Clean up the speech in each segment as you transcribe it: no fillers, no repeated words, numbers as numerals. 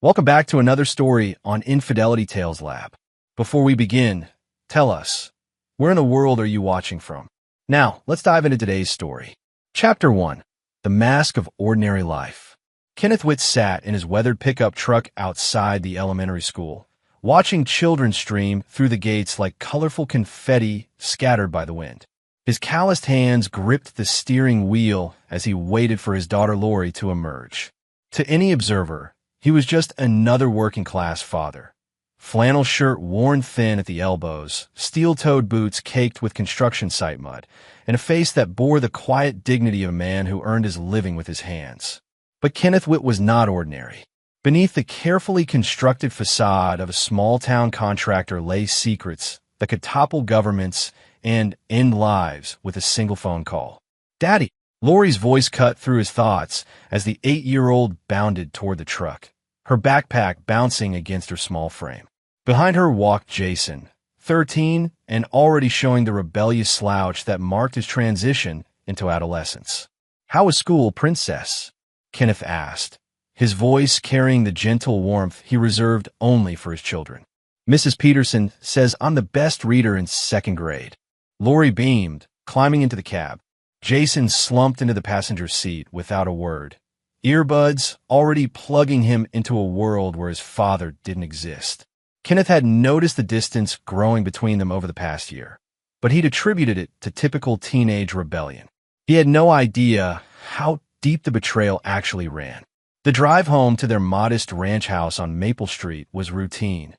Welcome back to another story on Infidelity Tales Lab. Before we begin, tell us, where in the world are you watching from? Now, let's dive into today's story. Chapter 1. The Mask of Ordinary Life. Kenneth Witt sat in his weathered pickup truck outside the elementary school, watching children stream through the gates like colorful confetti scattered by the wind. His calloused hands gripped the steering wheel as he waited for his daughter Lori to emerge. To any observer, he was just another working-class father. Flannel shirt worn thin at the elbows, steel-toed boots caked with construction site mud, and a face that bore the quiet dignity of a man who earned his living with his hands. But Kenneth Witt was not ordinary. Beneath the carefully constructed facade of a small-town contractor lay secrets that could topple governments and end lives with a single phone call. "Daddy!" Lori's voice cut through his thoughts as the 8-year-old bounded toward the truck, her backpack bouncing against her small frame. Behind her walked Jason, 13, and already showing the rebellious slouch that marked his transition into adolescence. "How was school, princess?" Kenneth asked, his voice carrying the gentle warmth he reserved only for his children. "Mrs. Peterson says I'm the best reader in 2nd grade." Lori beamed, climbing into the cab. Jason slumped into the passenger seat without a word, earbuds already plugging him into a world where his father didn't exist. Kenneth had noticed the distance growing between them over the past year, but he'd attributed it to typical teenage rebellion. He had no idea how deep the betrayal actually ran. The drive home to their modest ranch house on Maple Street was routine.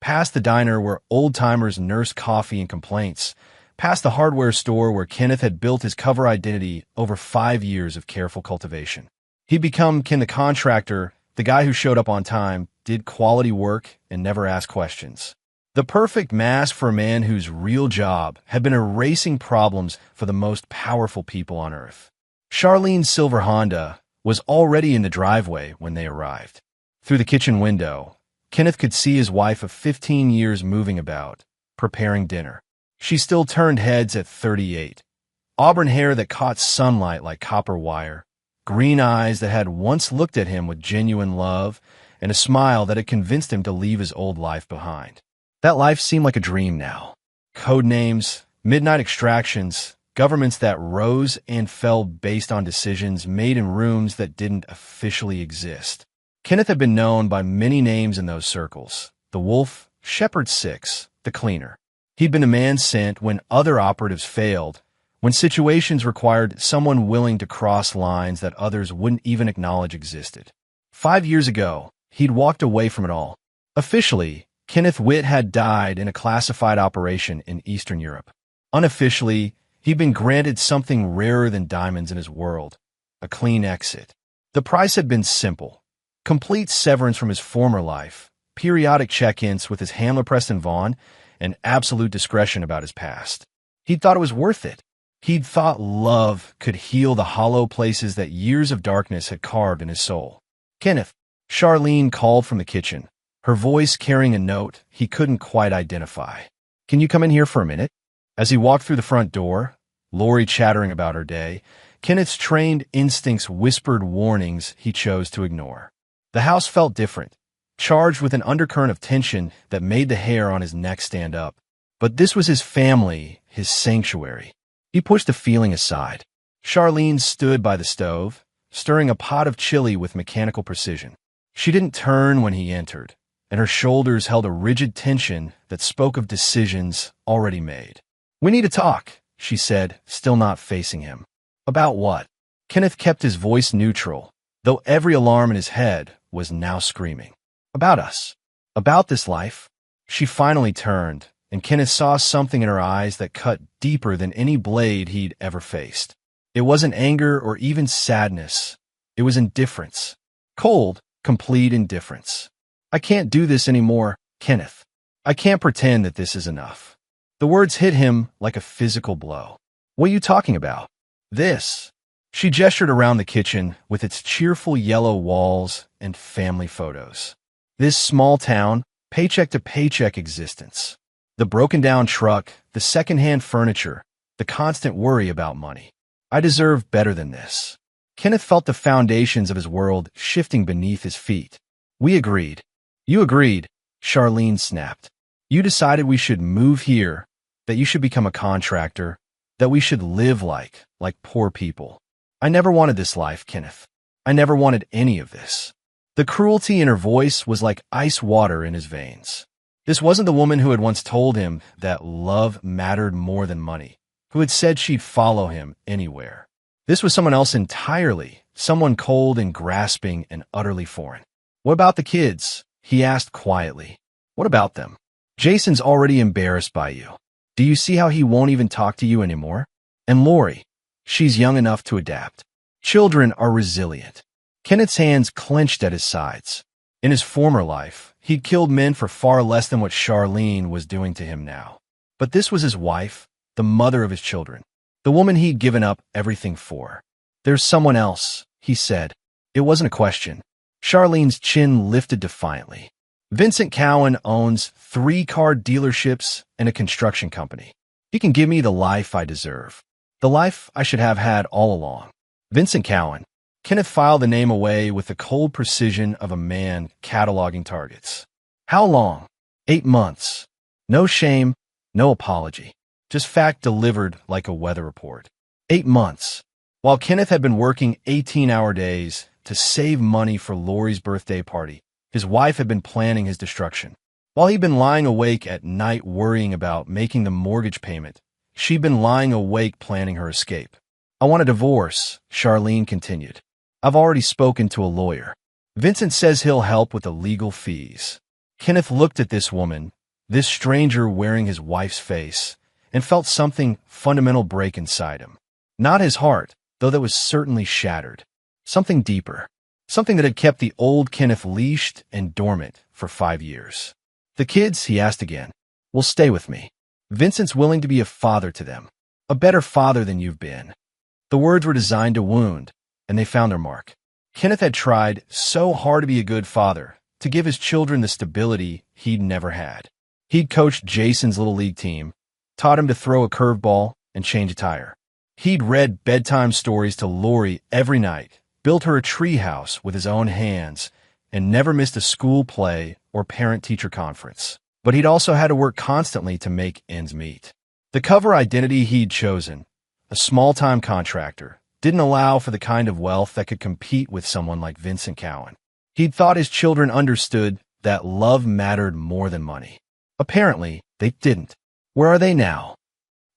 Past the diner where old-timers nursed coffee and complaints, past the hardware store where Kenneth had built his cover identity over 5 years of careful cultivation. He'd become Ken the contractor, the guy who showed up on time, did quality work, and never asked questions. The perfect mask for a man whose real job had been erasing problems for the most powerful people on Earth. Charlene's silver Honda was already in the driveway when they arrived. Through the kitchen window, Kenneth could see his wife of 15 years moving about, preparing dinner. She still turned heads at 38. Auburn hair that caught sunlight like copper wire, green eyes that had once looked at him with genuine love, and a smile that had convinced him to leave his old life behind. That life seemed like a dream now. Code names, midnight extractions, governments that rose and fell based on decisions made in rooms that didn't officially exist. Kenneth had been known by many names in those circles: the Wolf, Shepherd 6, the Cleaner. He'd been a man sent when other operatives failed, when situations required someone willing to cross lines that others wouldn't even acknowledge existed. 5 years ago, he'd walked away from it all. Officially, Kenneth Witt had died in a classified operation in Eastern Europe. Unofficially, he'd been granted something rarer than diamonds in his world: a clean exit. The price had been simple: complete severance from his former life, periodic check-ins with his handler Preston Vaughn, and absolute discretion about his past. He'd thought it was worth it. He'd thought love could heal the hollow places that years of darkness had carved in his soul. "Kenneth," Charlene called from the kitchen, her voice carrying a note he couldn't quite identify. "Can you come in here for a minute?" As he walked through the front door, Lori chattering about her day, Kenneth's trained instincts whispered warnings he chose to ignore. The house felt different, charged with an undercurrent of tension that made the hair on his neck stand up. But this was his family, his sanctuary. He pushed the feeling aside. Charlene stood by the stove, stirring a pot of chili with mechanical precision. She didn't turn when he entered, and her shoulders held a rigid tension that spoke of decisions already made. "We need to talk," she said, still not facing him. "About what?" Kenneth kept his voice neutral, though every alarm in his head was now screaming. "About us. About this life." She finally turned, and Kenneth saw something in her eyes that cut deeper than any blade he'd ever faced. It wasn't anger or even sadness. It was indifference. Cold, complete indifference. "I can't do this anymore, Kenneth. I can't pretend that this is enough." The words hit him like a physical blow. "What are you talking about?" "This." She gestured around the kitchen with its cheerful yellow walls and family photos. This small town, paycheck-to-paycheck existence. The broken-down truck, the second-hand furniture, the constant worry about money. "I deserve better than this." Kenneth felt the foundations of his world shifting beneath his feet. We agreed. You agreed, Charlene snapped. You decided we should move here, that you should become a contractor, that we should live like poor people. I never wanted this life, Kenneth. I never wanted any of this. The cruelty in her voice was like ice water in his veins. This wasn't the woman who had once told him that love mattered more than money, who had said she'd follow him anywhere. This was someone else entirely, someone cold and grasping and utterly foreign. What about the kids? He asked quietly. What about them? Jason's already embarrassed by you. Do you see how he won't even talk to you anymore? And Lori, she's young enough to adapt. Children are resilient. Kenneth's hands clenched at his sides. In his former life, he'd killed men for far less than what Charlene was doing to him now. But this was his wife, the mother of his children, the woman he'd given up everything for. There's someone else, he said. It wasn't a question. Charlene's chin lifted defiantly. Vincent Cowan owns 3 car dealerships and a construction company. He can give me the life I deserve. The life I should have had all along. Vincent Cowan. Kenneth filed the name away with the cold precision of a man cataloging targets. How long? 8 months. No shame, no apology. Just fact delivered like a weather report. 8 months. While Kenneth had been working 18-hour days to save money for Lori's birthday party, his wife had been planning his destruction. While he'd been lying awake at night worrying about making the mortgage payment, she'd been lying awake planning her escape. I want a divorce, Charlene continued. I've already spoken to a lawyer. Vincent says he'll help with the legal fees. Kenneth looked at this woman, this stranger wearing his wife's face, and felt something fundamental break inside him. Not his heart, though that was certainly shattered. Something deeper. Something that had kept the old Kenneth leashed and dormant for 5 years. The kids, he asked again, will stay with me. Vincent's willing to be a father to them. A better father than you've been. The words were designed to wound, and they found their mark. Kenneth had tried so hard to be a good father, to give his children the stability he'd never had. He'd coached Jason's little league team, taught him to throw a curveball and change a tire. He'd read bedtime stories to Lori every night, built her a treehouse with his own hands, and never missed a school play or parent-teacher conference. But he'd also had to work constantly to make ends meet. The cover identity he'd chosen, a small-time contractor, didn't allow for the kind of wealth that could compete with someone like Vincent Cowan. He'd thought his children understood that love mattered more than money. Apparently, they didn't. Where are they now?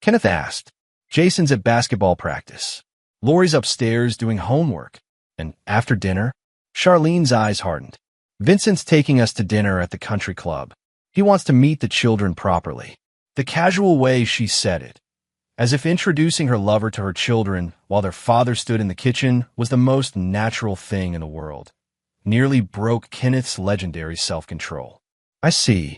Kenneth asked. Jason's at basketball practice. Lori's upstairs doing homework. And after dinner, Charlene's eyes hardened. Vincent's taking us to dinner at the country club. He wants to meet the children properly. The casual way she said it, as if introducing her lover to her children while their father stood in the kitchen was the most natural thing in the world, nearly broke Kenneth's legendary self-control. I see.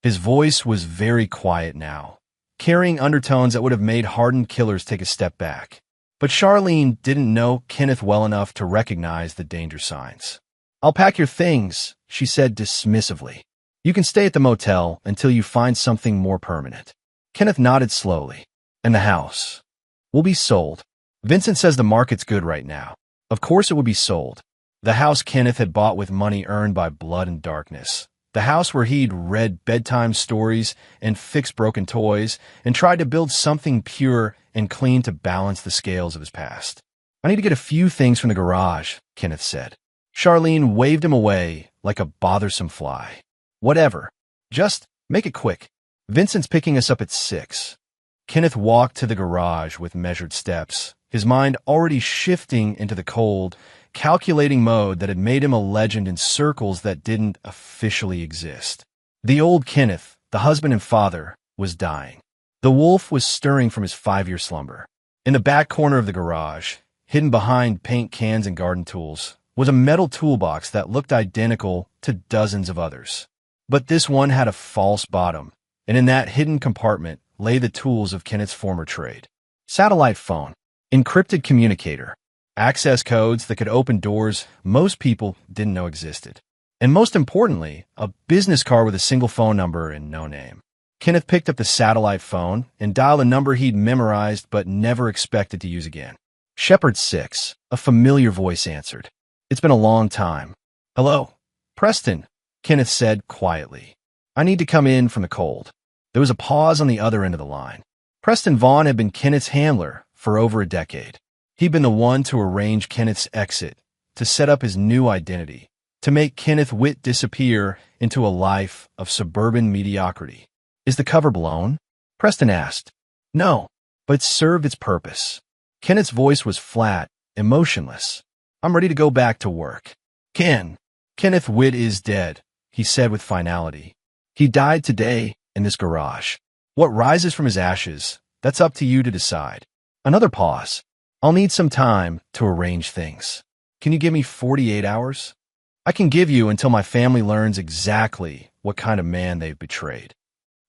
His voice was very quiet now, carrying undertones that would have made hardened killers take a step back. But Charlene didn't know Kenneth well enough to recognize the danger signs. I'll pack your things, she said dismissively. You can stay at the motel until you find something more permanent. Kenneth nodded slowly. And the house will be sold. Vincent says the market's good right now. Of course it would be sold. The house Kenneth had bought with money earned by blood and darkness. The house where he'd read bedtime stories and fixed broken toys and tried to build something pure and clean to balance the scales of his past. I need to get a few things from the garage, Kenneth said. Charlene waved him away like a bothersome fly. Whatever. Just make it quick. Vincent's picking us up at 6. Kenneth walked to the garage with measured steps, his mind already shifting into the cold, calculating mode that had made him a legend in circles that didn't officially exist. The old Kenneth, the husband and father, was dying. The wolf was stirring from his 5-year slumber. In the back corner of the garage, hidden behind paint cans and garden tools, was a metal toolbox that looked identical to dozens of others. But this one had a false bottom, and in that hidden compartment lay the tools of Kenneth's former trade. Satellite phone, encrypted communicator, access codes that could open doors most people didn't know existed. And most importantly, a business card with a single phone number and no name. Kenneth picked up the satellite phone and dialed a number he'd memorized but never expected to use again. Shepherd 6, a familiar voice answered. It's been a long time. Hello. Preston, Kenneth said quietly. I need to come in from the cold. There was a pause on the other end of the line. Preston Vaughn had been Kenneth's handler for over a decade. He'd been the one to arrange Kenneth's exit, to set up his new identity, to make Kenneth Witt disappear into a life of suburban mediocrity. Is the cover blown? Preston asked. No, but it served its purpose. Kenneth's voice was flat, emotionless. I'm ready to go back to work. Kenneth Witt is dead, he said with finality. He died today in this garage. What rises from his ashes, that's up to you to decide. Another pause. I'll need some time to arrange things. Can you give me 48 hours? I can give you until my family learns exactly what kind of man they've betrayed.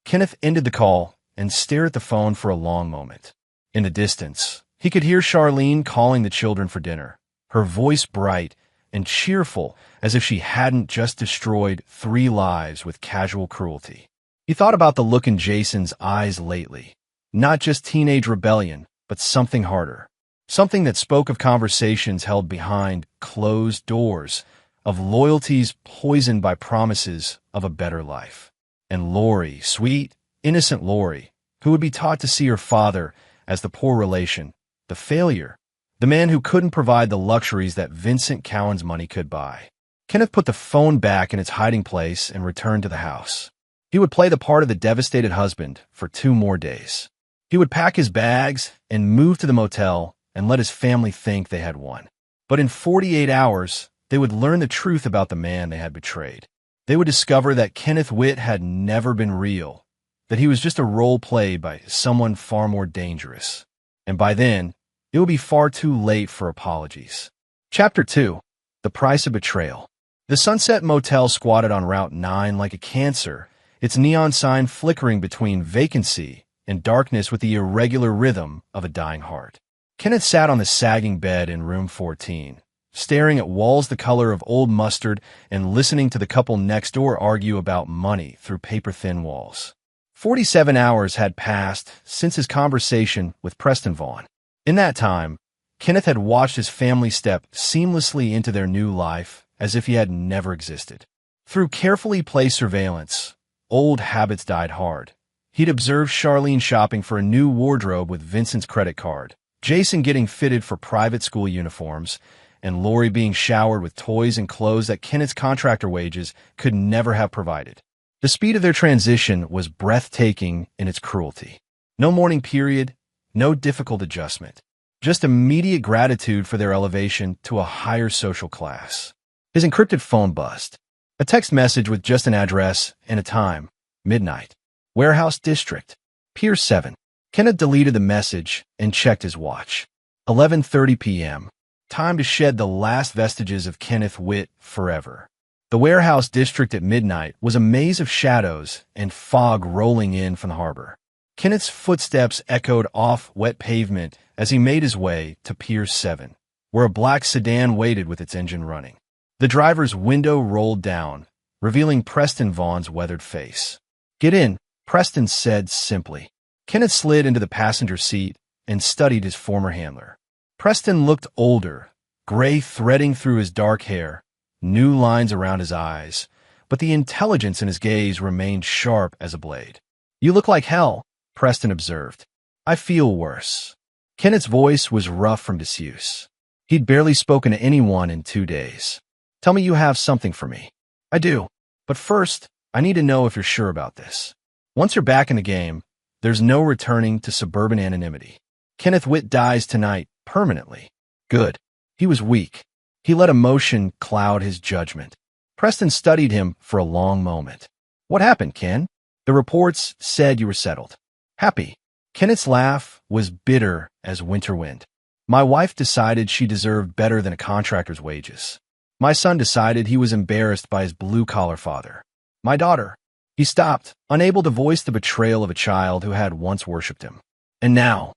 Kenneth ended the call and stared at the phone for a long moment. In the distance, he could hear Charlene calling the children for dinner, her voice bright and cheerful as if she hadn't just destroyed 3 lives with casual cruelty. He thought about the look in Jason's eyes lately. Not just teenage rebellion, but something harder. Something that spoke of conversations held behind closed doors, of loyalties poisoned by promises of a better life. And Lori, sweet, innocent Lori, who would be taught to see her father as the poor relation, the failure, the man who couldn't provide the luxuries that Vincent Cowan's money could buy. Kenneth put the phone back in its hiding place and returned to the house. He would play the part of the devastated husband for 2 more days. He would pack his bags and move to the motel and let his family think they had won. But in 48 hours, they would learn the truth about the man they had betrayed. They would discover that Kenneth Witt had never been real, that he was just a role played by someone far more dangerous. And by then, it would be far too late for apologies. Chapter 2. The Price of Betrayal. The Sunset Motel squatted on Route 9 like a cancer, its neon sign flickering between vacancy and darkness with the irregular rhythm of a dying heart. Kenneth sat on the sagging bed in room 14, staring at walls the color of old mustard and listening to the couple next door argue about money through paper-thin walls. 47 hours had passed since his conversation with Preston Vaughn. In that time, Kenneth had watched his family step seamlessly into their new life as if he had never existed. Through carefully placed surveillance, old habits died hard. He'd observed Charlene shopping for a new wardrobe with Vincent's credit card, Jason getting fitted for private school uniforms, and Lori being showered with toys and clothes that Kenneth's contractor wages could never have provided. The speed of their transition was breathtaking in its cruelty. No mourning period, no difficult adjustment. Just immediate gratitude for their elevation to a higher social class. His encrypted phone buzzed. A text message with just an address and a time. Midnight. Warehouse District. Pier 7. Kenneth deleted the message and checked his watch. 11:30 p.m. Time to shed the last vestiges of Kenneth Witt forever. The Warehouse District at midnight was a maze of shadows and fog rolling in from the harbor. Kenneth's footsteps echoed off wet pavement as he made his way to Pier 7, where a black sedan waited with its engine running. The driver's window rolled down, revealing Preston Vaughn's weathered face. Get in, Preston said simply. Kenneth slid into the passenger seat and studied his former handler. Preston looked older, gray threading through his dark hair, new lines around his eyes, but the intelligence in his gaze remained sharp as a blade. You look like hell, Preston observed. I feel worse. Kenneth's voice was rough from disuse. He'd barely spoken to anyone in 2 days. Tell me you have something for me. I do. But first, I need to know if you're sure about this. Once you're back in the game, there's no returning to suburban anonymity. Kenneth Witt dies tonight, permanently. Good. He was weak. He let emotion cloud his judgment. Preston studied him for a long moment. What happened, Ken? The reports said you were settled. Happy. Kenneth's laugh was bitter as winter wind. My wife decided she deserved better than a contractor's wages. My son decided he was embarrassed by his blue-collar father. My daughter. He stopped, unable to voice the betrayal of a child who had once worshipped him. And now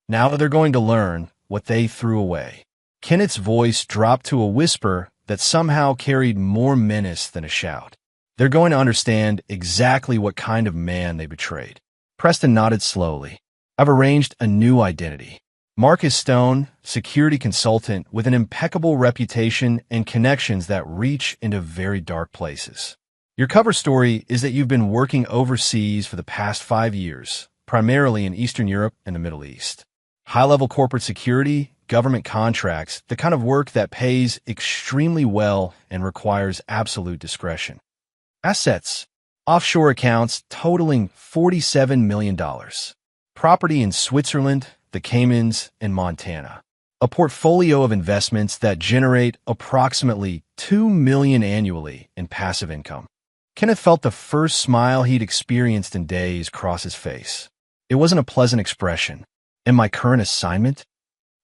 they're going to learn what they threw away. Kenneth's voice dropped to a whisper that somehow carried more menace than a shout. They're going to understand exactly what kind of man they betrayed. Preston nodded slowly. I've arranged a new identity. Marcus Stone, security consultant with an impeccable reputation and connections that reach into very dark places. Your cover story is that you've been working overseas for the past 5 years, primarily in Eastern Europe and the Middle East. High-level corporate security, government contracts, the kind of work that pays extremely well and requires absolute discretion. Assets: offshore accounts totaling $47 million. Property in Switzerland, the Caymans, and Montana. A portfolio of investments that generate approximately $2 million annually in passive income. Kenneth felt the first smile he'd experienced in days cross his face. It wasn't a pleasant expression. And my current assignment?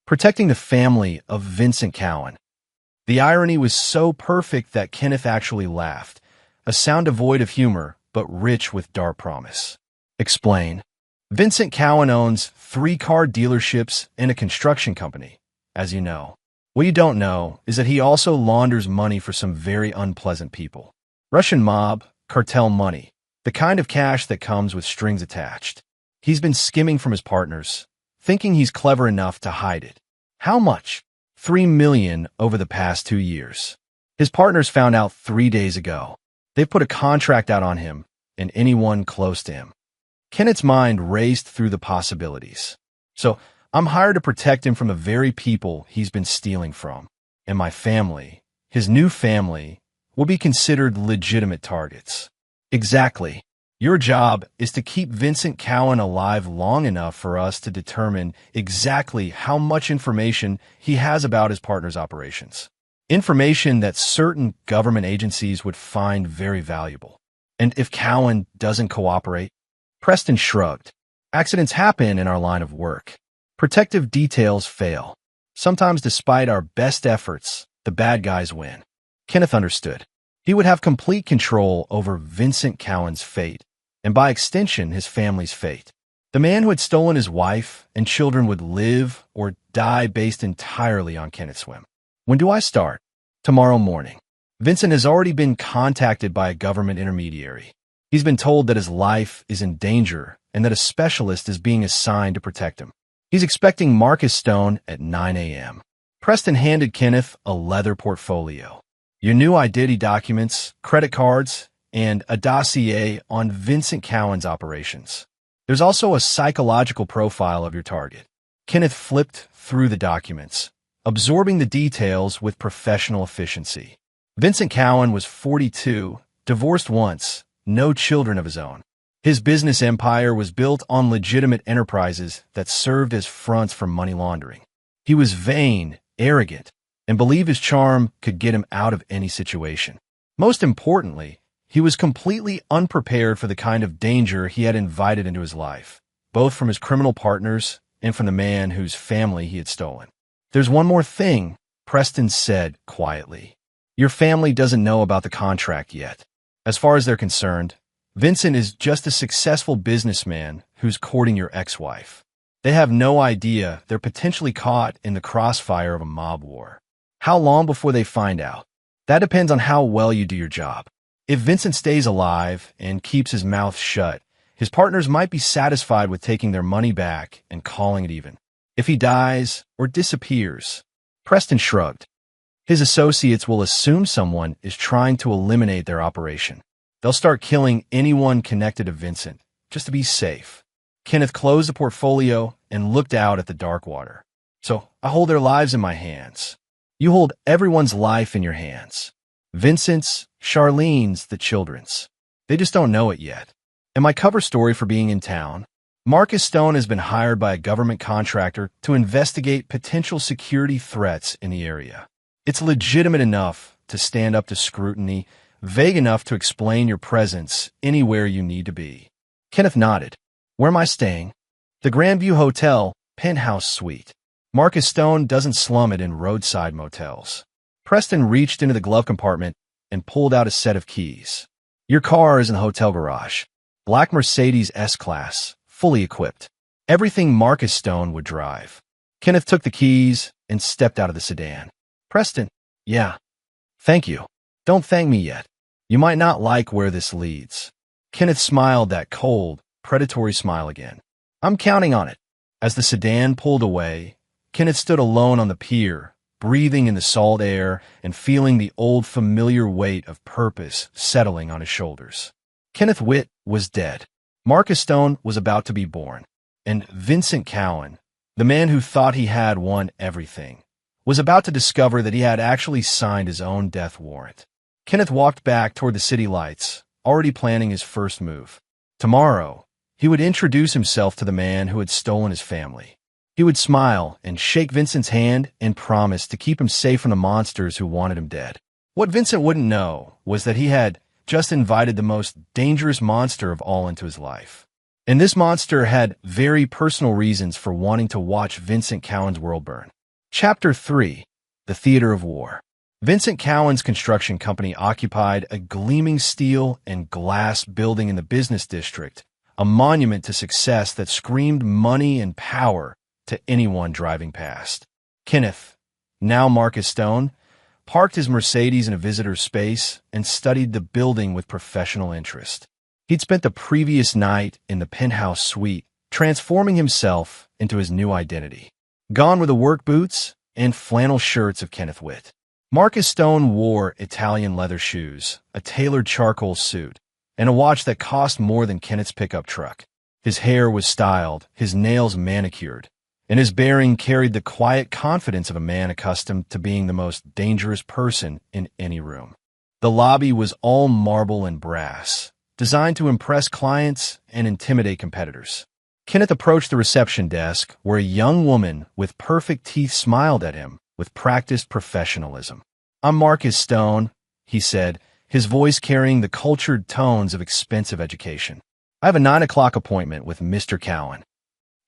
Protecting the family of Vincent Cowan. The irony was so perfect that Kenneth actually laughed, a sound devoid of humor, but rich with dark promise. Explain. Vincent Cowan owns 3 car dealerships and a construction company, as you know. What you don't know is that he also launders money for some very unpleasant people. Russian mob, cartel money, the kind of cash that comes with strings attached. He's been skimming from his partners, thinking he's clever enough to hide it. How much? $3 million over the past 2 years. His partners found out 3 days ago. They've put a contract out on him and anyone close to him. Kenneth's mind raced through the possibilities. So, I'm hired to protect him from the very people he's been stealing from. And my family, his new family, will be considered legitimate targets. Exactly. Your job is to keep Vincent Cowan alive long enough for us to determine exactly how much information he has about his partner's operations. Information that certain government agencies would find very valuable. And if Cowan doesn't cooperate? Preston shrugged. Accidents happen in our line of work. Protective details fail. Sometimes despite our best efforts, the bad guys win. Kenneth understood. He would have complete control over Vincent Cowan's fate, and by extension, his family's fate. The man who had stolen his wife and children would live or die based entirely on Kenneth's whim. When do I start? Tomorrow morning. Vincent has already been contacted by a government intermediary. He's been told that his life is in danger and that a specialist is being assigned to protect him. He's expecting Marcus Stone at 9 a.m. Preston handed Kenneth a leather portfolio. Your new identity documents, credit cards, and a dossier on Vincent Cowan's operations. There's also a psychological profile of your target. Kenneth flipped through the documents, absorbing the details with professional efficiency. Vincent Cowan was 42, divorced once, no children of his own. His business empire was built on legitimate enterprises that served as fronts for money laundering. He was vain, arrogant, and believed his charm could get him out of any situation. Most importantly, he was completely unprepared for the kind of danger he had invited into his life, both from his criminal partners and from the man whose family he had stolen. There's one more thing, Preston said quietly. Your family doesn't know about the contract yet. As far as they're concerned, Vincent is just a successful businessman who's courting your ex-wife. They have no idea they're potentially caught in the crossfire of a mob war. How long before they find out? That depends on how well you do your job. If Vincent stays alive and keeps his mouth shut, his partners might be satisfied with taking their money back and calling it even. If he dies or disappears, Preston shrugged. His associates will assume someone is trying to eliminate their operation. They'll start killing anyone connected to Vincent, just to be safe. Kenneth closed the portfolio and looked out at the dark water. So I hold their lives in my hands. You hold everyone's life in your hands. Vincent's, Charlene's, the children's. They just don't know it yet. And my cover story for being in town, Marcus Stone has been hired by a government contractor to investigate potential security threats in the area. It's legitimate enough to stand up to scrutiny, vague enough to explain your presence anywhere you need to be. Kenneth nodded. Where am I staying? The Grandview Hotel, penthouse suite. Marcus Stone doesn't slum it in roadside motels. Preston reached into the glove compartment and pulled out a set of keys. Your car is in the hotel garage. Black Mercedes S-Class, fully equipped. Everything Marcus Stone would drive. Kenneth took the keys and stepped out of the sedan. Preston, yeah. Thank you. Don't thank me yet. You might not like where this leads. Kenneth smiled that cold, predatory smile again. I'm counting on it. As the sedan pulled away, Kenneth stood alone on the pier, breathing in the salt air and feeling the old familiar weight of purpose settling on his shoulders. Kenneth Witt was dead. Marcus Stone was about to be born. And Vincent Cowan, the man who thought he had won everything, was about to discover that he had actually signed his own death warrant. Kenneth walked back toward the city lights, already planning his first move. Tomorrow, he would introduce himself to the man who had stolen his family. He would smile and shake Vincent's hand and promise to keep him safe from the monsters who wanted him dead. What Vincent wouldn't know was that he had just invited the most dangerous monster of all into his life. And this monster had very personal reasons for wanting to watch Vincent Cowan's world burn. Chapter 3: The Theater of War. Vincent Cowan's construction company occupied a gleaming steel and glass building in the business district, a monument to success that screamed money and power to anyone driving past. Kenneth, now Marcus Stone, parked his Mercedes in a visitor's space and studied the building with professional interest. He'd spent the previous night in the penthouse suite, transforming himself into his new identity. Gone were the work boots and flannel shirts of Kenneth Witt. Marcus Stone wore Italian leather shoes, a tailored charcoal suit, and a watch that cost more than Kenneth's pickup truck. His hair was styled, his nails manicured, and his bearing carried the quiet confidence of a man accustomed to being the most dangerous person in any room. The lobby was all marble and brass, designed to impress clients and intimidate competitors. Kenneth approached the reception desk, where a young woman with perfect teeth smiled at him with practiced professionalism. "I'm Marcus Stone," he said, his voice carrying the cultured tones of expensive education. "I have a 9 o'clock appointment with Mr. Cowan."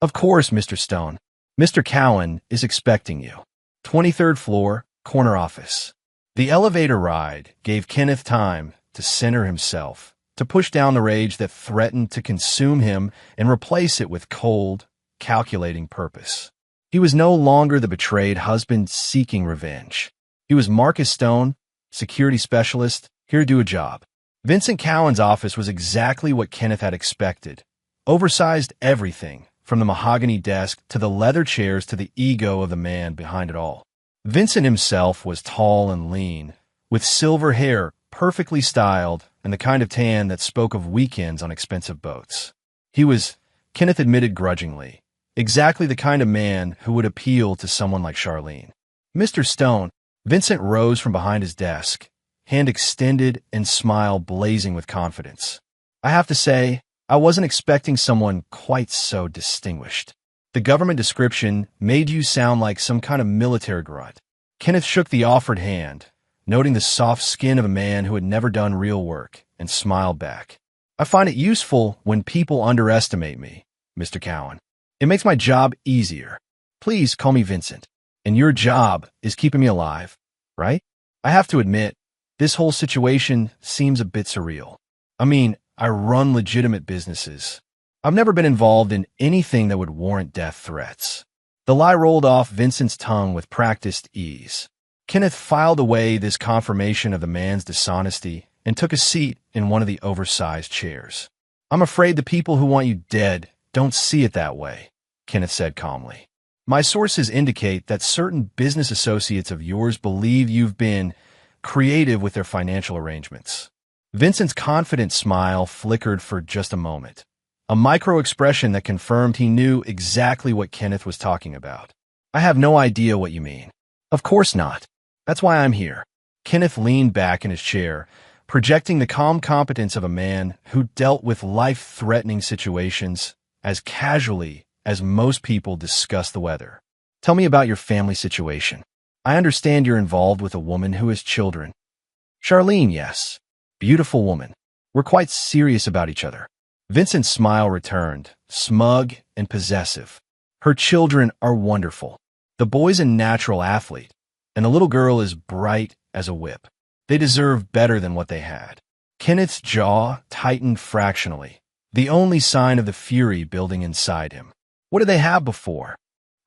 "Of course, Mr. Stone. Mr. Cowan is expecting you. 23rd floor, corner office." The elevator ride gave Kenneth time to center himself, to push down the rage that threatened to consume him and replace it with cold, calculating purpose. He was no longer the betrayed husband seeking revenge. He was Marcus Stone, security specialist, here to do a job. Vincent Cowan's office was exactly what Kenneth had expected. Oversized everything, from the mahogany desk to the leather chairs to the ego of the man behind it all. Vincent himself was tall and lean, with silver hair perfectly styled and the kind of tan that spoke of weekends on expensive boats. He was, Kenneth admitted grudgingly, exactly the kind of man who would appeal to someone like Charlene. "Mr. Stone," Vincent rose from behind his desk, hand extended and smile blazing with confidence. "I have to say, I wasn't expecting someone quite so distinguished. The government description made you sound like some kind of military grunt." Kenneth shook the offered hand, noting the soft skin of a man who had never done real work, and smiled back. "I find it useful when people underestimate me, Mr. Cowan. It makes my job easier. Please call me Vincent. And your job is keeping me alive, right? I have to admit, this whole situation seems a bit surreal. I mean, I run legitimate businesses. I've never been involved in anything that would warrant death threats." The lie rolled off Vincent's tongue with practiced ease. Kenneth filed away this confirmation of the man's dishonesty and took a seat in one of the oversized chairs. "I'm afraid the people who want you dead don't see it that way," Kenneth said calmly. "My sources indicate that certain business associates of yours believe you've been creative with their financial arrangements." Vincent's confident smile flickered for just a moment, a micro-expression that confirmed he knew exactly what Kenneth was talking about. "I have no idea what you mean." "Of course not. That's why I'm here." Kenneth leaned back in his chair, projecting the calm competence of a man who dealt with life-threatening situations as casually as most people discuss the weather. "Tell me about your family situation. I understand you're involved with a woman who has children." "Charlene, yes. Beautiful woman. We're quite serious about each other." Vincent's smile returned, smug and possessive. "Her children are wonderful. The boy's a natural athlete, and the little girl is bright as a whip. They deserve better than what they had." Kenneth's jaw tightened fractionally, the only sign of the fury building inside him. What did they have before?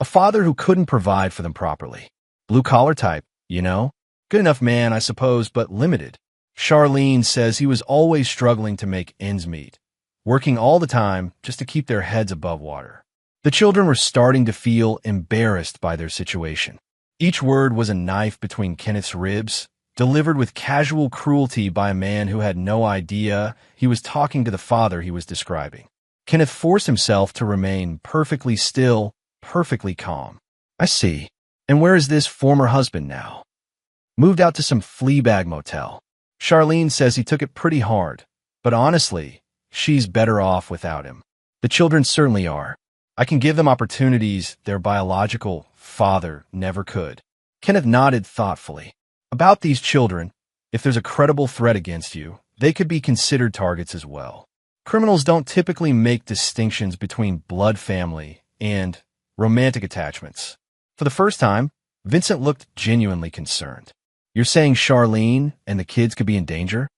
A father who couldn't provide for them properly. Blue-collar type, you know? Good enough man, I suppose, but limited. Charlene says he was always struggling to make ends meet, working all the time just to keep their heads above water. The children were starting to feel embarrassed by their situation. Each word was a knife between Kenneth's ribs, delivered with casual cruelty by a man who had no idea he was talking to the father he was describing. Kenneth forced himself to remain perfectly still, perfectly calm. I see. And where is this former husband now? Moved out to some fleabag motel. Charlene says he took it pretty hard, but honestly, she's better off without him. The children certainly are. I can give them opportunities their biological father never could. Kenneth nodded thoughtfully. About these children, if there's a credible threat against you, they could be considered targets as well. Criminals don't typically make distinctions between blood family and romantic attachments. For the first time, Vincent looked genuinely concerned. You're saying Charlene and the kids could be in danger?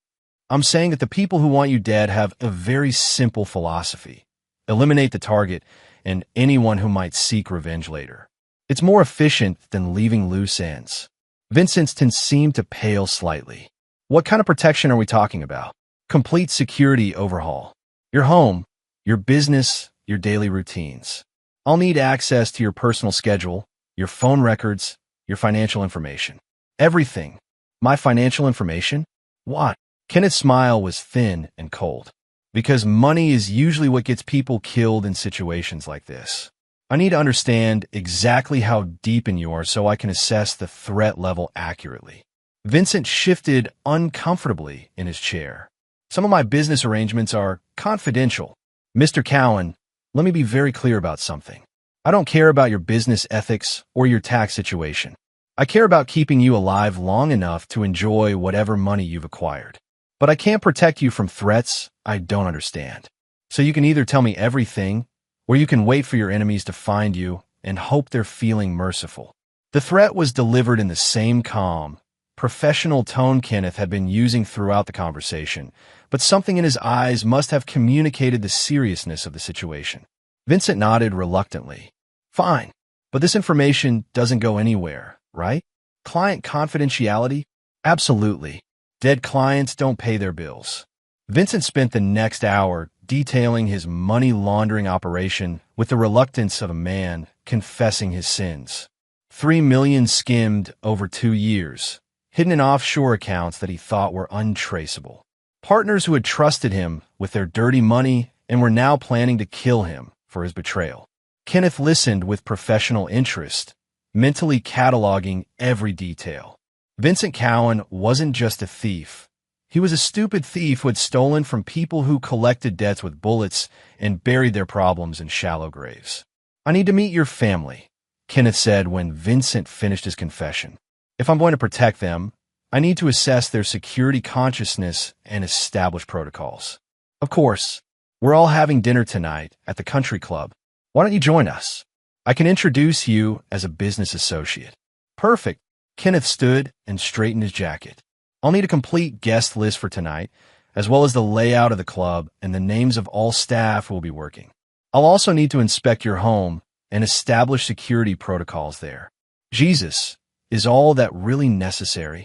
I'm saying that the people who want you dead have a very simple philosophy. Eliminate the target and anyone who might seek revenge later. It's more efficient than leaving loose ends. Vincent's tint seemed to pale slightly. What kind of protection are we talking about? Complete security overhaul. Your home, your business, your daily routines. I'll need access to your personal schedule, your phone records, your financial information. Everything. My financial information? What? Kenneth's smile was thin and cold. Because money is usually what gets people killed in situations like this. I need to understand exactly how deep in you are so I can assess the threat level accurately. Vincent shifted uncomfortably in his chair. Some of my business arrangements are confidential. Mr. Cowan, let me be very clear about something. I don't care about your business ethics or your tax situation. I care about keeping you alive long enough to enjoy whatever money you've acquired. But I can't protect you from threats I don't understand. So you can either tell me everything, or you can wait for your enemies to find you and hope they're feeling merciful. The threat was delivered in the same calm, professional tone Kenneth had been using throughout the conversation, but something in his eyes must have communicated the seriousness of the situation. Vincent nodded reluctantly. Fine, but this information doesn't go anywhere, right? Client confidentiality? Absolutely. Dead clients don't pay their bills. Vincent spent the next hour detailing his money laundering operation with the reluctance of a man confessing his sins. $3 million skimmed over 2 years, hidden in offshore accounts that he thought were untraceable. Partners who had trusted him with their dirty money and were now planning to kill him for his betrayal. Kenneth listened with professional interest, mentally cataloging every detail. Vincent Cowan wasn't just a thief. He was a stupid thief who had stolen from people who collected debts with bullets and buried their problems in shallow graves. I need to meet your family, Kenneth said when Vincent finished his confession. If I'm going to protect them, I need to assess their security consciousness and establish protocols. Of course, we're all having dinner tonight at the country club. Why don't you join us? I can introduce you as a business associate. Perfect. Kenneth stood and straightened his jacket. I'll need a complete guest list for tonight, as well as the layout of the club and the names of all staff who will be working. I'll also need to inspect your home and establish security protocols there. Jesus, is all that really necessary?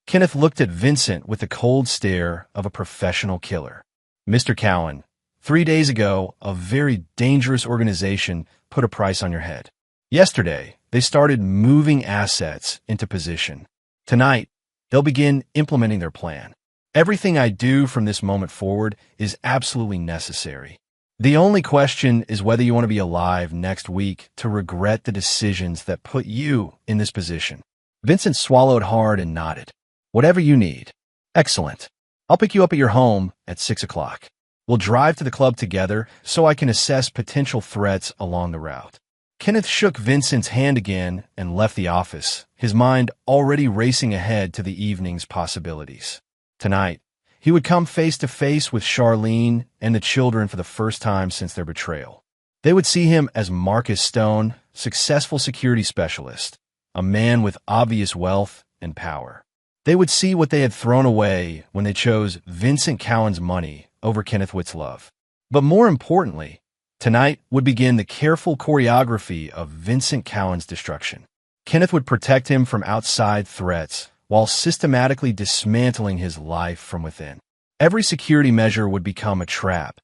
Kenneth looked at Vincent with the cold stare of a professional killer. Mr. Cowan, 3 days ago, a very dangerous organization put a price on your head. Yesterday, they started moving assets into position. Tonight, they'll begin implementing their plan. Everything I do from this moment forward is absolutely necessary. The only question is whether you want to be alive next week to regret the decisions that put you in this position. Vincent swallowed hard and nodded. Whatever you need. Excellent. I'll pick you up at your home at 6 o'clock. We'll drive to the club together so I can assess potential threats along the route. Kenneth shook Vincent's hand again and left the office, his mind already racing ahead to the evening's possibilities. Tonight, he would come face to face with Charlene and the children for the first time since their betrayal. They would see him as Marcus Stone, successful security specialist, a man with obvious wealth and power. They would see what they had thrown away when they chose Vincent Cowan's money over Kenneth Witt's love. But more importantly, tonight would begin the careful choreography of Vincent Cowan's destruction. Kenneth would protect him from outside threats while systematically dismantling his life from within. Every security measure would become a trap.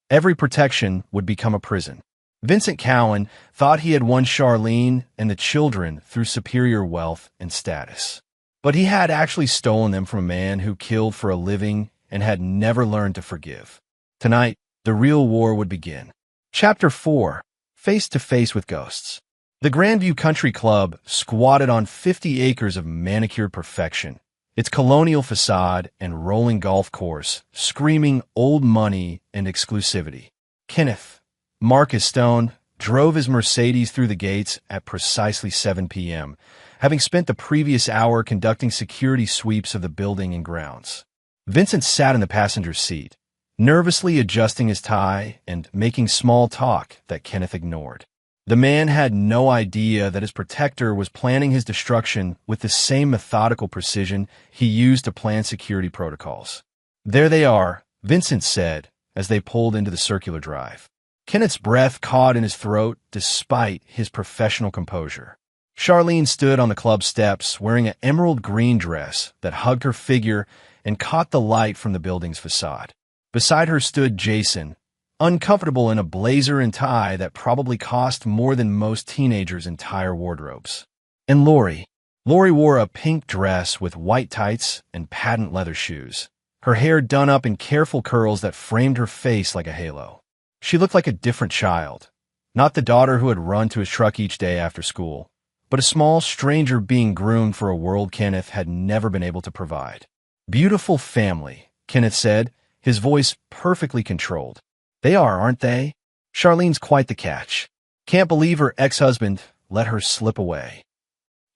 Every protection would become a prison. Vincent Cowan thought he had won Charlene and the children through superior wealth and status. But he had actually stolen them from a man who killed for a living and had never learned to forgive. Tonight, the real war would begin. Chapter 4. Face to Face with Ghosts. The Grandview Country Club squatted on 50 acres of manicured perfection, its colonial facade and rolling golf course screaming old money and exclusivity. Kenneth Marcus Stone drove his Mercedes through the gates at precisely 7 p.m., having spent the previous hour conducting security sweeps of the building and grounds. Vincent sat in the passenger seat, nervously adjusting his tie and making small talk that Kenneth ignored. The man had no idea that his protector was planning his destruction with the same methodical precision he used to plan security protocols. "There they are," Vincent said as they pulled into the circular drive. Kenneth's breath caught in his throat despite his professional composure. Charlene stood on the club steps wearing an emerald green dress that hugged her figure and caught the light from the building's facade. Beside her stood Jason, uncomfortable in a blazer and tie that probably cost more than most teenagers' entire wardrobes. And Lori. Lori wore a pink dress with white tights and patent leather shoes, her hair done up in careful curls that framed her face like a halo. She looked like a different child, not the daughter who had run to his truck each day after school, but a small stranger being groomed for a world Kenneth had never been able to provide. "Beautiful family," Kenneth said, his voice perfectly controlled. "They are, aren't they? Charlene's quite the catch. Can't believe her ex-husband let her slip away."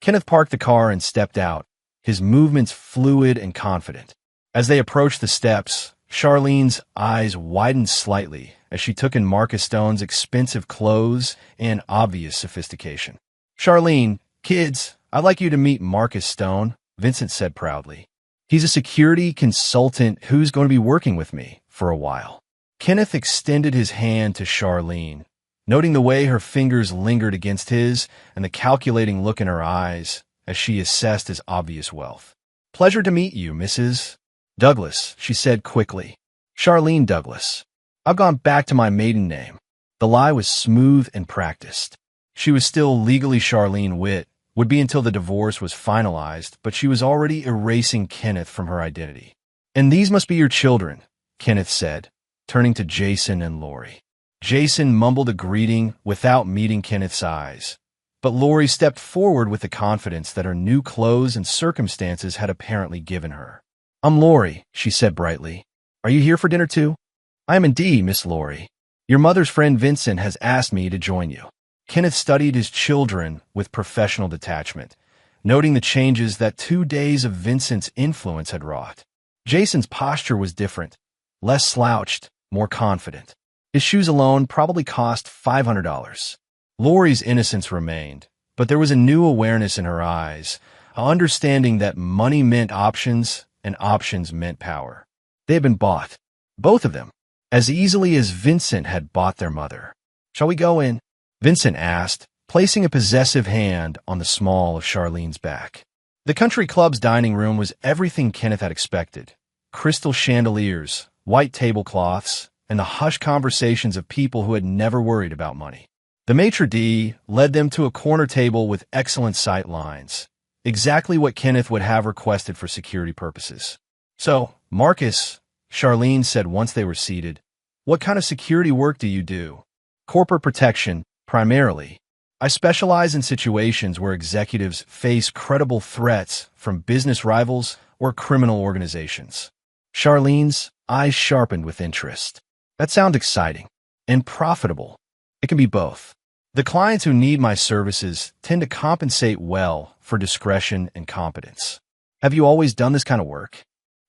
Kenneth parked the car and stepped out, his movements fluid and confident. As they approached the steps, Charlene's eyes widened slightly as she took in Marcus Stone's expensive clothes and obvious sophistication. "Charlene, kids, I'd like you to meet Marcus Stone," Vincent said proudly. "He's a security consultant who's going to be working with me for a while." Kenneth extended his hand to Charlene, noting the way her fingers lingered against his and the calculating look in her eyes as she assessed his obvious wealth. "Pleasure to meet you, Mrs. Douglas," she said quickly. "Charlene Douglas. I've gone back to my maiden name." The lie was smooth and practiced. She was still legally Charlene Witt, would be until the divorce was finalized, but she was already erasing Kenneth from her identity. "And these must be your children," Kenneth said, turning to Jason and Lori. Jason mumbled a greeting without meeting Kenneth's eyes, but Lori stepped forward with the confidence that her new clothes and circumstances had apparently given her. "I'm Lori," she said brightly. "Are you here for dinner too?" "I am indeed, Miss Lori. Your mother's friend Vincent has asked me to join you." Kenneth studied his children with professional detachment, noting the changes that 2 days of Vincent's influence had wrought. Jason's posture was different, less slouched, more confident. His shoes alone probably cost $500. Lori's innocence remained, but there was a new awareness in her eyes, an understanding that money meant options and options meant power. They had been bought, both of them, as easily as Vincent had bought their mother. "Shall we go in?" Vincent asked, placing a possessive hand on the small of Charlene's back. The country club's dining room was everything Kenneth had expected. Crystal chandeliers, white tablecloths, and the hushed conversations of people who had never worried about money. The maitre d' led them to a corner table with excellent sight lines, exactly what Kenneth would have requested for security purposes. "So, Marcus," Charlene said once they were seated, "what kind of security work do you do?" "Corporate protection, primarily. I specialize in situations where executives face credible threats from business rivals or criminal organizations." Charlene's eyes sharpened with interest. "That sounds exciting and profitable." "It can be both. The clients who need my services tend to compensate well for discretion and competence." "Have you always done this kind of work?"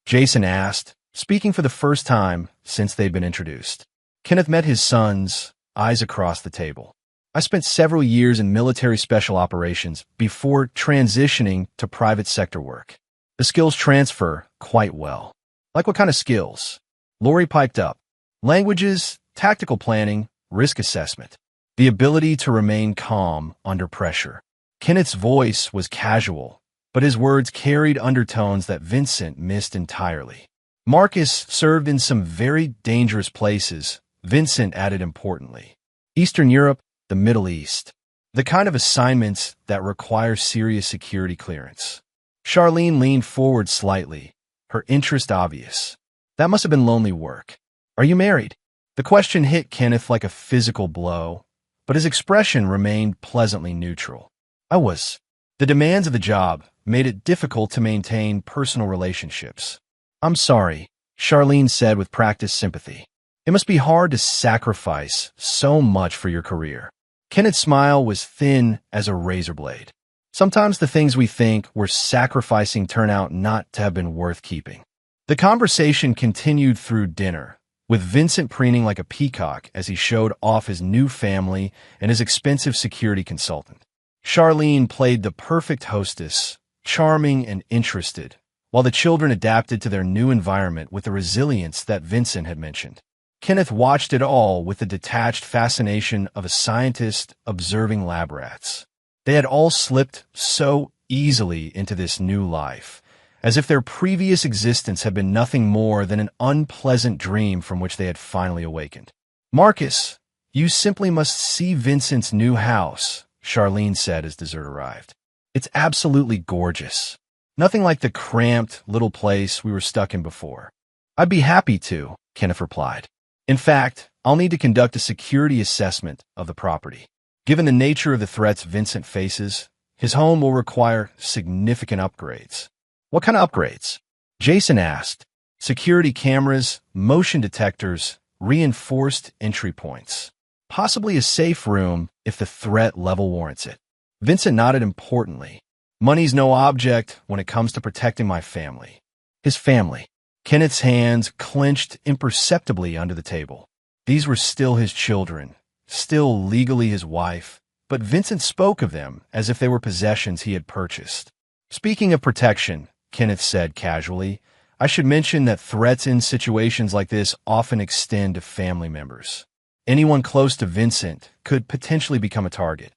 Jason asked, speaking for the first time since they'd been introduced. Kenneth met his sons, eyes across the table. "I spent several years in military special operations before transitioning to private sector work. The skills transfer quite well." "Like what kind of skills?" Lori piped up. "Languages, tactical planning, risk assessment. The ability to remain calm under pressure." Kenneth's voice was casual, but his words carried undertones that Vincent missed entirely. "Marcus served in some very dangerous places," Vincent added importantly. Eastern Europe, the Middle East. The kind of assignments that require serious security clearance. Charlene leaned forward slightly, her interest obvious. That must have been lonely work. Are you married? The question hit Kenneth like a physical blow, but his expression remained pleasantly neutral. I was. The demands of the job made it difficult to maintain personal relationships. I'm sorry, Charlene said with practiced sympathy. It must be hard to sacrifice so much for your career. Kenneth's smile was thin as a razor blade. Sometimes the things we think we're sacrificing turn out not to have been worth keeping. The conversation continued through dinner, with Vincent preening like a peacock as he showed off his new family and his expensive security consultant. Charlene played the perfect hostess, charming and interested, while the children adapted to their new environment with the resilience that Vincent had mentioned. Kenneth watched it all with the detached fascination of a scientist observing lab rats. They had all slipped so easily into this new life, as if their previous existence had been nothing more than an unpleasant dream from which they had finally awakened. Marcus, you simply must see Vincent's new house, Charlene said as dessert arrived. It's absolutely gorgeous. Nothing like the cramped little place we were stuck in before. I'd be happy to, Kenneth replied. In fact, I'll need to conduct a security assessment of the property. Given the nature of the threats Vincent faces, his home will require significant upgrades. What kind of upgrades? Jason asked. Security cameras, motion detectors, reinforced entry points. Possibly a safe room if the threat level warrants it. Vincent nodded importantly. Money's no object when it comes to protecting my family. His family. Kenneth's hands clenched imperceptibly under the table. These were still his children, still legally his wife, but Vincent spoke of them as if they were possessions he had purchased. Speaking of protection, Kenneth said casually, I should mention that threats in situations like this often extend to family members. Anyone close to Vincent could potentially become a target.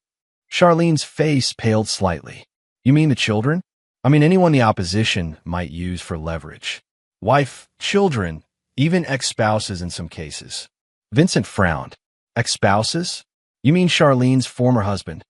Charlene's face paled slightly. You mean the children? I mean anyone the opposition might use for leverage. Wife, children, even ex-spouses in some cases. Vincent frowned. Ex-spouses? You mean Charlene's former husband?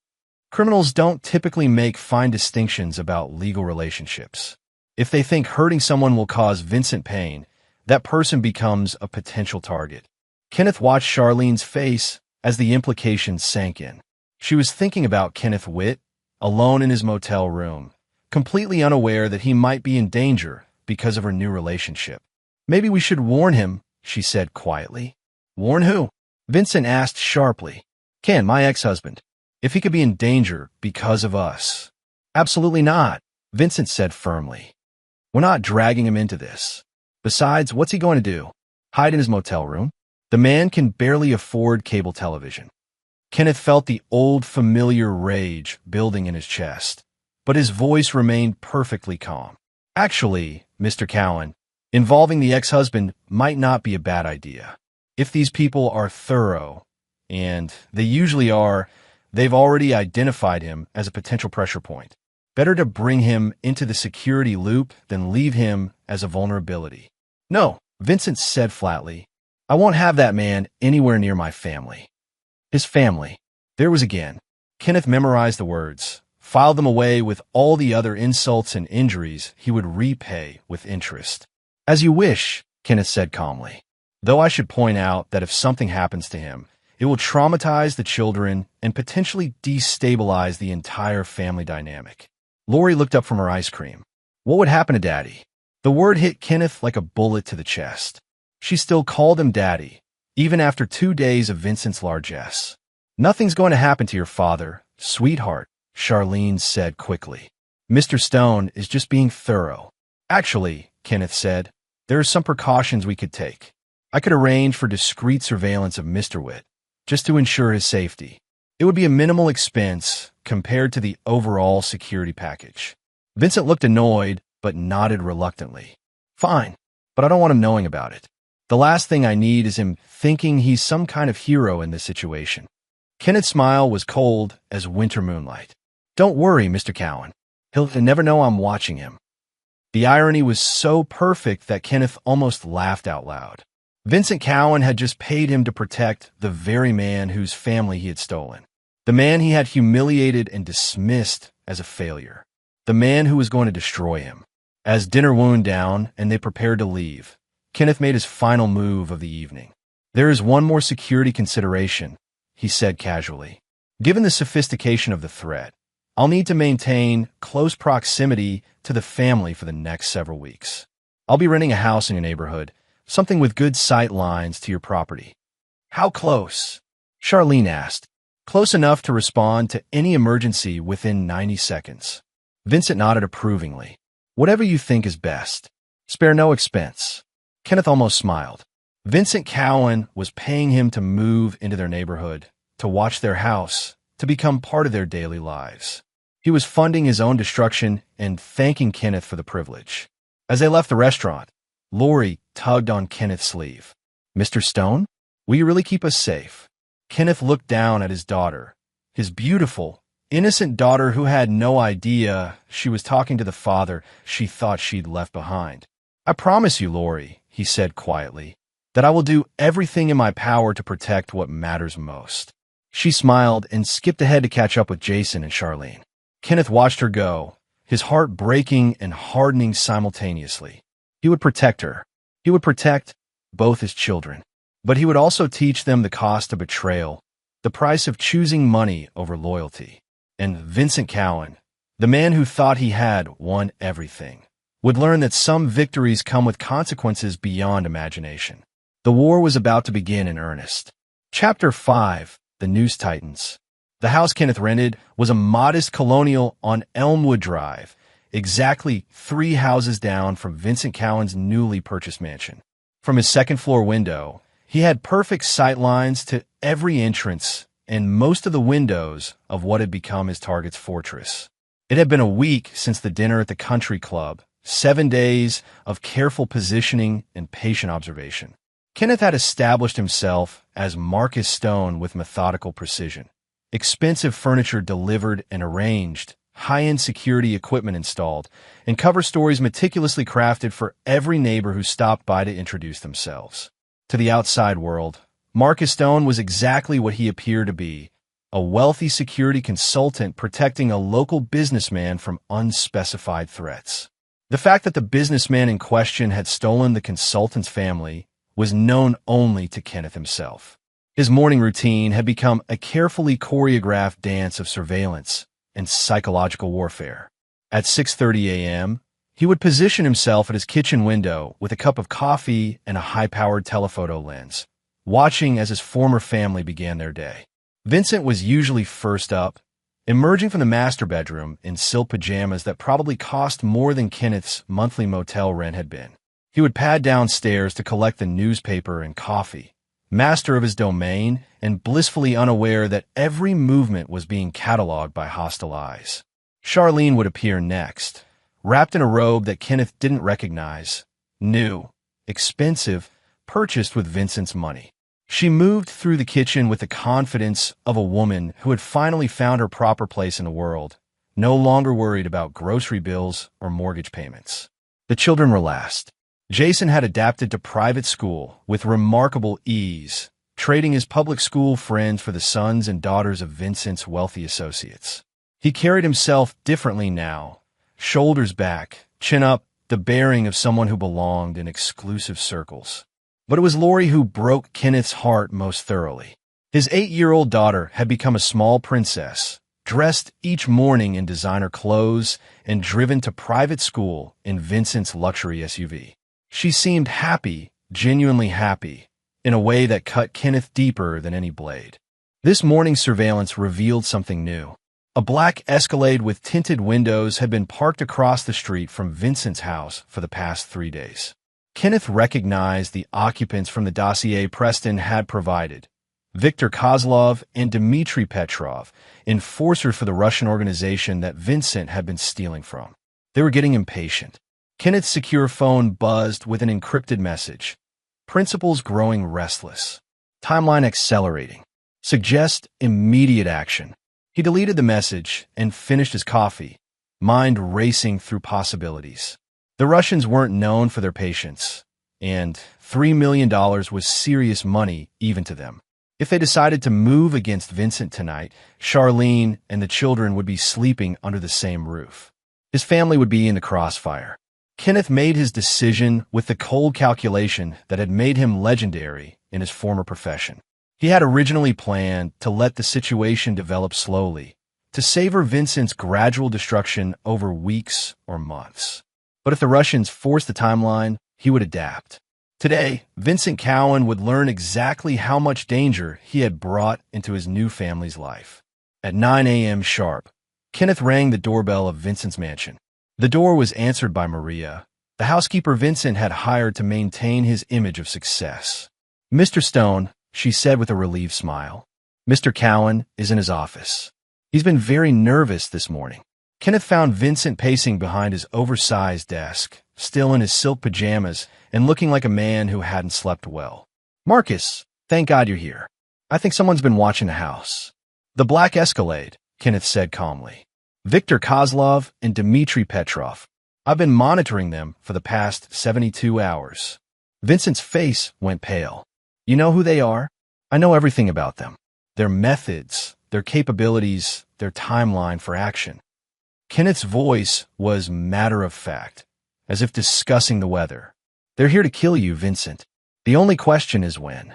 Criminals don't typically make fine distinctions about legal relationships. If they think hurting someone will cause Vincent pain, that person becomes a potential target. Kenneth watched Charlene's face as the implications sank in. She was thinking about Kenneth Witt, alone in his motel room, completely unaware that he might be in danger because of her new relationship. Maybe we should warn him, she said quietly. Warn who? Vincent asked sharply. Ken, my ex-husband. If he could be in danger because of us. Absolutely not, Vincent said firmly. We're not dragging him into this. Besides, what's he going to do? Hide in his motel room? The man can barely afford cable television. Kenneth felt the old familiar rage building in his chest, but his voice remained perfectly calm. Actually, Mr. Cowan, involving the ex-husband might not be a bad idea. If these people are thorough, and they usually are, they've already identified him as a potential pressure point. Better to bring him into the security loop than leave him as a vulnerability. No, Vincent said flatly, I won't have that man anywhere near my family. His family. There was again. Kenneth memorized the words, filed them away with all the other insults and injuries he would repay with interest. As you wish, Kenneth said calmly. Though I should point out that if something happens to him, it will traumatize the children and potentially destabilize the entire family dynamic. Lori looked up from her ice cream. What would happen to Daddy? The word hit Kenneth like a bullet to the chest. She still called him Daddy, even after 2 days of Vincent's largesse. Nothing's going to happen to your father, sweetheart, Charlene said quickly. Mr. Stone is just being thorough. Actually, Kenneth said, there are some precautions we could take. I could arrange for discreet surveillance of Mr. Witt, just to ensure his safety. It would be a minimal expense compared to the overall security package. Vincent looked annoyed, but nodded reluctantly. Fine, but I don't want him knowing about it. The last thing I need is him thinking he's some kind of hero in this situation. Kenneth's smile was cold as winter moonlight. Don't worry, Mr. Cowan. He'll never know I'm watching him. The irony was so perfect that Kenneth almost laughed out loud. Vincent Cowan had just paid him to protect the very man whose family he had stolen. The man he had humiliated and dismissed as a failure. The man who was going to destroy him. As dinner wound down and they prepared to leave, Kenneth made his final move of the evening. "There is one more security consideration," he said casually. "Given the sophistication of the threat, I'll need to maintain close proximity to the family for the next several weeks. I'll be renting a house in your neighborhood, something with good sight lines to your property." "How close?" Charlene asked. "Close enough to respond to any emergency within 90 seconds. Vincent nodded approvingly. "Whatever you think is best. Spare no expense." Kenneth almost smiled. Vincent Cowan was paying him to move into their neighborhood, to watch their house, to become part of their daily lives. He was funding his own destruction and thanking Kenneth for the privilege. As they left the restaurant, Lori tugged on Kenneth's sleeve. "Mr. Stone, will you really keep us safe?" Kenneth looked down at his daughter, his beautiful, innocent daughter who had no idea she was talking to the father she thought she'd left behind. "I promise you, Lori," he said quietly, "that I will do everything in my power to protect what matters most." She smiled and skipped ahead to catch up with Jason and Charlene. Kenneth watched her go, his heart breaking and hardening simultaneously. He would protect her. He would protect both his children. But he would also teach them the cost of betrayal, the price of choosing money over loyalty. And Vincent Cowan, the man who thought he had won everything, would learn that some victories come with consequences beyond imagination. The war was about to begin in earnest. Chapter 5. The News Titans. The house Kenneth rented was a modest colonial on Elmwood Drive, exactly 3 houses down from Vincent Cowan's newly purchased mansion. From his second-floor window, he had perfect sight lines to every entrance and most of the windows of what had become his target's fortress. It had been a week since the dinner at the country club, 7 days of careful positioning and patient observation. Kenneth had established himself as Marcus Stone with methodical precision. Expensive furniture delivered and arranged, high-end security equipment installed, and cover stories meticulously crafted for every neighbor who stopped by to introduce themselves. To the outside world, Marcus Stone was exactly what he appeared to be, a wealthy security consultant protecting a local businessman from unspecified threats. The fact that the businessman in question had stolen the consultant's family was known only to Kenneth himself. His morning routine had become a carefully choreographed dance of surveillance and psychological warfare. At 6:30 a.m., he would position himself at his kitchen window with a cup of coffee and a high-powered telephoto lens, watching as his former family began their day. Vincent was usually first up, emerging from the master bedroom in silk pajamas that probably cost more than Kenneth's monthly motel rent had been. He would pad downstairs to collect the newspaper and coffee, master of his domain and blissfully unaware that every movement was being cataloged by hostile eyes. Charlene would appear next, wrapped in a robe that Kenneth didn't recognize, new, expensive, purchased with Vincent's money. She moved through the kitchen with the confidence of a woman who had finally found her proper place in the world, no longer worried about grocery bills or mortgage payments. The children were last. Jason had adapted to private school with remarkable ease, trading his public school friends for the sons and daughters of Vincent's wealthy associates. He carried himself differently now, shoulders back, chin up, the bearing of someone who belonged in exclusive circles. But it was Lori who broke Kenneth's heart most thoroughly. His 8-year-old daughter had become a small princess, dressed each morning in designer clothes and driven to private school in Vincent's luxury SUV. She seemed happy, genuinely happy, in a way that cut Kenneth deeper than any blade. This morning's surveillance revealed something new. A black Escalade with tinted windows had been parked across the street from Vincent's house for the past 3 days. Kenneth recognized the occupants from the dossier Preston had provided: Viktor Kozlov and Dmitry Petrov, enforcers for the Russian organization that Vincent had been stealing from. They were getting impatient. Kenneth's secure phone buzzed with an encrypted message. Principals growing restless. Timeline accelerating. Suggest immediate action. He deleted the message and finished his coffee, mind racing through possibilities. The Russians weren't known for their patience. and $3 million was serious money even to them. If they decided to move against Vincent tonight, Charlene and the children would be sleeping under the same roof. His family would be in the crossfire. Kenneth made his decision with the cold calculation that had made him legendary in his former profession. He had originally planned to let the situation develop slowly, to savor Vincent's gradual destruction over weeks or months. But if the Russians forced the timeline, he would adapt. Today, Vincent Cowan would learn exactly how much danger he had brought into his new family's life. At 9 a.m. sharp, Kenneth rang the doorbell of Vincent's mansion. The door was answered by Maria, the housekeeper Vincent had hired to maintain his image of success. "Mr. Stone," she said with a relieved smile. "Mr. Cowan is in his office. He's been very nervous this morning." Kenneth found Vincent pacing behind his oversized desk, still in his silk pajamas and looking like a man who hadn't slept well. "Marcus, thank God you're here. I think someone's been watching the house." "The black Escalade," Kenneth said calmly. "Viktor Kozlov and Dmitry Petrov. I've been monitoring them for the past 72 hours. Vincent's face went pale. "You know who they are? I know everything about them. Their methods, their capabilities, their timeline for action." Kenneth's voice was matter-of-fact, as if discussing the weather. "They're here to kill you, Vincent. The only question is when."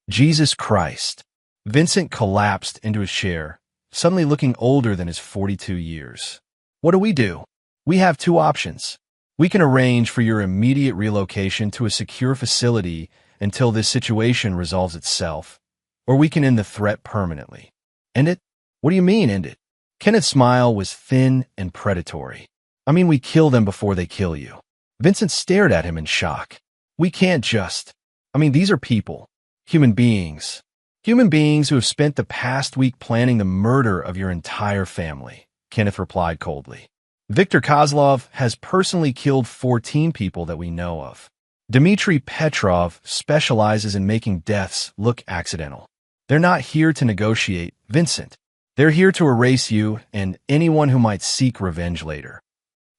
Jesus Christ. Vincent collapsed into his chair, suddenly looking older than his 42 years. "What do? We have two options. We can arrange for your immediate relocation to a secure facility until this situation resolves itself, or we can end the threat permanently." "End it? What do you mean, end it?" Kenneth's smile was thin and predatory. "I mean, we kill them before they kill you." Vincent stared at him in shock. "We can't just... these are people. Human beings. Human beings who have spent the past week planning the murder of your entire family," Kenneth replied coldly. "Viktor Kozlov has personally killed 14 people that we know of. Dmitry Petrov specializes in making deaths look accidental. They're not here to negotiate, Vincent. They're here to erase you and anyone who might seek revenge later.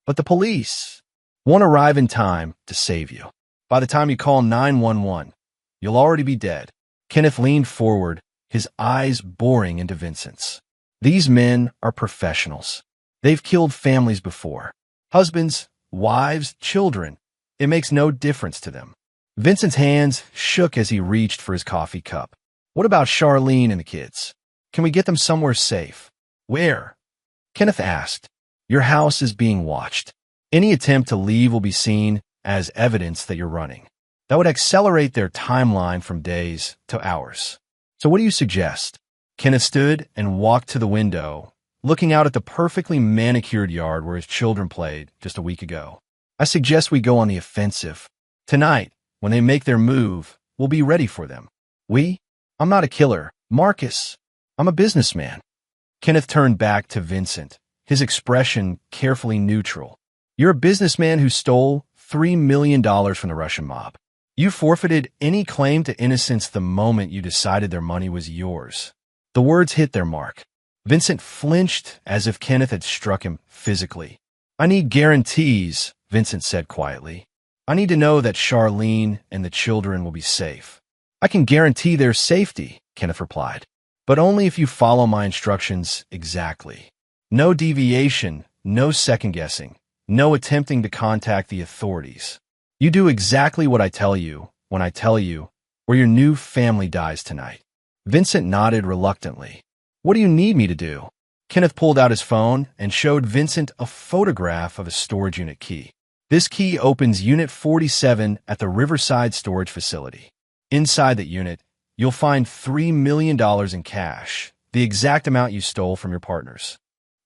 But the police won't arrive in time to save you. By the time you call 911, you'll already be dead." Kenneth leaned forward, his eyes boring into Vincent's. "These men are professionals. They've killed families before. Husbands, wives, children. It makes no difference to them." Vincent's hands shook as he reached for his coffee cup. "What about Charlene and the kids? Can we get them somewhere safe?" "Where?" Kenneth asked. "Your house is being watched. Any attempt to leave will be seen as evidence that you're running. That would accelerate their timeline from days to hours. So what do you suggest?" Kenneth stood and walked to the window, looking out at the perfectly manicured yard where his children played just a week ago. "I suggest we go on the offensive. Tonight, when they make their move, we'll be ready for them." I'm not a killer, Marcus. I'm a businessman." Kenneth turned back to Vincent, his expression carefully neutral. "You're a businessman who stole $3 million from the Russian mob. You forfeited any claim to innocence the moment you decided their money was yours." The words hit their mark. Vincent flinched as if Kenneth had struck him physically. "I need guarantees," Vincent said quietly. "I need to know that Charlene and the children will be safe." "I can guarantee their safety," Kenneth replied, "but only if you follow my instructions exactly. No deviation, no second-guessing, no attempting to contact the authorities. You do exactly what I tell you when I tell you, or your new family dies tonight." Vincent nodded reluctantly. "What do you need me to do?" Kenneth pulled out his phone and showed Vincent a photograph of a storage unit key. "This key opens Unit 47 at the Riverside Storage Facility. Inside that unit, you'll find $3 million in cash, the exact amount you stole from your partners."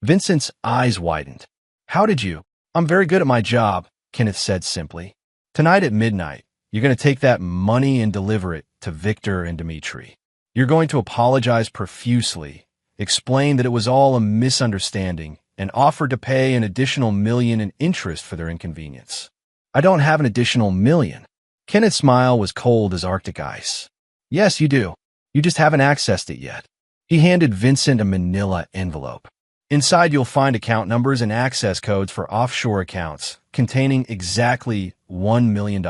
Vincent's eyes widened. "How did you?" "I'm very good at my job," Kenneth said simply. "Tonight at midnight, you're going to take that money and deliver it to Viktor and Dmitry. You're going to apologize profusely, explain that it was all a misunderstanding, and offer to pay an additional $1 million in interest for their inconvenience." "I don't have an additional $1 million." Kenneth's smile was cold as Arctic ice. "Yes, you do. You just haven't accessed it yet." He handed Vincent a manila envelope. "Inside you'll find account numbers and access codes for offshore accounts containing exactly $1 million.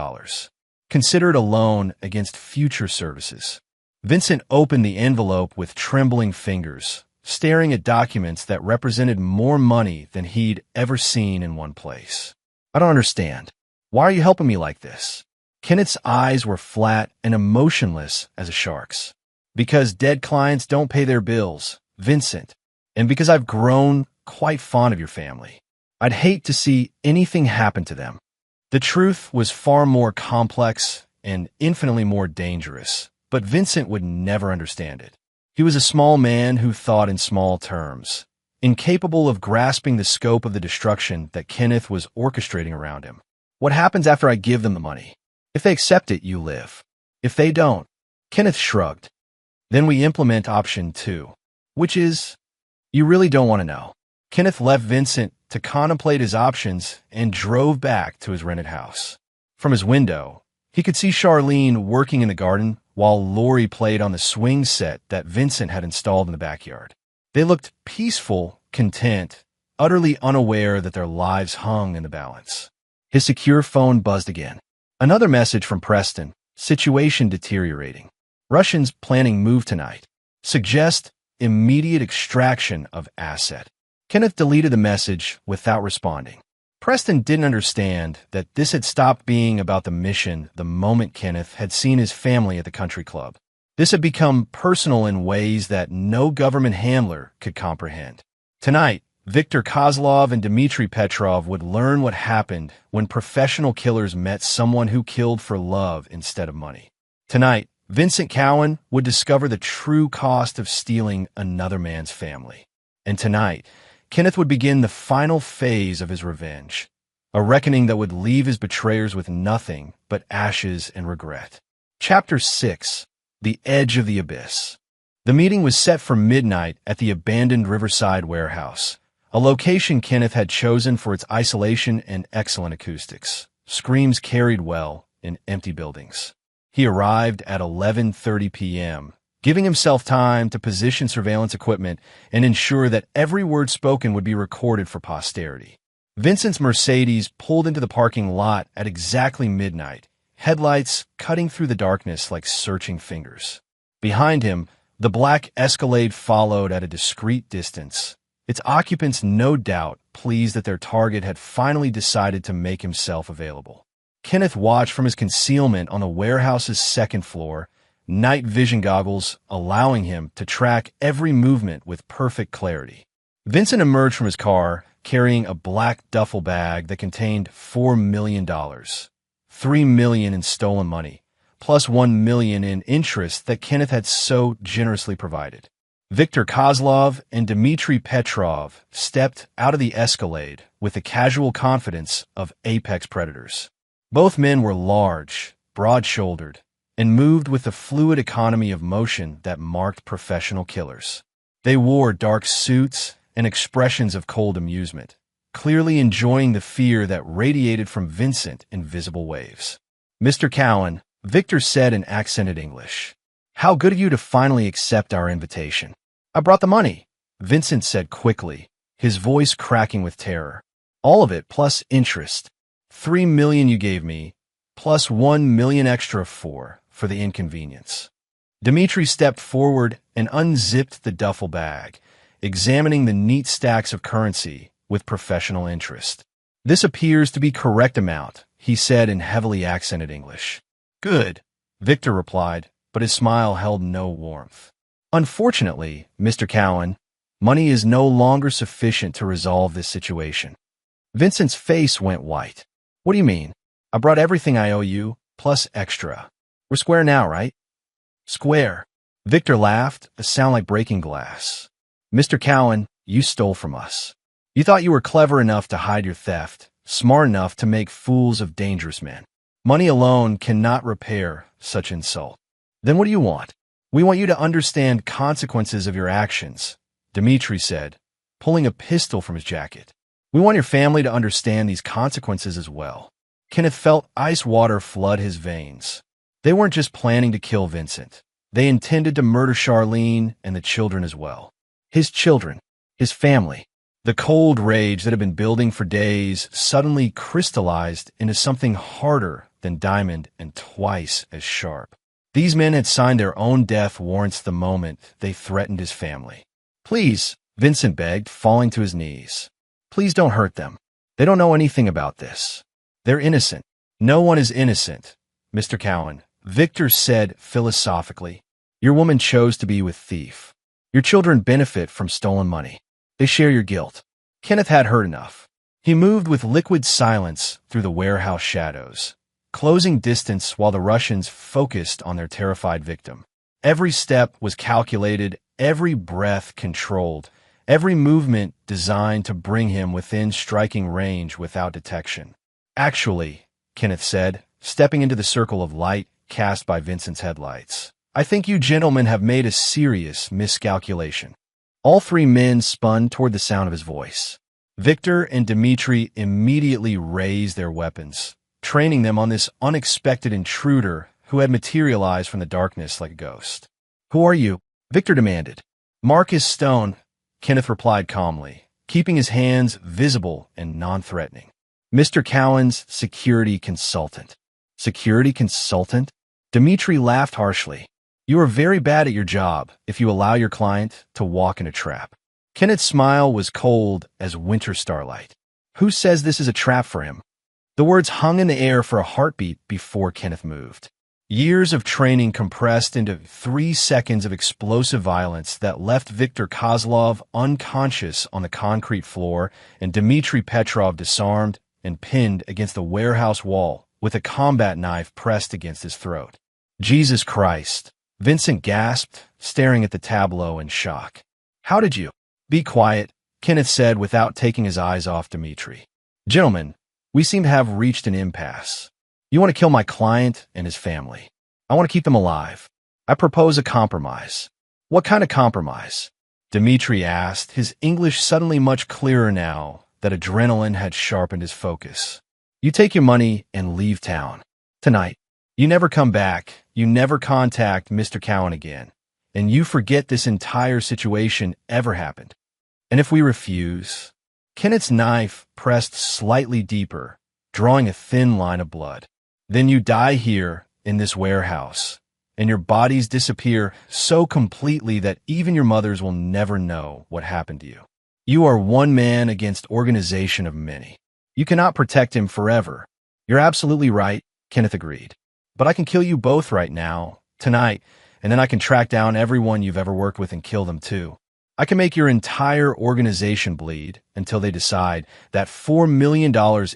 Consider it a loan against future services. Vincent opened the envelope with trembling fingers, staring at documents that represented more money than he'd ever seen in one place. I don't understand. Why are you helping me like this? Kenneth's eyes were flat and emotionless as a shark's. Because dead clients don't pay their bills, Vincent, and because I've grown quite fond of your family. I'd hate to see anything happen to them. The truth was far more complex and infinitely more dangerous, but Vincent would never understand it. He was a small man who thought in small terms, incapable of grasping the scope of the destruction that Kenneth was orchestrating around him. What happens after I give them the money? If they accept it, you live. If they don't, Kenneth shrugged. Then we implement option 2, which is, you really don't want to know. Kenneth left Vincent to contemplate his options and drove back to his rented house. From his window, he could see Charlene working in the garden while Lori played on the swing set that Vincent had installed in the backyard. They looked peaceful, content, utterly unaware that their lives hung in the balance. His secure phone buzzed again. Another message from Preston. Situation deteriorating. Russians planning move tonight. Suggest immediate extraction of asset. Kenneth deleted the message without responding. Preston didn't understand that this had stopped being about the mission the moment Kenneth had seen his family at the country club. This had become personal in ways that no government handler could comprehend. Tonight, Viktor Kozlov and Dmitry Petrov would learn what happened when professional killers met someone who killed for love instead of money. Tonight, Vincent Cowan would discover the true cost of stealing another man's family. And tonight, Kenneth would begin the final phase of his revenge, a reckoning that would leave his betrayers with nothing but ashes and regret. Chapter 6. The Edge of the Abyss. The meeting was set for midnight at the abandoned Riverside warehouse, a location Kenneth had chosen for its isolation and excellent acoustics. Screams carried well in empty buildings. He arrived at 11:30 p.m., giving himself time to position surveillance equipment and ensure that every word spoken would be recorded for posterity. Vincent's Mercedes pulled into the parking lot at exactly midnight, headlights cutting through the darkness like searching fingers. Behind him, the black Escalade followed at a discreet distance, its occupants no doubt pleased that their target had finally decided to make himself available. Kenneth watched from his concealment on the warehouse's second floor, night vision goggles allowing him to track every movement with perfect clarity. Vincent emerged from his car carrying a black duffel bag that contained $4 million, $3 million in stolen money, plus $1 million in interest that Kenneth had so generously provided. Viktor Kozlov and Dmitry Petrov stepped out of the Escalade with the casual confidence of apex predators. Both men were large, broad-shouldered, and moved with the fluid economy of motion that marked professional killers. They wore dark suits and expressions of cold amusement, clearly enjoying the fear that radiated from Vincent in visible waves. "Mr. Cowan," Victor said in accented English, "how good of you to finally accept our invitation." "I brought the money," Vincent said quickly, his voice cracking with terror. "All of it plus interest. $3 million you gave me, plus $1 million extra for the inconvenience." Dmitry stepped forward and unzipped the duffel bag, examining the neat stacks of currency with professional interest. "This appears to be correct amount," he said in heavily accented English. "Good," Victor replied, but his smile held no warmth. "Unfortunately, Mr. Cowan, money is no longer sufficient to resolve this situation." Vincent's face went white. "What do you mean? I brought everything I owe you, plus extra. We're square now, right?" "Square." Victor laughed, a sound like breaking glass. "Mr. Cowan, you stole from us. You thought you were clever enough to hide your theft, smart enough to make fools of dangerous men. Money alone cannot repair such insult. Then what do you want?" "We want you to understand consequences of your actions," Dmitry said, pulling a pistol from his jacket. "We want your family to understand these consequences as well." Kenneth felt ice water flood his veins. They weren't just planning to kill Vincent. They intended to murder Charlene and the children as well. His children, his family. The cold rage that had been building for days suddenly crystallized into something harder than diamond and twice as sharp. These men had signed their own death warrants the moment they threatened his family. "Please," Vincent begged, falling to his knees. "Please don't hurt them. They don't know anything about this. They're innocent." "No one is innocent, Mr. Cowan," Victor said philosophically. "Your woman chose to be with thief. Your children benefit from stolen money. They share your guilt." Kenneth had heard enough. He moved with liquid silence through the warehouse shadows, closing distance while the Russians focused on their terrified victim. Every step was calculated, every breath controlled, every movement designed to bring him within striking range without detection. "Actually," Kenneth said, stepping into the circle of light cast by Vincent's headlights, "I think you gentlemen have made a serious miscalculation." All three men spun toward the sound of his voice. Victor and Dmitri immediately raised their weapons, training them on this unexpected intruder who had materialized from the darkness like a ghost. "Who are you?" Victor demanded. "Marcus Stone," Kenneth replied calmly, keeping his hands visible and non-threatening. "Mr. Cowan's security consultant." "Security consultant?" Dmitri laughed harshly. "You are very bad at your job if you allow your client to walk in a trap." Kenneth's smile was cold as winter starlight. "Who says this is a trap for him?" The words hung in the air for a heartbeat before Kenneth moved. Years of training compressed into 3 seconds of explosive violence that left Viktor Kozlov unconscious on the concrete floor and Dmitry Petrov disarmed and pinned against the warehouse wall with a combat knife pressed against his throat. "Jesus Christ," Vincent gasped, staring at the tableau in shock. "How did you—" "Be quiet," Kenneth said without taking his eyes off Dmitri. "Gentlemen, we seem to have reached an impasse. You want to kill my client and his family. I want to keep them alive. I propose a compromise." "What kind of compromise?" Dmitri asked, his English suddenly much clearer now that adrenaline had sharpened his focus. "You take your money and leave town. Tonight. You never come back. You never contact Mr. Cowan again. And you forget this entire situation ever happened. And if we refuse—" Kenneth's knife pressed slightly deeper, drawing a thin line of blood. "Then you die here in this warehouse, and your bodies disappear so completely that even your mothers will never know what happened to you. You are one man against organization of many. You cannot protect him forever." "You're absolutely right," Kenneth agreed. "But I can kill you both right now, tonight, and then I can track down everyone you've ever worked with and kill them too. I can make your entire organization bleed until they decide that $4 million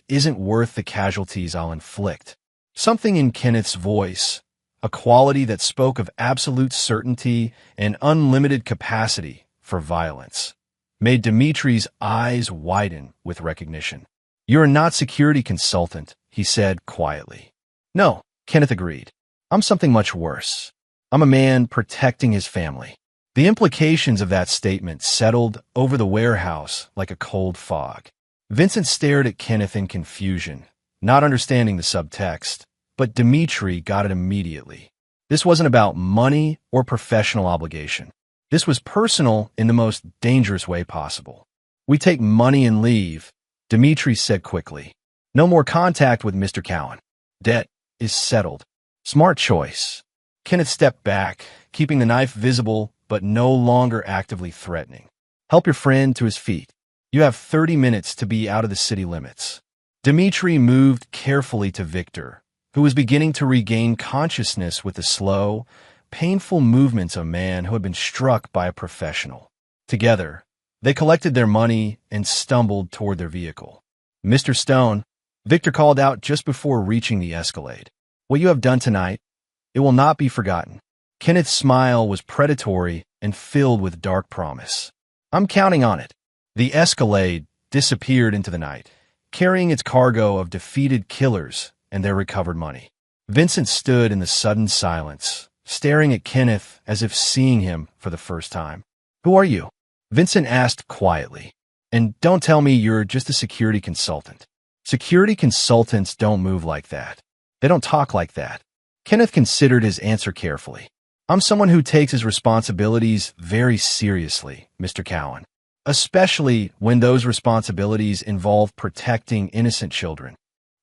isn't worth the casualties I'll inflict." Something in Kenneth's voice, a quality that spoke of absolute certainty and unlimited capacity for violence, made Dmitri's eyes widen with recognition. "You're not security consultant," he said quietly. "No," Kenneth agreed. "I'm something much worse. I'm a man protecting his family." The implications of that statement settled over the warehouse like a cold fog. Vincent stared at Kenneth in confusion, not understanding the subtext, but Dmitri got it immediately. This wasn't about money or professional obligation. This was personal in the most dangerous way possible. "We take money and leave," Dmitri said quickly. "No more contact with Mr. Cowan. Debt is settled." "Smart choice." Kenneth stepped back, keeping the knife visible but no longer actively threatening. "Help your friend to his feet. You have 30 minutes to be out of the city limits." Dmitri moved carefully to Victor, who was beginning to regain consciousness with the slow, painful movements of a man who had been struck by a professional. Together, they collected their money and stumbled toward their vehicle. "Mr. Stone," Victor called out just before reaching the Escalade. "What you have done tonight, it will not be forgotten." Kenneth's smile was predatory and filled with dark promise. "I'm counting on it." The Escalade disappeared into the night, carrying its cargo of defeated killers and their recovered money. Vincent stood in the sudden silence, staring at Kenneth as if seeing him for the first time. "Who are you?" Vincent asked quietly. "And don't tell me you're just a security consultant." "Security consultants don't move like that. They don't talk like that." Kenneth considered his answer carefully. "I'm someone who takes his responsibilities very seriously, Mr. Cowan, especially when those responsibilities involve protecting innocent children."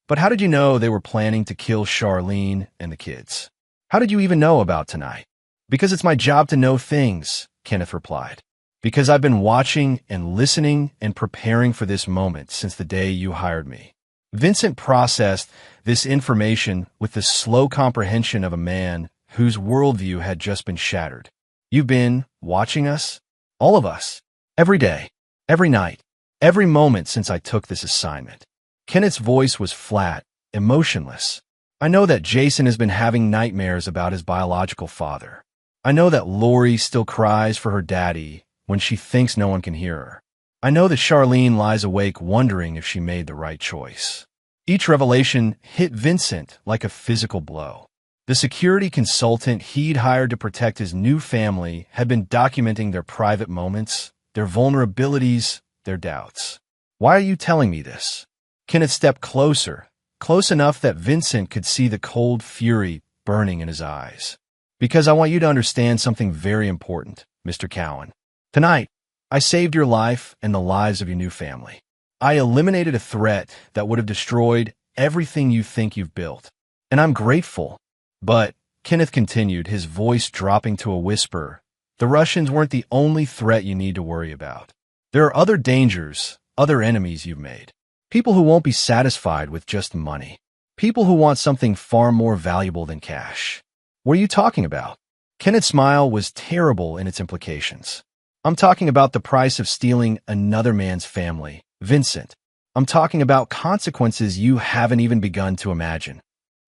But how did you know they were planning to kill Charlene and the kids? How did you even know about tonight? Because it's my job to know things, Kenneth replied. Because I've been watching and listening and preparing for this moment since the day you hired me. Vincent processed this information with the slow comprehension of a man whose worldview had just been shattered. You've been watching us? All of us. Every day. Every night. Every moment since I took this assignment. Kenneth's voice was flat, emotionless. I know that Jason has been having nightmares about his biological father. I know that Lori still cries for her daddy when she thinks no one can hear her. I know that Charlene lies awake wondering if she made the right choice. Each revelation hit Vincent like a physical blow. The security consultant he'd hired to protect his new family had been documenting their private moments, their vulnerabilities, their doubts. Why are you telling me this? Kenneth stepped closer, close enough that Vincent could see the cold fury burning in his eyes. Because I want you to understand something very important, Mr. Cowan. Tonight, I saved your life and the lives of your new family. I eliminated a threat that would have destroyed everything you think you've built. And I'm grateful. But, Kenneth continued, his voice dropping to a whisper, the Russians weren't the only threat you need to worry about. There are other dangers, other enemies you've made. People who won't be satisfied with just money. People who want something far more valuable than cash. What are you talking about? Kenneth's smile was terrible in its implications. I'm talking about the price of stealing another man's family, Vincent. I'm talking about consequences you haven't even begun to imagine.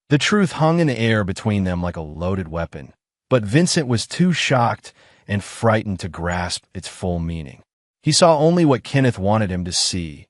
The truth hung in the air between them like a loaded weapon, but Vincent was too shocked and frightened to grasp its full meaning. He saw only what Kenneth wanted him to see,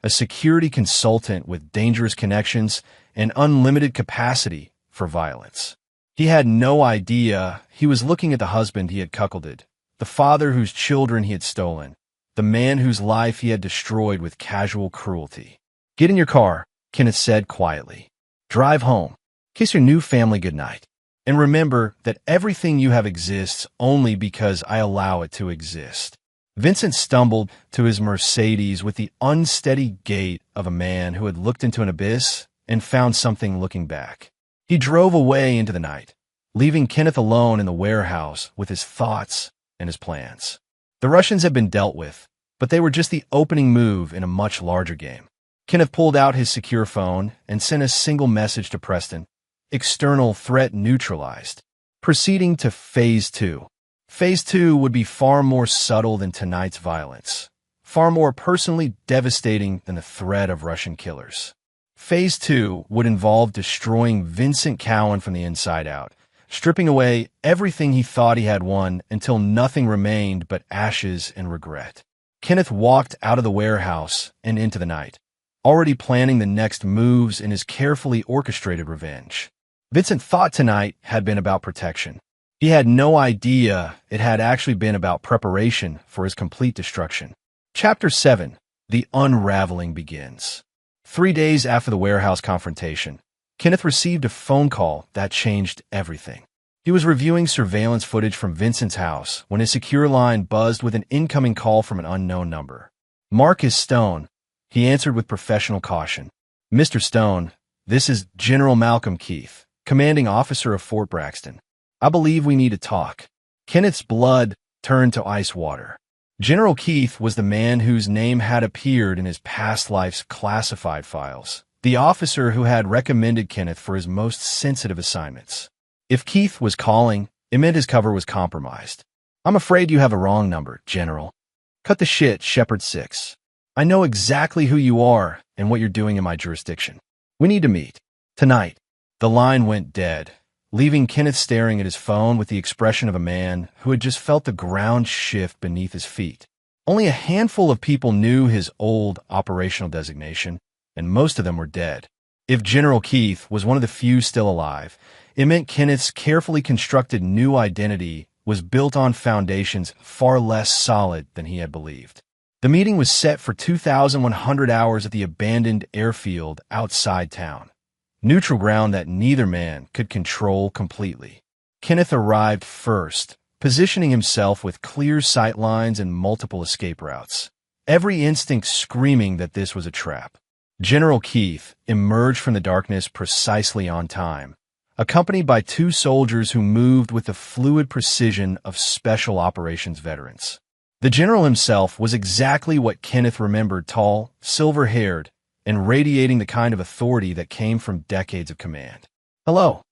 a security consultant with dangerous connections and unlimited capacity for violence. He had no idea he was looking at the husband he had cuckolded, the father whose children he had stolen, the man whose life he had destroyed with casual cruelty. Get in your car, Kenneth said quietly. Drive home. Kiss your new family goodnight. And remember that everything you have exists only because I allow it to exist. Vincent stumbled to his Mercedes with the unsteady gait of a man who had looked into an abyss and found something looking back. He drove away into the night, leaving Kenneth alone in the warehouse with his thoughts and his plans. The Russians had been dealt with, but they were just the opening move in a much larger game. Kenneth pulled out his secure phone and sent a single message to Preston. External threat neutralized. Proceeding to Phase 2. Phase 2 would be far more subtle than tonight's violence, far more personally devastating than the threat of Russian killers. Phase 2 would involve destroying Vincent Cowan from the inside out, stripping away everything he thought he had won until nothing remained but ashes and regret. Kenneth walked out of the warehouse and into the night, already planning the next moves in his carefully orchestrated revenge. Vincent thought tonight had been about protection. He had no idea it had actually been about preparation for his complete destruction. Chapter 7. The Unraveling begins. 3 days after the warehouse confrontation, Kenneth received a phone call that changed everything. He was reviewing surveillance footage from Vincent's house when his secure line buzzed with an incoming call from an unknown number. Marcus Stone, he answered with professional caution. Mr. Stone, this is General Malcolm Keith, commanding officer of Fort Braxton. I believe we need to talk. Kenneth's blood turned to ice water. General Keith was the man whose name had appeared in his past life's classified files, the officer who had recommended Kenneth for his most sensitive assignments. If Keith was calling, it meant his cover was compromised. I'm afraid you have a wrong number, General. Cut the shit, Shepard 6. I know exactly who you are and what you're doing in my jurisdiction. We need to meet. Tonight. The line went dead, leaving Kenneth staring at his phone with the expression of a man who had just felt the ground shift beneath his feet. Only a handful of people knew his old operational designation, and most of them were dead. If General Keith was one of the few still alive, it meant Kenneth's carefully constructed new identity was built on foundations far less solid than he had believed. The meeting was set for 2,100 hours at the abandoned airfield outside town. Neutral ground that neither man could control completely. Kenneth arrived first, positioning himself with clear sight lines and multiple escape routes, every instinct screaming that this was a trap. General Keith emerged from the darkness precisely on time, accompanied by two soldiers who moved with the fluid precision of special operations veterans. The general himself was exactly what Kenneth remembered: tall, silver-haired, and radiating the kind of authority that came from decades of command. "Hello,"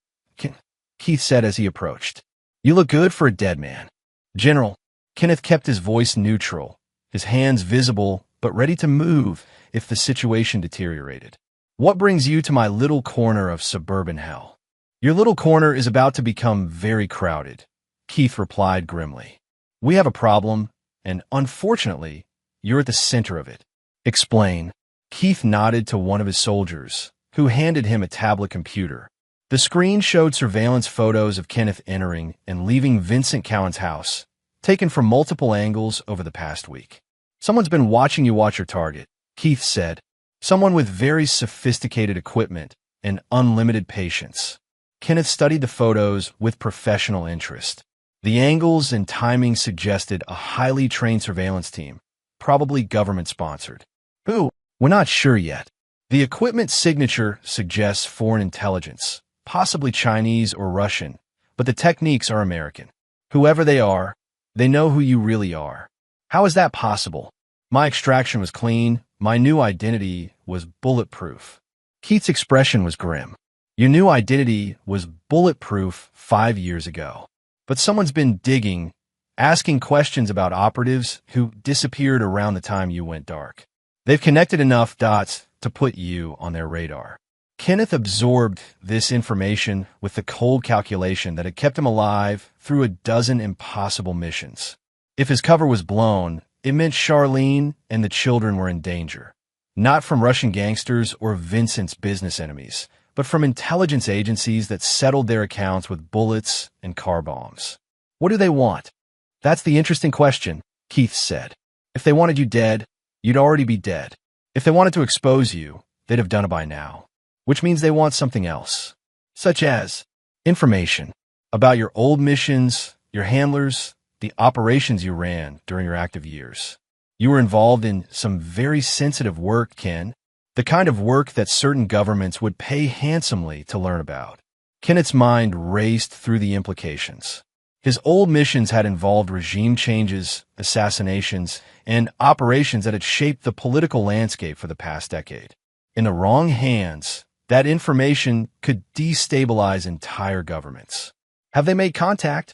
Keith said as he approached. "You look good for a dead man." "General," Kenneth kept his voice neutral, his hands visible but ready to move if the situation deteriorated. "What brings you to my little corner of suburban hell?" "Your little corner is about to become very crowded," Keith replied grimly. "We have a problem, and unfortunately, you're at the center of it." "Explain." Keith nodded to one of his soldiers, who handed him a tablet computer. The screen showed surveillance photos of Kenneth entering and leaving Vincent Cowan's house, taken from multiple angles over the past week. "Someone's been watching you watch your target," Keith said. "Someone with very sophisticated equipment and unlimited patience." Kenneth studied the photos with professional interest. The angles and timing suggested a highly trained surveillance team, probably government-sponsored. "Who? We're not sure yet. The equipment signature suggests foreign intelligence, possibly Chinese or Russian, but the techniques are American. Whoever they are, they know who you really are." "How is that possible?" "My extraction was clean. My new identity was bulletproof." Keith's expression was grim. "Your new identity was bulletproof 5 years ago. But someone's been digging, asking questions about operatives who disappeared around the time you went dark. They've connected enough dots to put you on their radar." Kenneth absorbed this information with the cold calculation that had kept him alive through a dozen impossible missions. If his cover was blown, it meant Charlene and the children were in danger. Not from Russian gangsters or Vincent's business enemies, but from intelligence agencies that settled their accounts with bullets and car bombs. "What do they want?" "That's the interesting question," Keith said. "If they wanted you dead, you'd already be dead. If they wanted to expose you, they'd have done it by now. Which means they want something else. Such as information about your old missions, your handlers, the operations you ran during your active years. You were involved in some very sensitive work, Ken. The kind of work that certain governments would pay handsomely to learn about." Kenneth's mind raced through the implications. His old missions had involved regime changes, assassinations, and operations that had shaped the political landscape for the past decade. In the wrong hands, that information could destabilize entire governments. "Have they made contact?"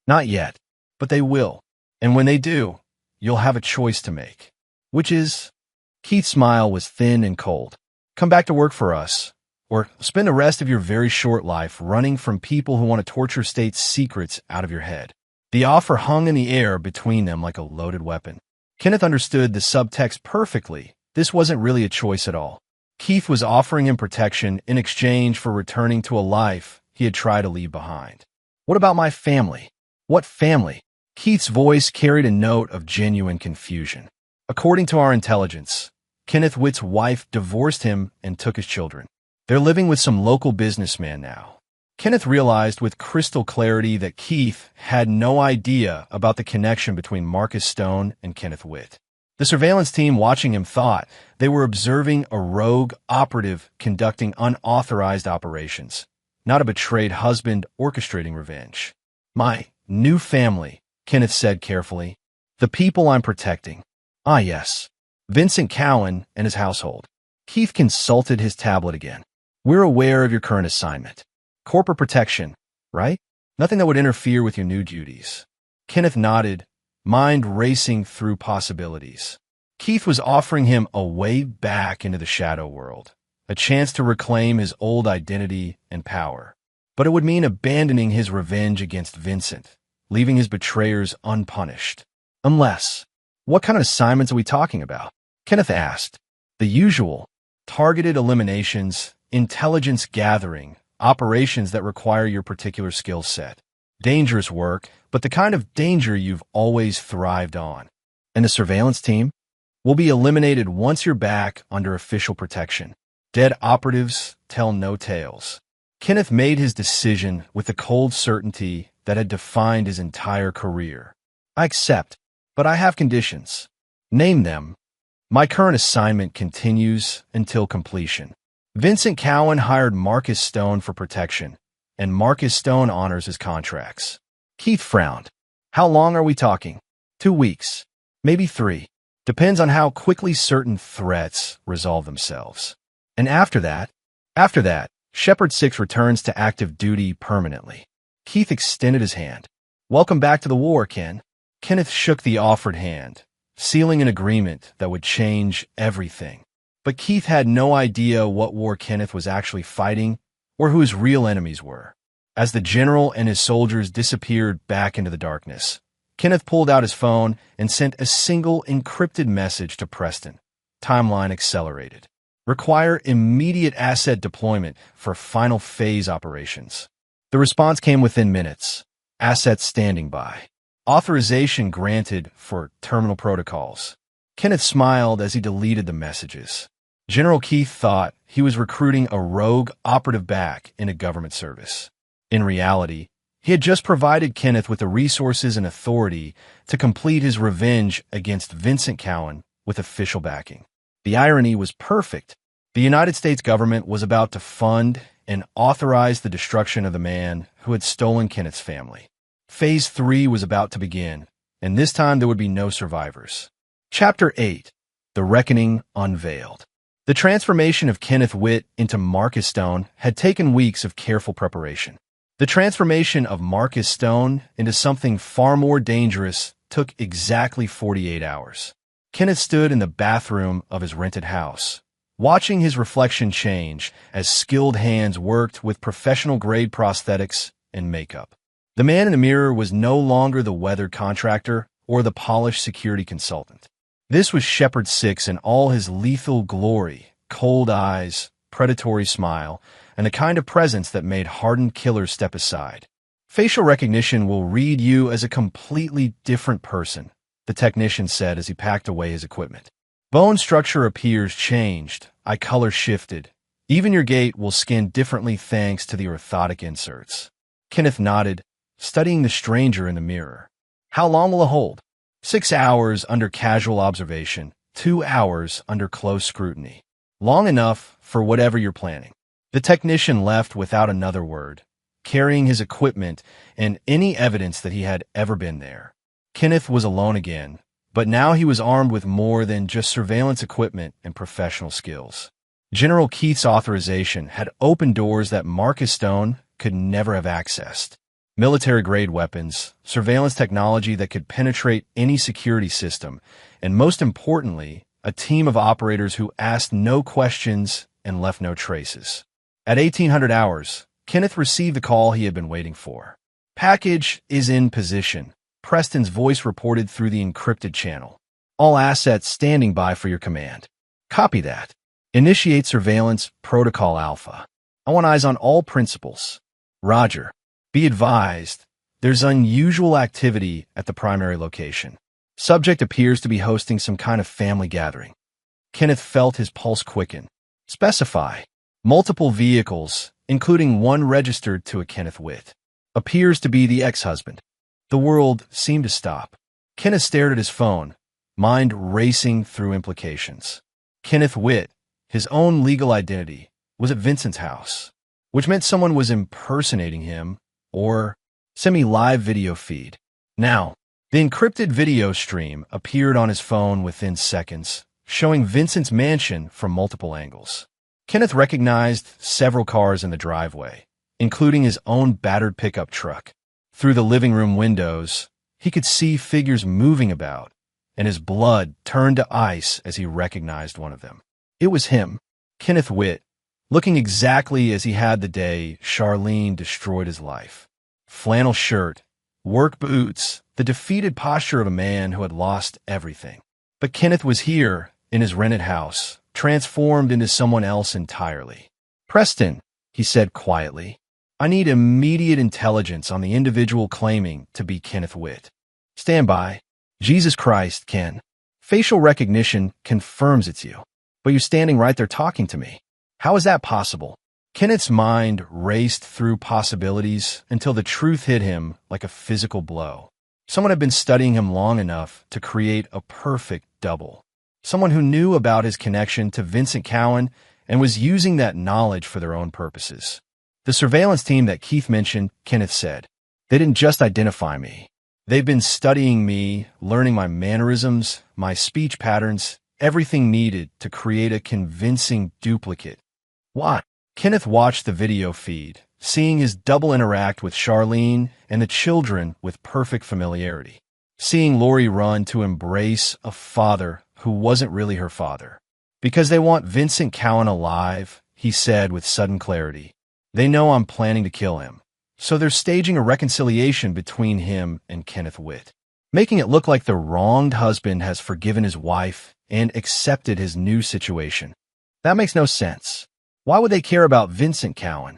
"Not yet, but they will. And when they do, you'll have a choice to make." "Which is?" Keith's smile was thin and cold. "Come back to work for us, or spend the rest of your very short life running from people who want to torture state secrets out of your head." The offer hung in the air between them like a loaded weapon. Kenneth understood the subtext perfectly. This wasn't really a choice at all. Keith was offering him protection in exchange for returning to a life he had tried to leave behind. "What about my family?" "What family?" Keith's voice carried a note of genuine confusion. "According to our intelligence, Kenneth Witt's wife divorced him and took his children. They're living with some local businessman now." Kenneth realized with crystal clarity that Keith had no idea about the connection between Marcus Stone and Kenneth Witt. The surveillance team watching him thought they were observing a rogue operative conducting unauthorized operations, not a betrayed husband orchestrating revenge. "My new family," Kenneth said carefully. "The people I'm protecting. Ah, yes. Vincent Cowan and his household." Keith consulted his tablet again. "We're aware of your current assignment. Corporate protection, right? Nothing that would interfere with your new duties." Kenneth nodded, mind racing through possibilities. Keith was offering him a way back into the shadow world, a chance to reclaim his old identity and power. But it would mean abandoning his revenge against Vincent, leaving his betrayers unpunished. Unless, what kind of assignments are we talking about? Kenneth asked. "The usual. Targeted eliminations, intelligence gathering, operations that require your particular skill set. Dangerous work, but the kind of danger you've always thrived on." "And the surveillance team?" "Will be eliminated once you're back under official protection. Dead operatives tell no tales." Kenneth made his decision with the cold certainty that had defined his entire career. "I accept, but I have conditions." "Name them." My current assignment continues until completion. Vincent Cowan hired Marcus Stone for protection, and Marcus Stone honors his contracts. Keith frowned. How long are we talking? 2 weeks. Maybe 3. Depends on how quickly certain threats resolve themselves. And after that, Shepard 6 returns to active duty permanently. Keith extended his hand. Welcome back to the war, Ken. Kenneth shook the offered hand, sealing an agreement that would change everything. But Keith had no idea what war Kenneth was actually fighting or who his real enemies were. As the general and his soldiers disappeared back into the darkness, Kenneth pulled out his phone and sent a single encrypted message to Preston. Timeline accelerated. Require immediate asset deployment for final phase operations. The response came within minutes. Assets standing by. Authorization granted for terminal protocols. Kenneth smiled as he deleted the messages. General Keith thought he was recruiting a rogue operative back into government service. In reality, he had just provided Kenneth with the resources and authority to complete his revenge against Vincent Cowan with official backing. The irony was perfect. The United States government was about to fund and authorize the destruction of the man who had stolen Kenneth's family. Phase 3 was about to begin, and this time there would be no survivors. Chapter 8. The Reckoning Unveiled. The transformation of Kenneth Witt into Marcus Stone had taken weeks of careful preparation. The transformation of Marcus Stone into something far more dangerous took exactly 48 hours. Kenneth stood in the bathroom of his rented house, watching his reflection change as skilled hands worked with professional-grade prosthetics and makeup. The man in the mirror was no longer the weathered contractor or the polished security consultant. This was Shepard 6 in all his lethal glory, cold eyes, predatory smile, and the kind of presence that made hardened killers step aside. Facial recognition will read you as a completely different person, the technician said as he packed away his equipment. Bone structure appears changed, eye color shifted. Even your gait will skin differently thanks to the orthotic inserts. Kenneth nodded, studying the stranger in the mirror. How long will it hold? 6 hours under casual observation, 2 hours under close scrutiny. Long enough for whatever you're planning. The technician left without another word, carrying his equipment and any evidence that he had ever been there. Kenneth was alone again, but now he was armed with more than just surveillance equipment and professional skills. General Keith's authorization had opened doors that Marcus Stone could never have accessed. Military-grade weapons, surveillance technology that could penetrate any security system, and most importantly, a team of operators who asked no questions and left no traces. At 1800 hours, Kenneth received the call he had been waiting for. Package is in position, Preston's voice reported through the encrypted channel. All assets standing by for your command. Copy that. Initiate surveillance protocol alpha. I want eyes on all principals. Roger. Be advised, there's unusual activity at the primary location. Subject appears to be hosting some kind of family gathering. Kenneth felt his pulse quicken. Specify. Multiple vehicles, including one registered to a Kenneth Witt. Appears to be the ex-husband. The world seemed to stop. Kenneth stared at his phone, mind racing through implications. Kenneth Witt, his own legal identity, was at Vincent's house, which meant someone was impersonating him or semi-live video feed. Now, the encrypted video stream appeared on his phone within seconds, showing Vincent's mansion from multiple angles. Kenneth recognized several cars in the driveway, including his own battered pickup truck. Through the living room windows, he could see figures moving about, and his blood turned to ice as he recognized one of them. It was him, Kenneth Witt, looking exactly as he had the day Charlene destroyed his life. Flannel shirt, work boots, the defeated posture of a man who had lost everything. But Kenneth was here, in his rented house, transformed into someone else entirely. Preston, he said quietly, I need immediate intelligence on the individual claiming to be Kenneth Witt. Stand by. Jesus Christ, Ken. Facial recognition confirms it's you. But you're standing right there talking to me. How is that possible? Kenneth's mind raced through possibilities until the truth hit him like a physical blow. Someone had been studying him long enough to create a perfect double. someone who knew about his connection to Vincent Cowan and was using that knowledge for their own purposes. The surveillance team that Keith mentioned, Kenneth said, they didn't just identify me. They've been studying me, learning my mannerisms, my speech patterns, everything needed to create a convincing duplicate. Why? Kenneth watched the video feed, seeing his double interact with Charlene and the children with perfect familiarity. Seeing Lori run to embrace a father who wasn't really her father. Because they want Vincent Cowan alive, he said with sudden clarity. They know I'm planning to kill him. So they're staging a reconciliation between him and Kenneth Witt, making it look like the wronged husband has forgiven his wife and accepted his new situation. That makes no sense. Why would they care about Vincent Cowan?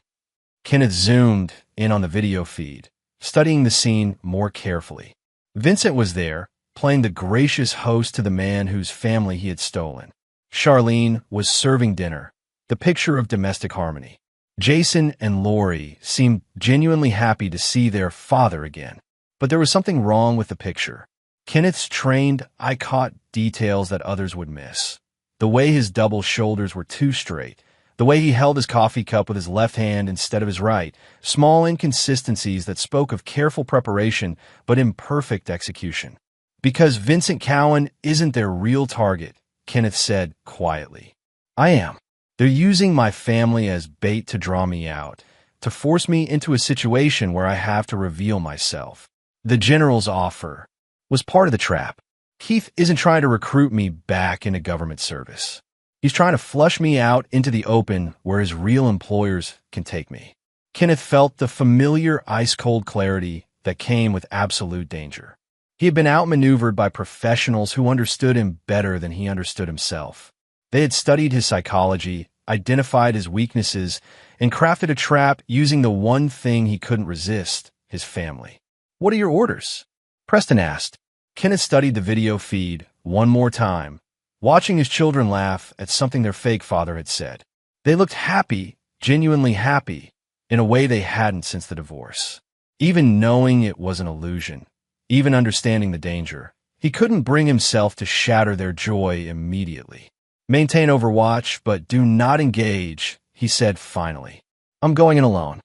Kenneth zoomed in on the video feed, studying the scene more carefully. Vincent was there, playing the gracious host to the man whose family he had stolen. Charlene was serving dinner, the picture of domestic harmony. Jason and Lori seemed genuinely happy to see their father again. But there was something wrong with the picture. Kenneth's trained eye caught details that others would miss. The way his double shoulders were too straight. The way he held his coffee cup with his left hand instead of his right. Small inconsistencies that spoke of careful preparation but imperfect execution. Because Vincent Cowan isn't their real target, Kenneth said quietly. I am. They're using my family as bait to draw me out, to force me into a situation where I have to reveal myself. The general's offer was part of the trap. Keith isn't trying to recruit me back into government service. He's trying to flush me out into the open where his real employers can take me. Kenneth felt the familiar ice-cold clarity that came with absolute danger. He had been outmaneuvered by professionals who understood him better than he understood himself. They had studied his psychology, identified his weaknesses, and crafted a trap using the one thing he couldn't resist, his family. What are your orders? Preston asked. Kenneth studied the video feed one more time, watching his children laugh at something their fake father had said. They looked happy, genuinely happy, in a way they hadn't since the divorce. Even knowing it was an illusion, even understanding the danger, he couldn't bring himself to shatter their joy immediately. Maintain Overwatch, but do not engage, he said finally. I'm going in alone.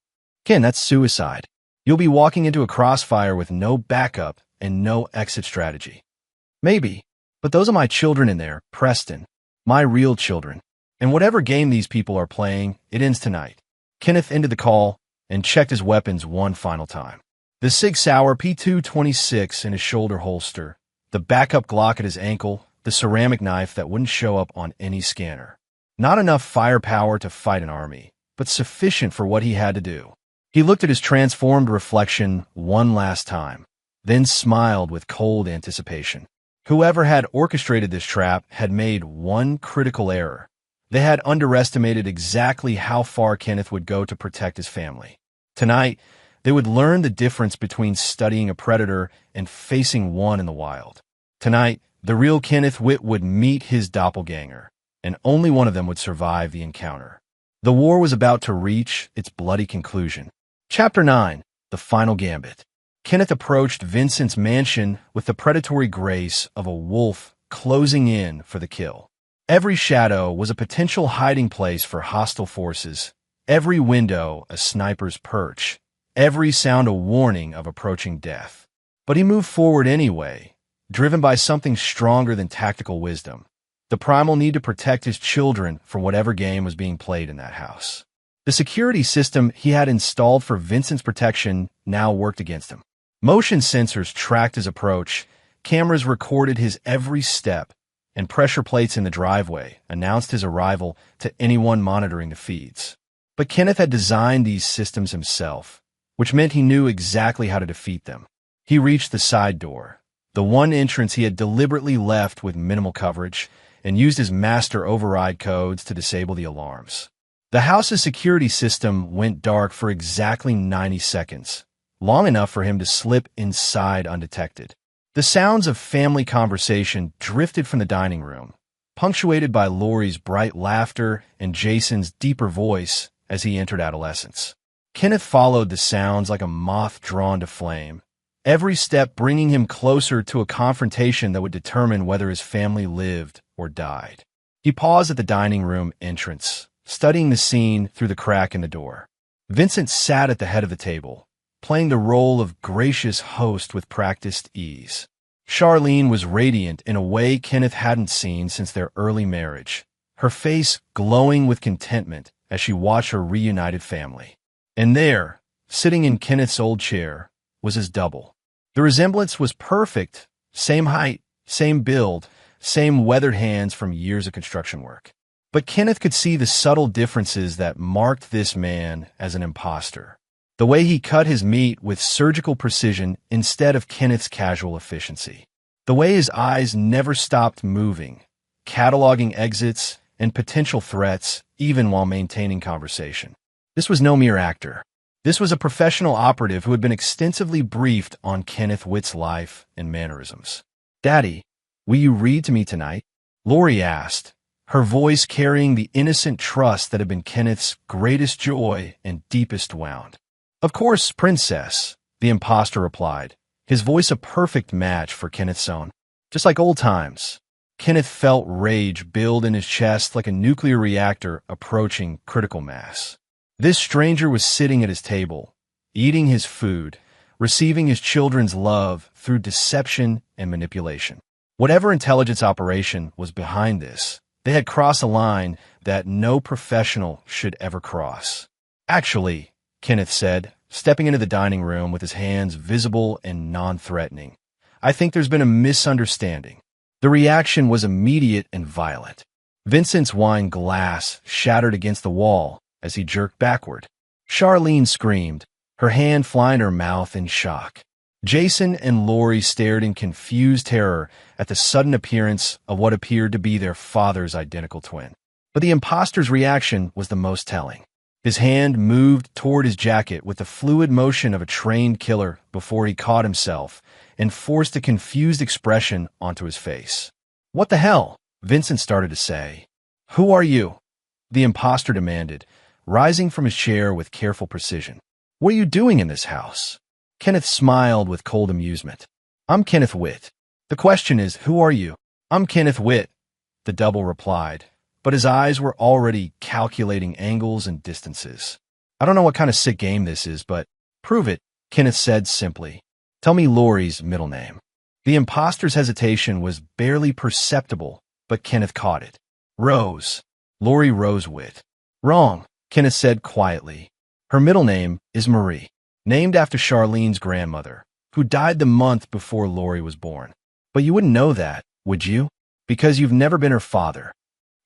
Ken, that's suicide. You'll be walking into a crossfire with no backup and no exit strategy. Maybe, but those are my children in there, Preston. My real children. And whatever game these people are playing, it ends tonight. Kenneth ended the call and checked his weapons one final time. The Sig Sauer P226 in his shoulder holster, the backup Glock at his ankle, the ceramic knife that wouldn't show up on any scanner. Not enough firepower to fight an army, but sufficient for what he had to do. He looked at his transformed reflection one last time, then smiled with cold anticipation. Whoever had orchestrated this trap had made one critical error. They had underestimated exactly how far Kenneth would go to protect his family. Tonight, they would learn the difference between studying a predator and facing one in the wild. Tonight, the real Kenneth Witt would meet his doppelganger, and only one of them would survive the encounter. The war was about to reach its bloody conclusion. Chapter 9, The Final Gambit. Kenneth approached Vincent's mansion with the predatory grace of a wolf closing in for the kill. Every shadow was a potential hiding place for hostile forces, every window a sniper's perch, every sound a warning of approaching death. But he moved forward anyway, driven by something stronger than tactical wisdom, the primal need to protect his children from whatever game was being played in that house. The security system he had installed for Vincent's protection now worked against him. Motion sensors tracked his approach, cameras recorded his every step, and pressure plates in the driveway announced his arrival to anyone monitoring the feeds. But Kenneth had designed these systems himself, which meant he knew exactly how to defeat them. He reached the side door, the one entrance he had deliberately left with minimal coverage, and used his master override codes to disable the alarms. The house's security system went dark for exactly 90 seconds, long enough for him to slip inside undetected. The sounds of family conversation drifted from the dining room, punctuated by Lori's bright laughter and Jason's deeper voice as he entered adolescence. Kenneth followed the sounds like a moth drawn to flame, every step bringing him closer to a confrontation that would determine whether his family lived or died. He paused at the dining room entrance, studying the scene through the crack in the door. Vincent sat at the head of the table, playing the role of gracious host with practiced ease. Charlene was radiant in a way Kenneth hadn't seen since their early marriage, her face glowing with contentment as she watched her reunited family. And there, sitting in Kenneth's old chair, was his double. The resemblance was perfect, same height, same build, same weathered hands from years of construction work. But Kenneth could see the subtle differences that marked this man as an imposter. The way he cut his meat with surgical precision instead of Kenneth's casual efficiency. The way his eyes never stopped moving, cataloging exits and potential threats even while maintaining conversation. This was no mere actor. This was a professional operative who had been extensively briefed on Kenneth Witt's life and mannerisms. "Daddy, will you read to me tonight?" Lori asked, her voice carrying the innocent trust that had been Kenneth's greatest joy and deepest wound. "Of course, Princess," the imposter replied, his voice a perfect match for Kenneth's own. Just like old times. Kenneth felt rage build in his chest like a nuclear reactor approaching critical mass. This stranger was sitting at his table, eating his food, receiving his children's love through deception and manipulation. Whatever intelligence operation was behind this, they had crossed a line that no professional should ever cross. "Actually," Kenneth said, stepping into the dining room with his hands visible and non-threatening, "I think there's been a misunderstanding." The reaction was immediate and violent. Vincent's wine glass shattered against the wall as he jerked backward. Charlene screamed, her hand flying to her mouth in shock. Jason and Lori stared in confused terror at the sudden appearance of what appeared to be their father's identical twin. But the imposter's reaction was the most telling. His hand moved toward his jacket with the fluid motion of a trained killer before he caught himself and forced a confused expression onto his face. "What the hell?" Vincent started to say. "Who are you?" the imposter demanded, rising from his chair with careful precision. "What are you doing in this house?" Kenneth smiled with cold amusement. "I'm Kenneth Witt. The question is, who are you?" "I'm Kenneth Witt," the double replied, but his eyes were already calculating angles and distances. "I don't know what kind of sick game this is, but prove it," Kenneth said simply. "Tell me Lori's middle name." The imposter's hesitation was barely perceptible, but Kenneth caught it. "Rose. Lori Rose Witt." "Wrong," Kenneth said quietly. "Her middle name is Marie, named after Charlene's grandmother, who died the month before Lori was born. But you wouldn't know that, would you? Because you've never been her father."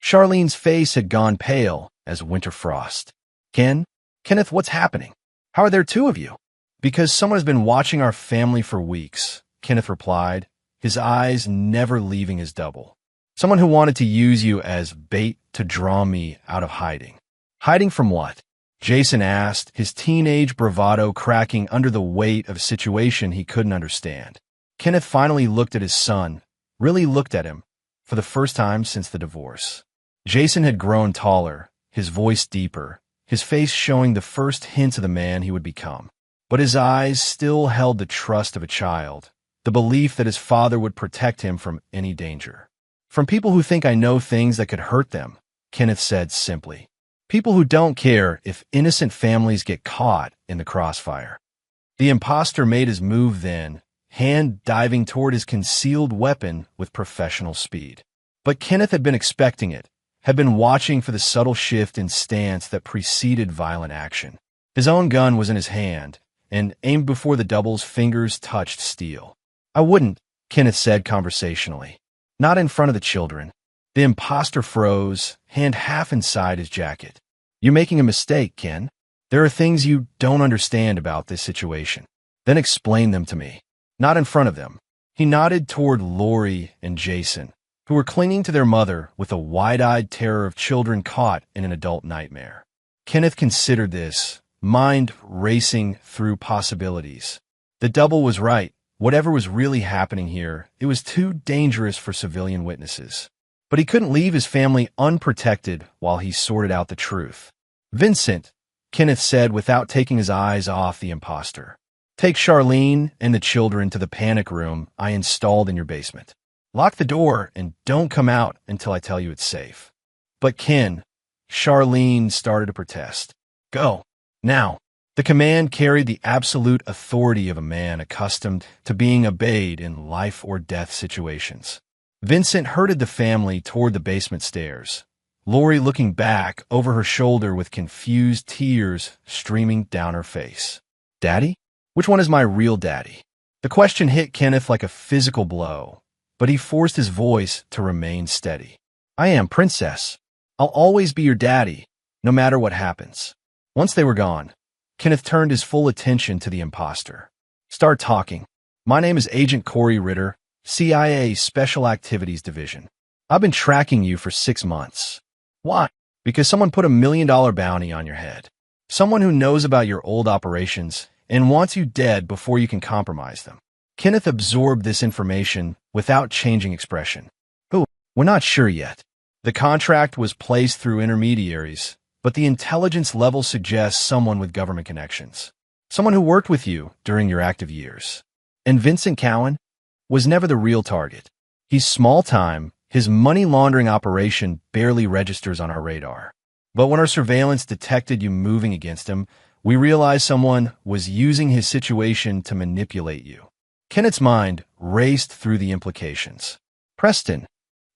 Charlene's face had gone pale as winter frost. Kenneth, what's happening? How are there two of you?" "Because someone has been watching our family for weeks," Kenneth replied, his eyes never leaving his double. "Someone who wanted to use you as bait to draw me out of hiding." "Hiding from what?" Jason asked, his teenage bravado cracking under the weight of a situation he couldn't understand. Kenneth finally looked at his son, really looked at him, for the first time since the divorce. Jason had grown taller, his voice deeper, his face showing the first hints of the man he would become. But his eyes still held the trust of a child, the belief that his father would protect him from any danger. "From people who think I know things that could hurt them," Kenneth said simply. "People who don't care if innocent families get caught in the crossfire." The imposter made his move then, hand diving toward his concealed weapon with professional speed. But Kenneth had been expecting it, had been watching for the subtle shift in stance that preceded violent action. His own gun was in his hand, and aimed before the double's fingers touched steel. "I wouldn't," Kenneth said conversationally. "Not in front of the children." The imposter froze, hand half inside his jacket. "You're making a mistake, Ken. There are things you don't understand about this situation. Then explain them to me. Not in front of them." He nodded toward Lori and Jason, who were clinging to their mother with a wide-eyed terror of children caught in an adult nightmare. Kenneth considered this, mind racing through possibilities. The double was right. Whatever was really happening here, it was too dangerous for civilian witnesses. But he couldn't leave his family unprotected while he sorted out the truth. "Vincent," Kenneth said without taking his eyes off the imposter, "take Charlene and the children to the panic room I installed in your basement." Lock the door and don't come out until I tell you it's safe." But Ken, Charlene started to protest. "Go, now." The command carried the absolute authority of a man accustomed to being obeyed in life-or-death situations. Vincent herded the family toward the basement stairs, Lori looking back over her shoulder with confused tears streaming down her face. "Daddy? Which one is my real daddy?" The question hit Kenneth like a physical blow, but he forced his voice to remain steady. "I am, Princess. I'll always be your daddy, no matter what happens." Once they were gone, Kenneth turned his full attention to the imposter. "Start talking. My name is Agent Corey Ritter, CIA Special Activities Division. I've been tracking you for 6 months. Why? Because someone put $1 million bounty on your head. Someone who knows about your old operations and wants you dead before you can compromise them." Kenneth absorbed this information without changing expression. "Who? We're not sure yet. The contract was placed through intermediaries, but the intelligence level suggests someone with government connections. Someone who worked with you during your active years. And Vincent Cowan was never the real target. He's small-time. His money laundering operation barely registers on our radar. But when our surveillance detected you moving against him, we realized someone was using his situation to manipulate you." Kenneth's mind raced through the implications. "Preston,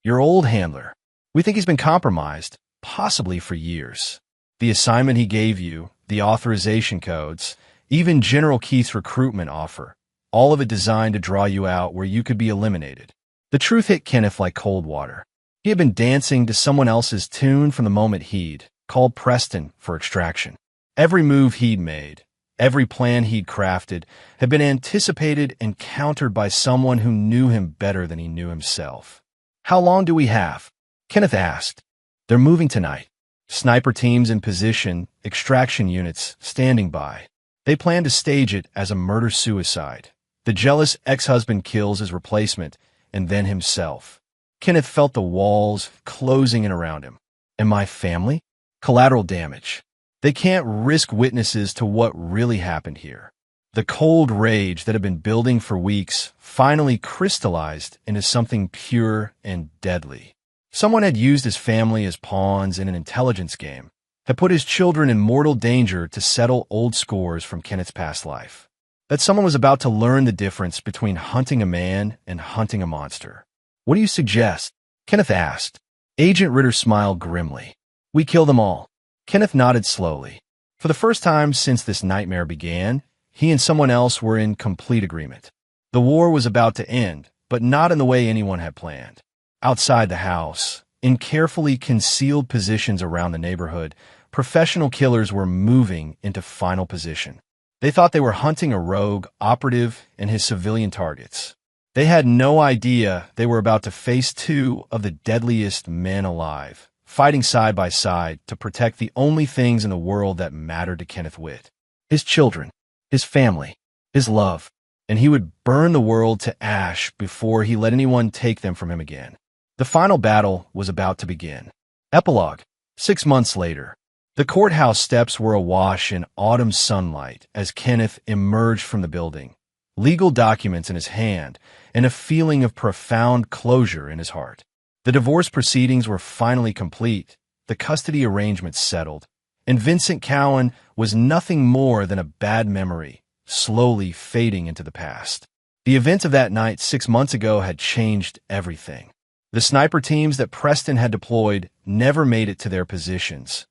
your old handler. We think he's been compromised, possibly for years. The assignment he gave you, the authorization codes, even General Keith's recruitment offer, all of it designed to draw you out where you could be eliminated." The truth hit Kenneth like cold water. He had been dancing to someone else's tune from the moment he'd called Preston for extraction. Every move he'd made, every plan he'd crafted, had been anticipated and countered by someone who knew him better than he knew himself. "How long do we have?" Kenneth asked. "They're moving tonight. Sniper teams in position, extraction units standing by. They plan to stage it as a murder-suicide. The jealous ex-husband kills his replacement, and then himself." Kenneth felt the walls closing in around him. "And my family? Collateral damage. They can't risk witnesses to what really happened here." The cold rage that had been building for weeks finally crystallized into something pure and deadly. Someone had used his family as pawns in an intelligence game, had put his children in mortal danger to settle old scores from Kenneth's past life. That someone was about to learn the difference between hunting a man and hunting a monster. "What do you suggest?" Kenneth asked. Agent Ritter smiled grimly. "We kill them all." Kenneth nodded slowly. For the first time since this nightmare began, he and someone else were in complete agreement. The war was about to end, but not in the way anyone had planned. Outside the house, in carefully concealed positions around the neighborhood, professional killers were moving into final position. They thought they were hunting a rogue operative and his civilian targets. They had no idea they were about to face 2 of the deadliest men alive, fighting side by side to protect the only things in the world that mattered to Kenneth Witt. His children, his family, his love, and he would burn the world to ash before he let anyone take them from him again. The final battle was about to begin. Epilogue. 6 months later. The courthouse steps were awash in autumn sunlight as Kenneth emerged from the building, legal documents in his hand and a feeling of profound closure in his heart. The divorce proceedings were finally complete, the custody arrangements settled, and Vincent Cowan was nothing more than a bad memory, slowly fading into the past. The events of that night 6 months ago had changed everything. The sniper teams that Preston had deployed never made it to their positions.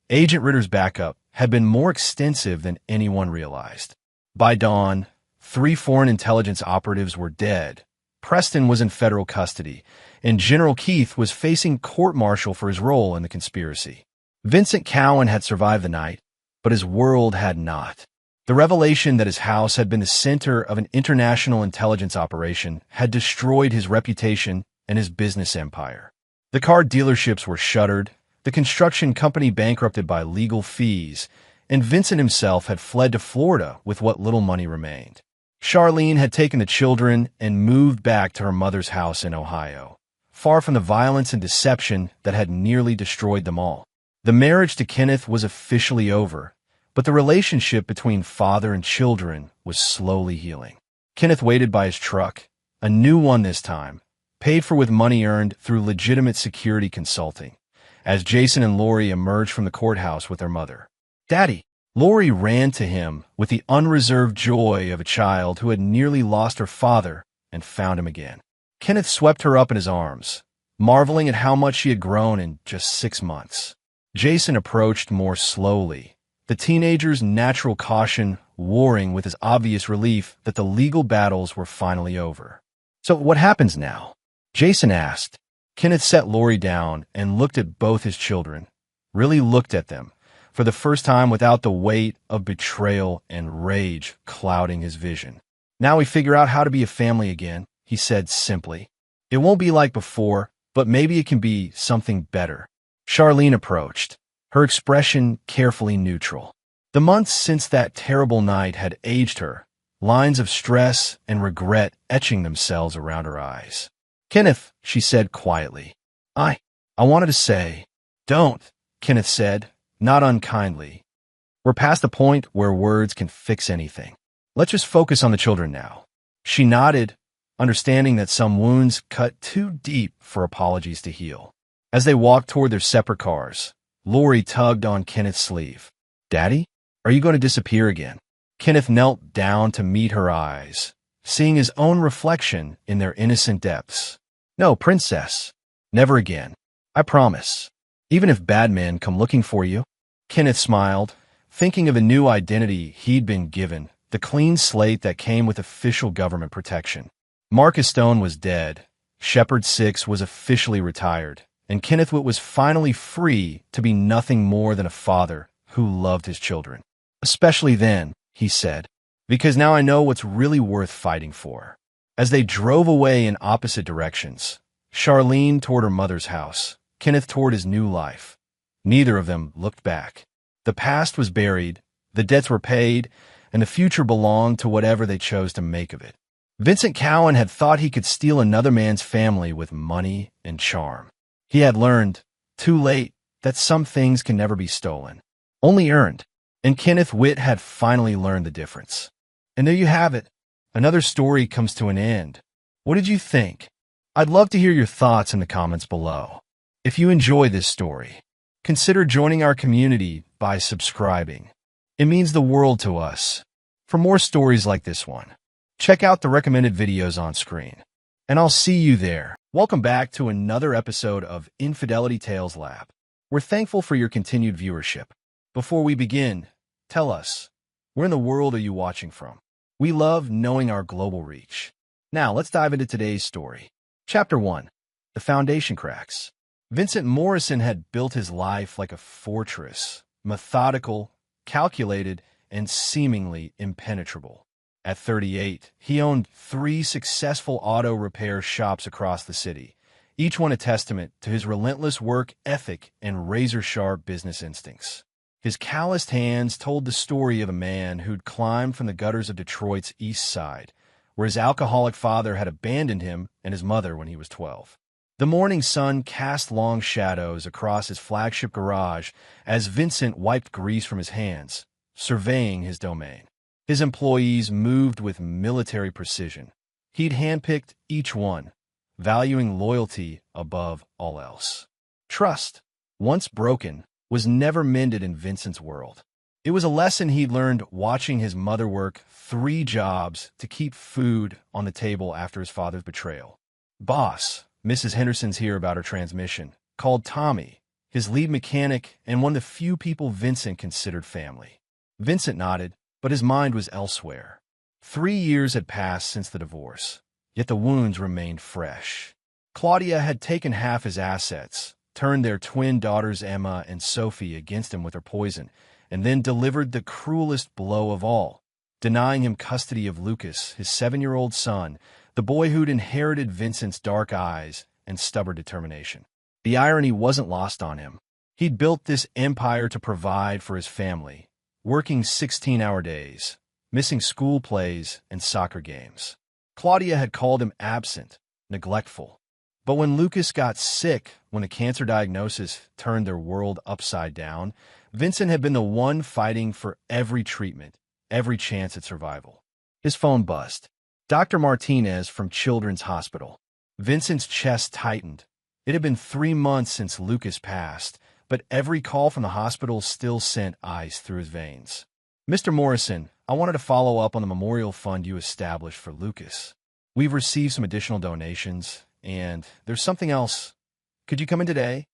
Agent Ritter's backup had been more extensive than anyone realized. By dawn, 3 foreign intelligence operatives were dead. Preston was in federal custody, and General Keith was facing court-martial for his role in the conspiracy. Vincent Cowan had survived the night, but his world had not. The revelation that his house had been the center of an international intelligence operation had destroyed his reputation and his business empire. The car dealerships were shuttered, the construction company bankrupted by legal fees, and Vincent himself had fled to Florida with what little money remained. Charlene had taken the children and moved back to her mother's house in Ohio, far from the violence and deception that had nearly destroyed them all. The marriage to Kenneth was officially over, but the relationship between father and children was slowly healing. Kenneth waited by his truck, a new one this time, paid for with money earned through legitimate security consulting, as Jason and Lori emerged from the courthouse with their mother. "Daddy!" Lori ran to him with the unreserved joy of a child who had nearly lost her father and found him again. Kenneth swept her up in his arms, marveling at how much she had grown in just 6 months. Jason approached more slowly, the teenager's natural caution warring with his obvious relief that the legal battles were finally over. "So what happens now?" Jason asked. Kenneth set Lori down and looked at both his children, really looked at them, for the first time without the weight of betrayal and rage clouding his vision. "Now we figure out how to be a family again," he said simply. "It won't be like before, but maybe it can be something better." Charlene approached, her expression carefully neutral. The months since that terrible night had aged her, lines of stress and regret etching themselves around her eyes. "Kenneth," she said quietly, I wanted to say." "Don't," Kenneth said, not unkindly. "We're past the point where words can fix anything. Let's just focus on the children now." She nodded, understanding that some wounds cut too deep for apologies to heal. As they walked toward their separate cars, Lori tugged on Kenneth's sleeve. "Daddy, are you going to disappear again?" Kenneth knelt down to meet her eyes, seeing his own reflection in their innocent depths. "No, princess. Never again. I promise. Even if bad men come looking for you." Kenneth smiled, thinking of a new identity he'd been given, the clean slate that came with official government protection. Marcus Stone was dead, Shepard 6 was officially retired, and Kenneth Witt was finally free to be nothing more than a father who loved his children. "Especially then," he said, "because now I know what's really worth fighting for." As they drove away in opposite directions, Charlene toward her mother's house, Kenneth toward his new life. Neither of them looked back. The past was buried, the debts were paid, and the future belonged to whatever they chose to make of it. Vincent Cowan had thought he could steal another man's family with money and charm. He had learned, too late, that some things can never be stolen, only earned. And Kenneth Witt had finally learned the difference. And there you have it. Another story comes to an end. What did you think? I'd love to hear your thoughts in the comments below. If you enjoy this story, consider joining our community by subscribing. It means the world to us. For more stories like this one, check out the recommended videos on screen. And I'll see you there. Welcome back to another episode of Infidelity Tales Lab. We're thankful for your continued viewership. Before we begin, tell us, where in the world are you watching from? We love knowing our global reach. Now, let's dive into today's story. Chapter 1. The Foundation Cracks. Vincent Morrison had built his life like a fortress, methodical, calculated, and seemingly impenetrable. At 38, he owned 3 successful auto repair shops across the city, each one a testament to his relentless work ethic and razor-sharp business instincts. His calloused hands told the story of a man who'd climbed from the gutters of Detroit's East Side, where his alcoholic father had abandoned him and his mother when he was 12. The morning sun cast long shadows across his flagship garage as Vincent wiped grease from his hands, surveying his domain. His employees moved with military precision. He'd handpicked each one, valuing loyalty above all else. Trust, once broken, was never mended in Vincent's world. It was a lesson he'd learned watching his mother work 3 jobs to keep food on the table after his father's betrayal. Boss, Mrs. Henderson's here about her transmission, called Tommy, his lead mechanic and one of the few people Vincent considered family. Vincent nodded, but his mind was elsewhere. 3 years had passed since the divorce, yet the wounds remained fresh. Claudia had taken half his assets, turned their twin daughters Emma and Sophie against him with her poison, and then delivered the cruelest blow of all, denying him custody of Lucas, his 7-year-old son, the boy who'd inherited Vincent's dark eyes and stubborn determination. The irony wasn't lost on him. He'd built this empire to provide for his family, working 16-hour days, missing school plays and soccer games. Claudia had called him absent, neglectful. But when Lucas got sick, when a cancer diagnosis turned their world upside down, Vincent had been the one fighting for every treatment, every chance at survival. His phone buzzed. Dr. Martinez from Children's Hospital. Vincent's chest tightened. It had been 3 months since Lucas passed, but every call from the hospital still sent ice through his veins. Mr. Morrison, I wanted to follow up on the memorial fund you established for Lucas. We've received some additional donations, and there's something else. Could you come in today?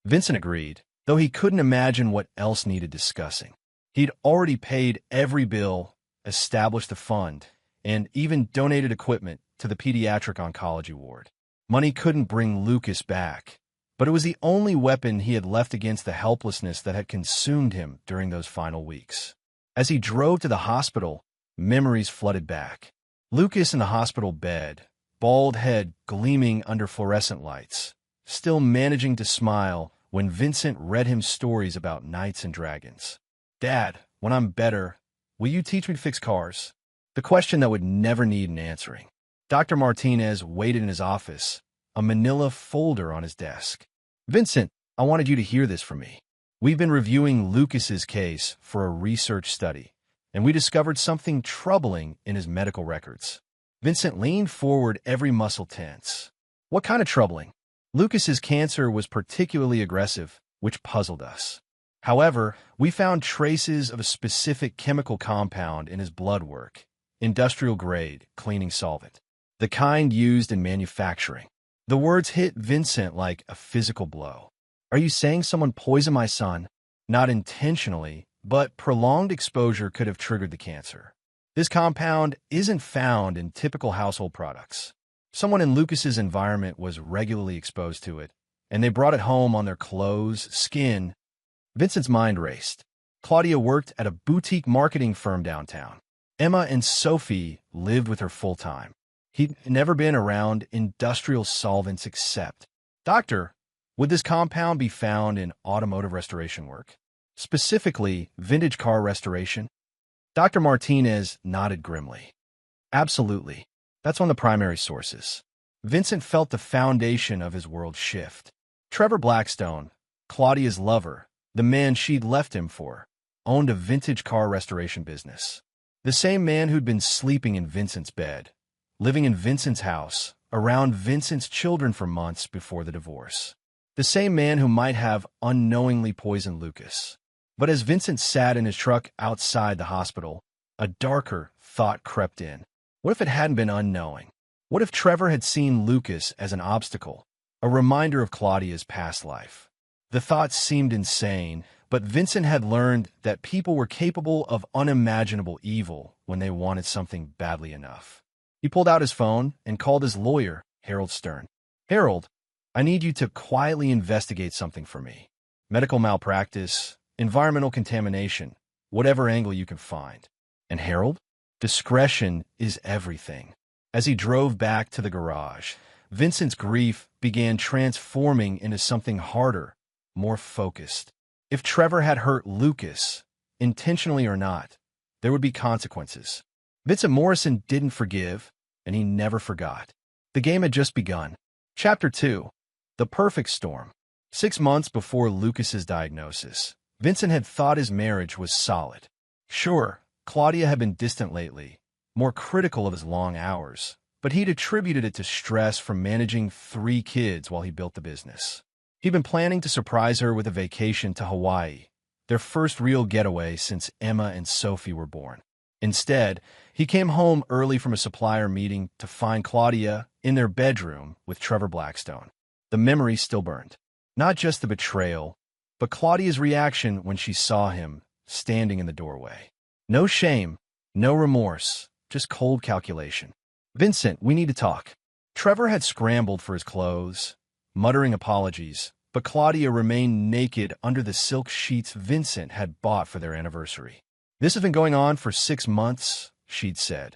Vincent agreed, though he couldn't imagine what else needed discussing. He'd already paid every bill, established the fund, and even donated equipment to the pediatric oncology ward. Money couldn't bring Lucas back, but it was the only weapon he had left against the helplessness that had consumed him during those final weeks. As he drove to the hospital, memories flooded back. Lucas in the hospital bed, bald head gleaming under fluorescent lights, still managing to smile when Vincent read him stories about knights and dragons. Dad, when I'm better, will you teach me to fix cars? The question that would never need an answering. Dr. Martinez waited in his office, a manila folder on his desk. Vincent, I wanted you to hear this from me. We've been reviewing Lucas's case for a research study, and we discovered something troubling in his medical records. Vincent leaned forward, every muscle tense. What kind of troubling? Lucas's cancer was particularly aggressive, which puzzled us. However, we found traces of a specific chemical compound in his blood work, industrial-grade cleaning solvent, the kind used in manufacturing. The words hit Vincent like a physical blow. Are you saying someone poisoned my son? Not intentionally, but prolonged exposure could have triggered the cancer. This compound isn't found in typical household products. Someone in Lucas's environment was regularly exposed to it, and they brought it home on their clothes, skin. Vincent's mind raced. Claudia worked at a boutique marketing firm downtown. Emma and Sophie lived with her full-time. He'd never been around industrial solvents except. Doctor, would this compound be found in automotive restoration work? Specifically, vintage car restoration? Dr. Martinez nodded grimly. Absolutely. That's one of the primary sources. Vincent felt the foundation of his world shift. Trevor Blackstone, Claudia's lover, the man she'd left him for, owned a vintage car restoration business. The same man who'd been sleeping in Vincent's bed, living in Vincent's house, around Vincent's children for months before the divorce. The same man who might have unknowingly poisoned Lucas. But as Vincent sat in his truck outside the hospital, a darker thought crept in. What if it hadn't been unknowing? What if Trevor had seen Lucas as an obstacle, a reminder of Claudia's past life? The thought seemed insane, but Vincent had learned that people were capable of unimaginable evil when they wanted something badly enough. He pulled out his phone and called his lawyer, Harold Stern. Harold, I need you to quietly investigate something for me. Medical malpractice, environmental contamination, whatever angle you can find. And Harold? Discretion is everything. As he drove back to the garage, Vincent's grief began transforming into something harder, more focused. If Trevor had hurt Lucas, intentionally or not, there would be consequences. Vincent Morrison didn't forgive, and he never forgot. The game had just begun. Chapter 2. The Perfect Storm. 6 months before Lucas's diagnosis, Vincent had thought his marriage was solid. Sure, Claudia had been distant lately, more critical of his long hours, but he'd attributed it to stress from managing 3 kids while he built the business. He'd been planning to surprise her with a vacation to Hawaii, their first real getaway since Emma and Sophie were born. Instead, he came home early from a supplier meeting to find Claudia in their bedroom with Trevor Blackstone. The memory still burned. Not just the betrayal, but Claudia's reaction when she saw him standing in the doorway. No shame, no remorse, just cold calculation. Vincent, we need to talk. Trevor had scrambled for his clothes, muttering apologies, but Claudia remained naked under the silk sheets Vincent had bought for their anniversary. This has been going on for 6 months, she'd said,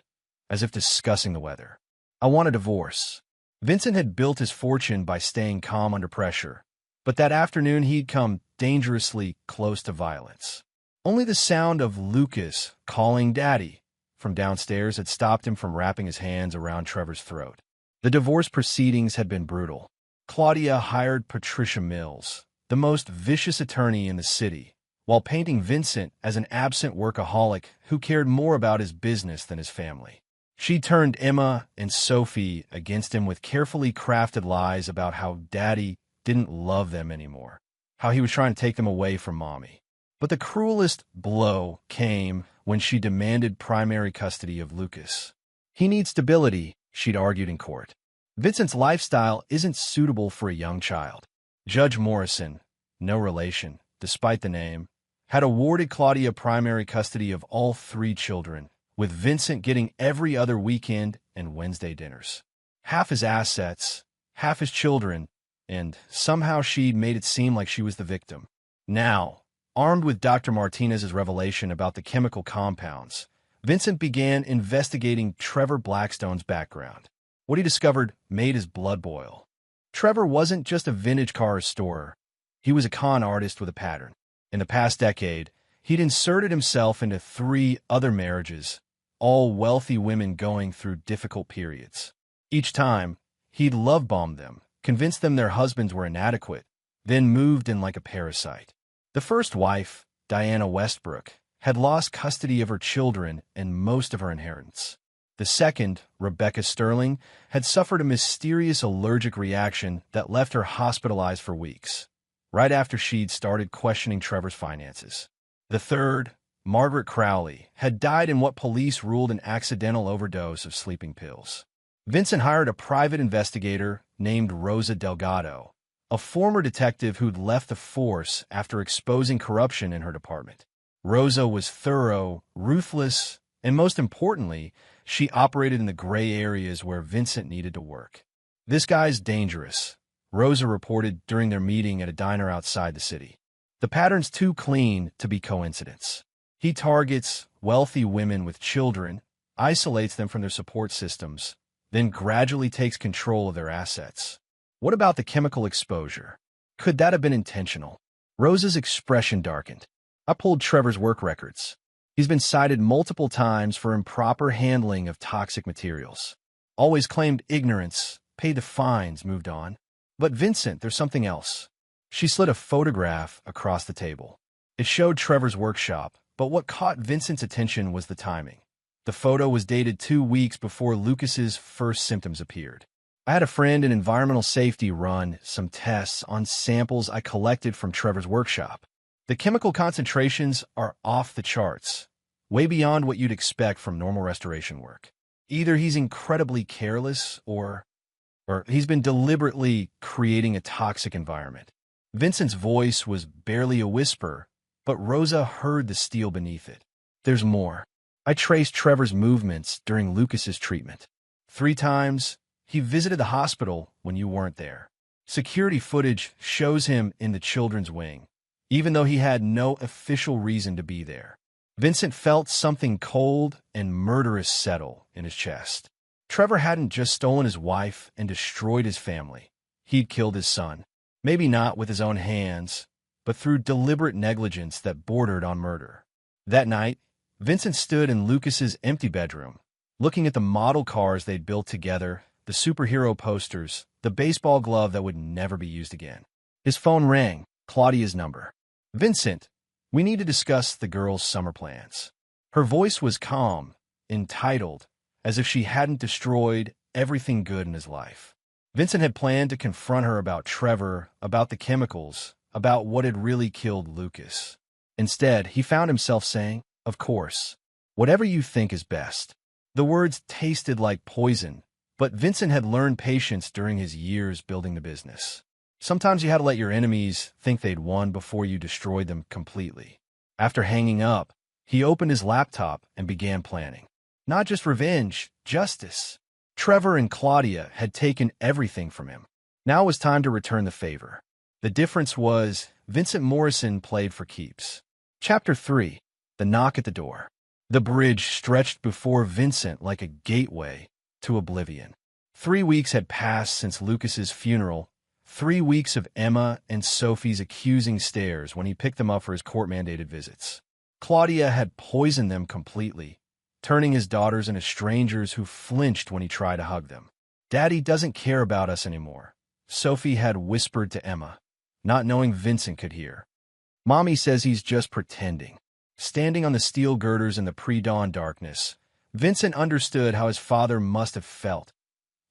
as if discussing the weather. I want a divorce. Vincent had built his fortune by staying calm under pressure, but that afternoon he'd come dangerously close to violence. Only the sound of Lucas calling Daddy from downstairs had stopped him from wrapping his hands around Trevor's throat. The divorce proceedings had been brutal. Claudia hired Patricia Mills, the most vicious attorney in the city, while painting Vincent as an absent workaholic who cared more about his business than his family. She turned Emma and Sophie against him with carefully crafted lies about how Daddy didn't love them anymore, how he was trying to take them away from Mommy. But the cruelest blow came when she demanded primary custody of Lucas. He needs stability, she'd argued in court. Vincent's lifestyle isn't suitable for a young child. Judge Morrison, no relation, despite the name, had awarded Claudia primary custody of all 3 children, with Vincent getting every other weekend and Wednesday dinners. Half his assets, half his children, and somehow she'd made it seem like she was the victim. Now, armed with Dr. Martinez's revelation about the chemical compounds, Vincent began investigating Trevor Blackstone's background. What he discovered made his blood boil. Trevor wasn't just a vintage car restorer. He was a con artist with a pattern. In the past decade, he'd inserted himself into 3 other marriages, all wealthy women going through difficult periods. Each time, he'd love-bombed them, convinced them their husbands were inadequate, then moved in like a parasite. The first wife, Diana Westbrook, had lost custody of her children and most of her inheritance. The second, Rebecca Sterling, had suffered a mysterious allergic reaction that left her hospitalized for weeks, right after she'd started questioning Trevor's finances. The third, Margaret Crowley, had died in what police ruled an accidental overdose of sleeping pills. Vincent hired a private investigator named Rosa Delgado, a former detective who'd left the force after exposing corruption in her department. Rosa was thorough, ruthless, and most importantly, she operated in the gray areas where Vincent needed to work. "This guy's dangerous," Rosa reported during their meeting at a diner outside the city. "The pattern's too clean to be coincidence. He targets wealthy women with children, isolates them from their support systems, then gradually takes control of their assets. What about the chemical exposure? Could that have been intentional?" Rosa's expression darkened. "I pulled Trevor's work records. He's been cited multiple times for improper handling of toxic materials. Always claimed ignorance, paid the fines, moved on. But Vincent, there's something else." She slid a photograph across the table. It showed Trevor's workshop, but what caught Vincent's attention was the timing. The photo was dated 2 weeks before Lucas's first symptoms appeared. "I had a friend in environmental safety run some tests on samples I collected from Trevor's workshop. The chemical concentrations are off the charts, way beyond what you'd expect from normal restoration work. Either he's incredibly careless or he's been deliberately creating a toxic environment." Vincent's voice was barely a whisper, but Rosa heard the steel beneath it. "There's more. I traced Trevor's movements during Lucas's treatment. 3 times, he visited the hospital when you weren't there. Security footage shows him in the children's wing, even though he had no official reason to be there." Vincent felt something cold and murderous settle in his chest. Trevor hadn't just stolen his wife and destroyed his family. He'd killed his son. Maybe not with his own hands, but through deliberate negligence that bordered on murder. That night, Vincent stood in Lucas's empty bedroom, looking at the model cars they'd built together, the superhero posters, the baseball glove that would never be used again. His phone rang, Claudia's number. "Vincent, we need to discuss the girls' summer plans." Her voice was calm, entitled, as if she hadn't destroyed everything good in his life. Vincent had planned to confront her about Trevor, about the chemicals, about what had really killed Lucas. Instead, he found himself saying, "Of course, whatever you think is best." The words tasted like poison, but Vincent had learned patience during his years building the business. Sometimes you had to let your enemies think they'd won before you destroyed them completely. After hanging up, he opened his laptop and began planning. Not just revenge, justice. Trevor and Claudia had taken everything from him. Now it was time to return the favor. The difference was Vincent Morrison played for keeps. Chapter 3. The Knock at the Door. The bridge stretched before Vincent like a gateway to oblivion. 3 weeks had passed since Lucas's funeral, 3 weeks of Emma and Sophie's accusing stares when he picked them up for his court-mandated visits. Claudia had poisoned them completely, turning his daughters into strangers who flinched when he tried to hug them. "Daddy doesn't care about us anymore," Sophie had whispered to Emma, not knowing Vincent could hear. "Mommy says he's just pretending." Standing on the steel girders in the pre-dawn darkness, Vincent understood how his father must have felt,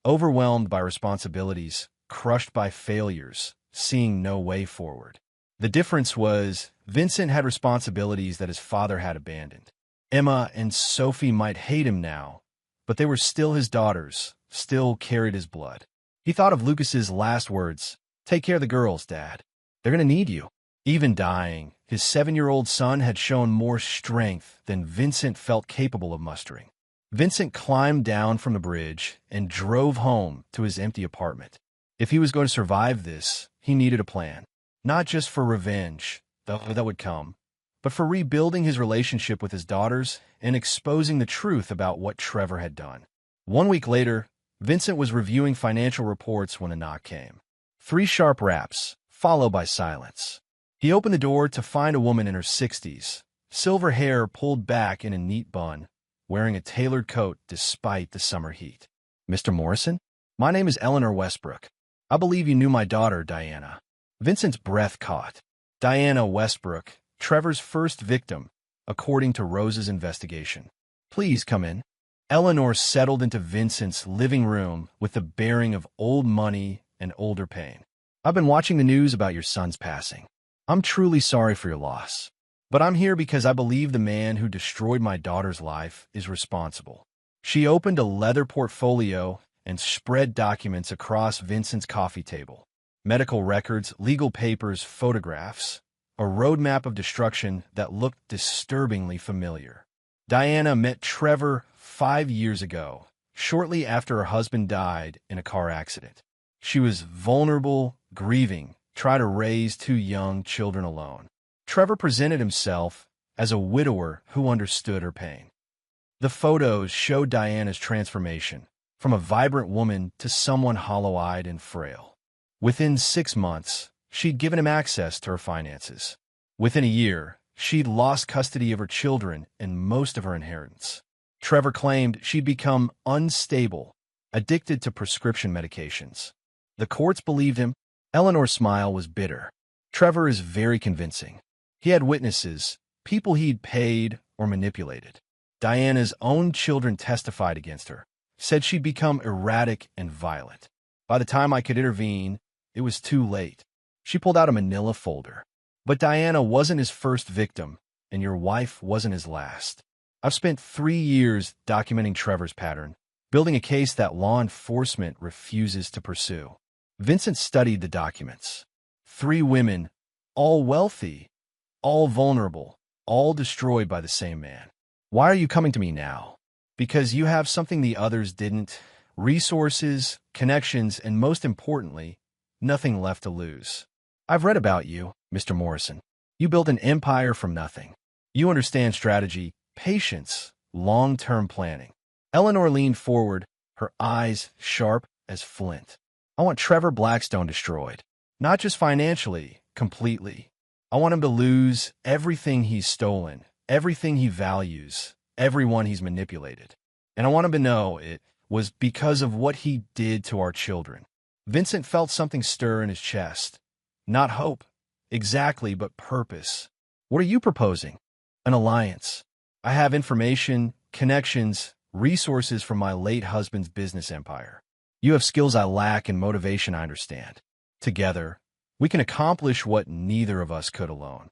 overwhelmed by responsibilities, crushed by failures, seeing no way forward. The difference was, Vincent had responsibilities that his father had abandoned. Emma and Sophie might hate him now, but they were still his daughters, still carried his blood. He thought of Lucas's last words, "Take care of the girls, Dad. They're going to need you." Even dying, his 7-year-old son had shown more strength than Vincent felt capable of mustering. Vincent climbed down from the bridge and drove home to his empty apartment. If he was going to survive this, he needed a plan. Not just for revenge, though that would come, but for rebuilding his relationship with his daughters and exposing the truth about what Trevor had done. 1 week later, Vincent was reviewing financial reports when a knock came. 3 sharp raps, followed by silence. He opened the door to find a woman in her 60s, silver hair pulled back in a neat bun, wearing a tailored coat despite the summer heat. "Mr. Morrison? My name is Eleanor Westbrook. I believe you knew my daughter, Diana." Vincent's breath caught. Diana Westbrook, Trevor's first victim, according to Rose's investigation. "Please come in." Eleanor settled into Vincent's living room with the bearing of old money and older pain. "I've been watching the news about your son's passing. I'm truly sorry for your loss. But I'm here because I believe the man who destroyed my daughter's life is responsible." She opened a leather portfolio and spread documents across Vincent's coffee table. Medical records, legal papers, photographs. A roadmap of destruction that looked disturbingly familiar. Diana met Trevor 5 years ago, shortly after her husband died in a car accident. She was vulnerable, grieving, trying to raise 2 young children alone. Trevor presented himself as a widower who understood her pain. The photos showed Diana's transformation, from a vibrant woman to someone hollow-eyed and frail. Within 6 months, she'd given him access to her finances. Within a year, she'd lost custody of her children and most of her inheritance. Trevor claimed she'd become unstable, addicted to prescription medications. The courts believed him. Eleanor's smile was bitter. "Trevor is very convincing. He had witnesses, people he'd paid or manipulated." Diana's own children testified against her, said she'd become erratic and violent. By the time I could intervene, it was too late. She pulled out a manila folder. "But Diana wasn't his first victim, and your wife wasn't his last. I've spent 3 years documenting Trevor's pattern, building a case that law enforcement refuses to pursue." Vincent studied the documents. 3 women, all wealthy, all vulnerable, all destroyed by the same man. "Why are you coming to me now?" "Because you have something the others didn't. Resources, connections, and most importantly, nothing left to lose. I've read about you, Mr. Morrison. You built an empire from nothing. You understand strategy, patience, long-term planning." Eleanor leaned forward, her eyes sharp as flint. "I want Trevor Blackstone destroyed. Not just financially, completely. I want him to lose everything he's stolen, everything he values, everyone he's manipulated. And I want him to know it was because of what he did to our children." Vincent felt something stir in his chest. Not hope, exactly, but purpose. "What are you proposing?" "An alliance. I have information, connections, resources from my late husband's business empire. You have skills I lack and motivation I understand. Together, we can accomplish what neither of us could alone."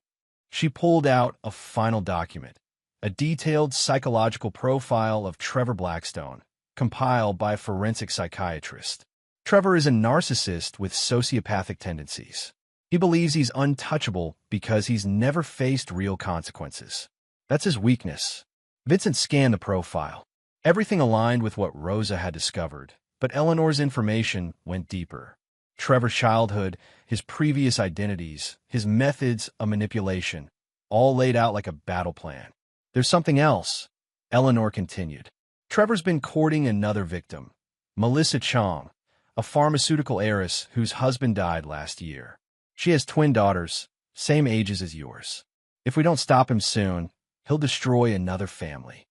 She pulled out a final document, a detailed psychological profile of Trevor Blackstone, compiled by a forensic psychiatrist. Trevor is a narcissist with sociopathic tendencies. He believes he's untouchable because he's never faced real consequences. That's his weakness. Vincent scanned the profile. Everything aligned with what Rosa had discovered, but Eleanor's information went deeper. Trevor's childhood, his previous identities, his methods of manipulation, all laid out like a battle plan. "There's something else," Eleanor continued. "Trevor's been courting another victim, Melissa Chong, a pharmaceutical heiress whose husband died last year. She has twin daughters, same ages as yours. If we don't stop him soon, he'll destroy another family."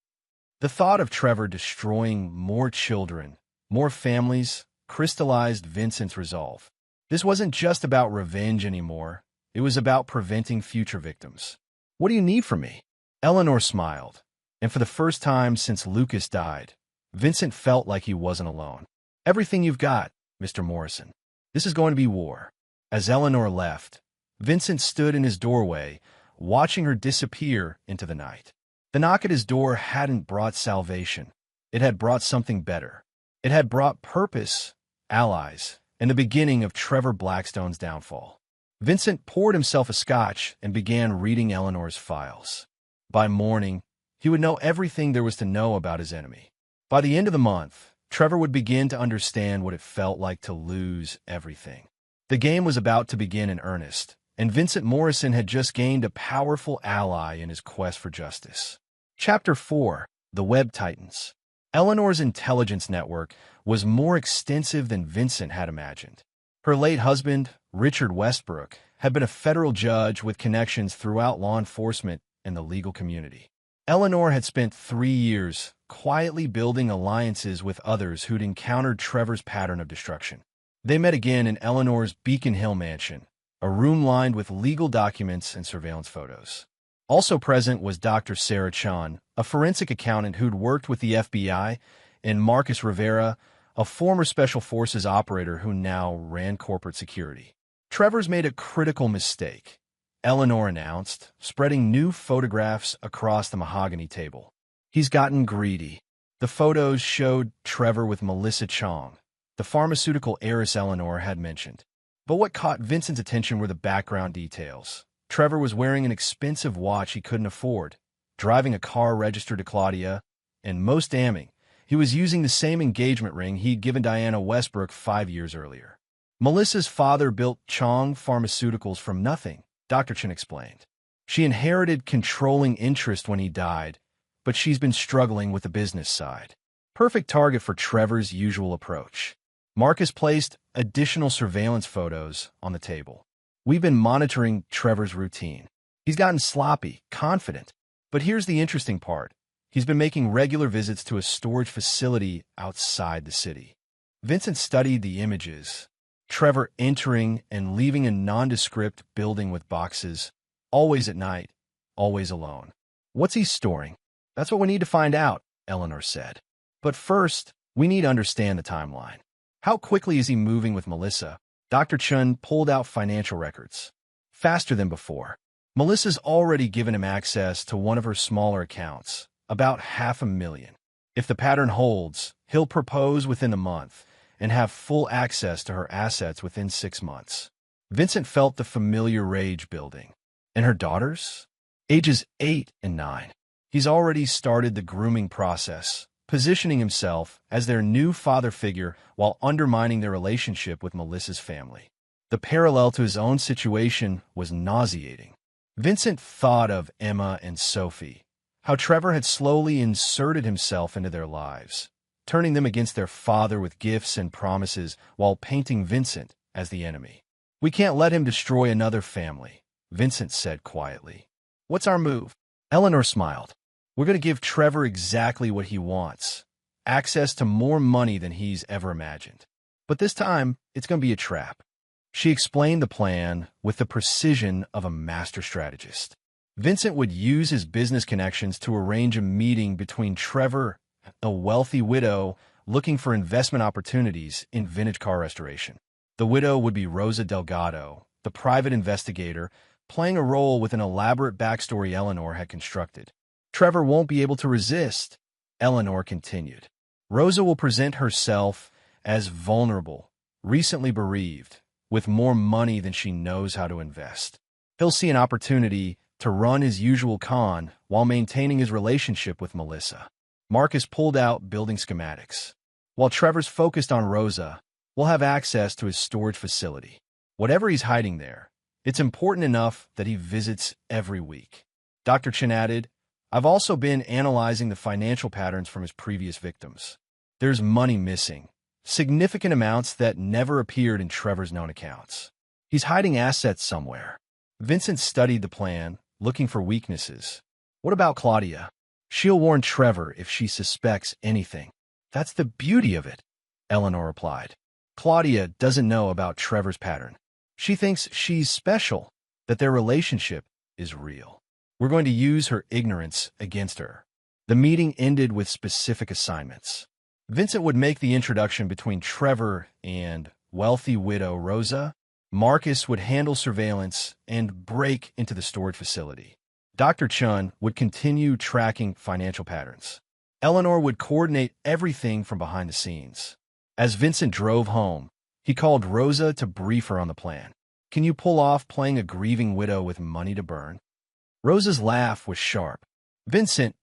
The thought of Trevor destroying more children, more families, crystallized Vincent's resolve. This wasn't just about revenge anymore. It was about preventing future victims. "What do you need from me?" Eleanor smiled. And for the first time since Lucas died, Vincent felt like he wasn't alone. "Everything you've got, Mr. Morrison. This is going to be war." As Eleanor left, Vincent stood in his doorway, watching her disappear into the night. The knock at his door hadn't brought salvation. It had brought something better. It had brought purpose, allies, and the beginning of Trevor Blackstone's downfall. Vincent poured himself a scotch and began reading Eleanor's files. By morning, he would know everything there was to know about his enemy. By the end of the month, Trevor would begin to understand what it felt like to lose everything. The game was about to begin in earnest, and Vincent Morrison had just gained a powerful ally in his quest for justice. Chapter 4: The Web Titans. Eleanor's intelligence network was more extensive than Vincent had imagined. Her late husband, Richard Westbrook, had been a federal judge with connections throughout law enforcement and the legal community. Eleanor had spent 3 years quietly building alliances with others who'd encountered Trevor's pattern of destruction. They met again in Eleanor's Beacon Hill mansion, a room lined with legal documents and surveillance photos. Also present was Dr. Sarah Chun, a forensic accountant who'd worked with the FBI, and Marcus Rivera, a former Special Forces operator who now ran corporate security. "Trevor's made a critical mistake," Eleanor announced, spreading new photographs across the mahogany table. "He's gotten greedy." The photos showed Trevor with Melissa Chong, the pharmaceutical heiress Eleanor had mentioned. But what caught Vincent's attention were the background details. Trevor was wearing an expensive watch he couldn't afford, driving a car registered to Claudia, and most damning, he was using the same engagement ring he'd given Diana Westbrook 5 years earlier. Melissa's father built Chong Pharmaceuticals from nothing, Dr. Chen explained. She inherited controlling interest when he died, but she's been struggling with the business side. Perfect target for Trevor's usual approach. Marcus placed additional surveillance photos on the table. "We've been monitoring Trevor's routine. He's gotten sloppy, confident. But here's the interesting part. He's been making regular visits to a storage facility outside the city." Vincent studied the images. Trevor entering and leaving a nondescript building with boxes, always at night, always alone. "What's he storing?" "That's what we need to find out," Eleanor said. "But first, we need to understand the timeline. How quickly is he moving with Melissa?" Dr. Chun pulled out financial records. "Faster than before. Melissa's already given him access to one of her smaller accounts, about $500,000. If the pattern holds, he'll propose within a month and have full access to her assets within 6 months." Vincent felt the familiar rage building. "And her daughters?" "Ages 8 and 9. He's already started the grooming process, positioning himself as their new father figure while undermining their relationship with Melissa's family." The parallel to his own situation was nauseating. Vincent thought of Emma and Sophie, how Trevor had slowly inserted himself into their lives, turning them against their father with gifts and promises while painting Vincent as the enemy. "We can't let him destroy another family," Vincent said quietly. "What's our move?" Eleanor smiled. "We're going to give Trevor exactly what he wants, access to more money than he's ever imagined. But this time, it's going to be a trap." She explained the plan with the precision of a master strategist. Vincent would use his business connections to arrange a meeting between Trevor, a wealthy widow looking for investment opportunities in vintage car restoration. The widow would be Rosa Delgado, the private investigator, playing a role with an elaborate backstory Eleanor had constructed. "Trevor won't be able to resist," Eleanor continued. "Rosa will present herself as vulnerable, recently bereaved, with more money than she knows how to invest. He'll see an opportunity to run his usual con while maintaining his relationship with Melissa." Marcus pulled out building schematics. "While Trevor's focused on Rosa, we'll have access to his storage facility. Whatever he's hiding there, it's important enough that he visits every week." Dr. Chen added, "I've also been analyzing the financial patterns from his previous victims. There's money missing, significant amounts that never appeared in Trevor's known accounts. He's hiding assets somewhere." Vincent studied the plan, looking for weaknesses. "What about Claudia?" "She'll warn Trevor if she suspects anything." "That's the beauty of it," Eleanor replied. "Claudia doesn't know about Trevor's pattern. She thinks she's special, that their relationship is real. We're going to use her ignorance against her." The meeting ended with specific assignments. Vincent would make the introduction between Trevor and wealthy widow Rosa. Marcus would handle surveillance and break into the storage facility. Dr. Chun would continue tracking financial patterns. Eleanor would coordinate everything from behind the scenes. As Vincent drove home, he called Rosa to brief her on the plan. "Can you pull off playing a grieving widow with money to burn?" Rosa's laugh was sharp. "Vincent,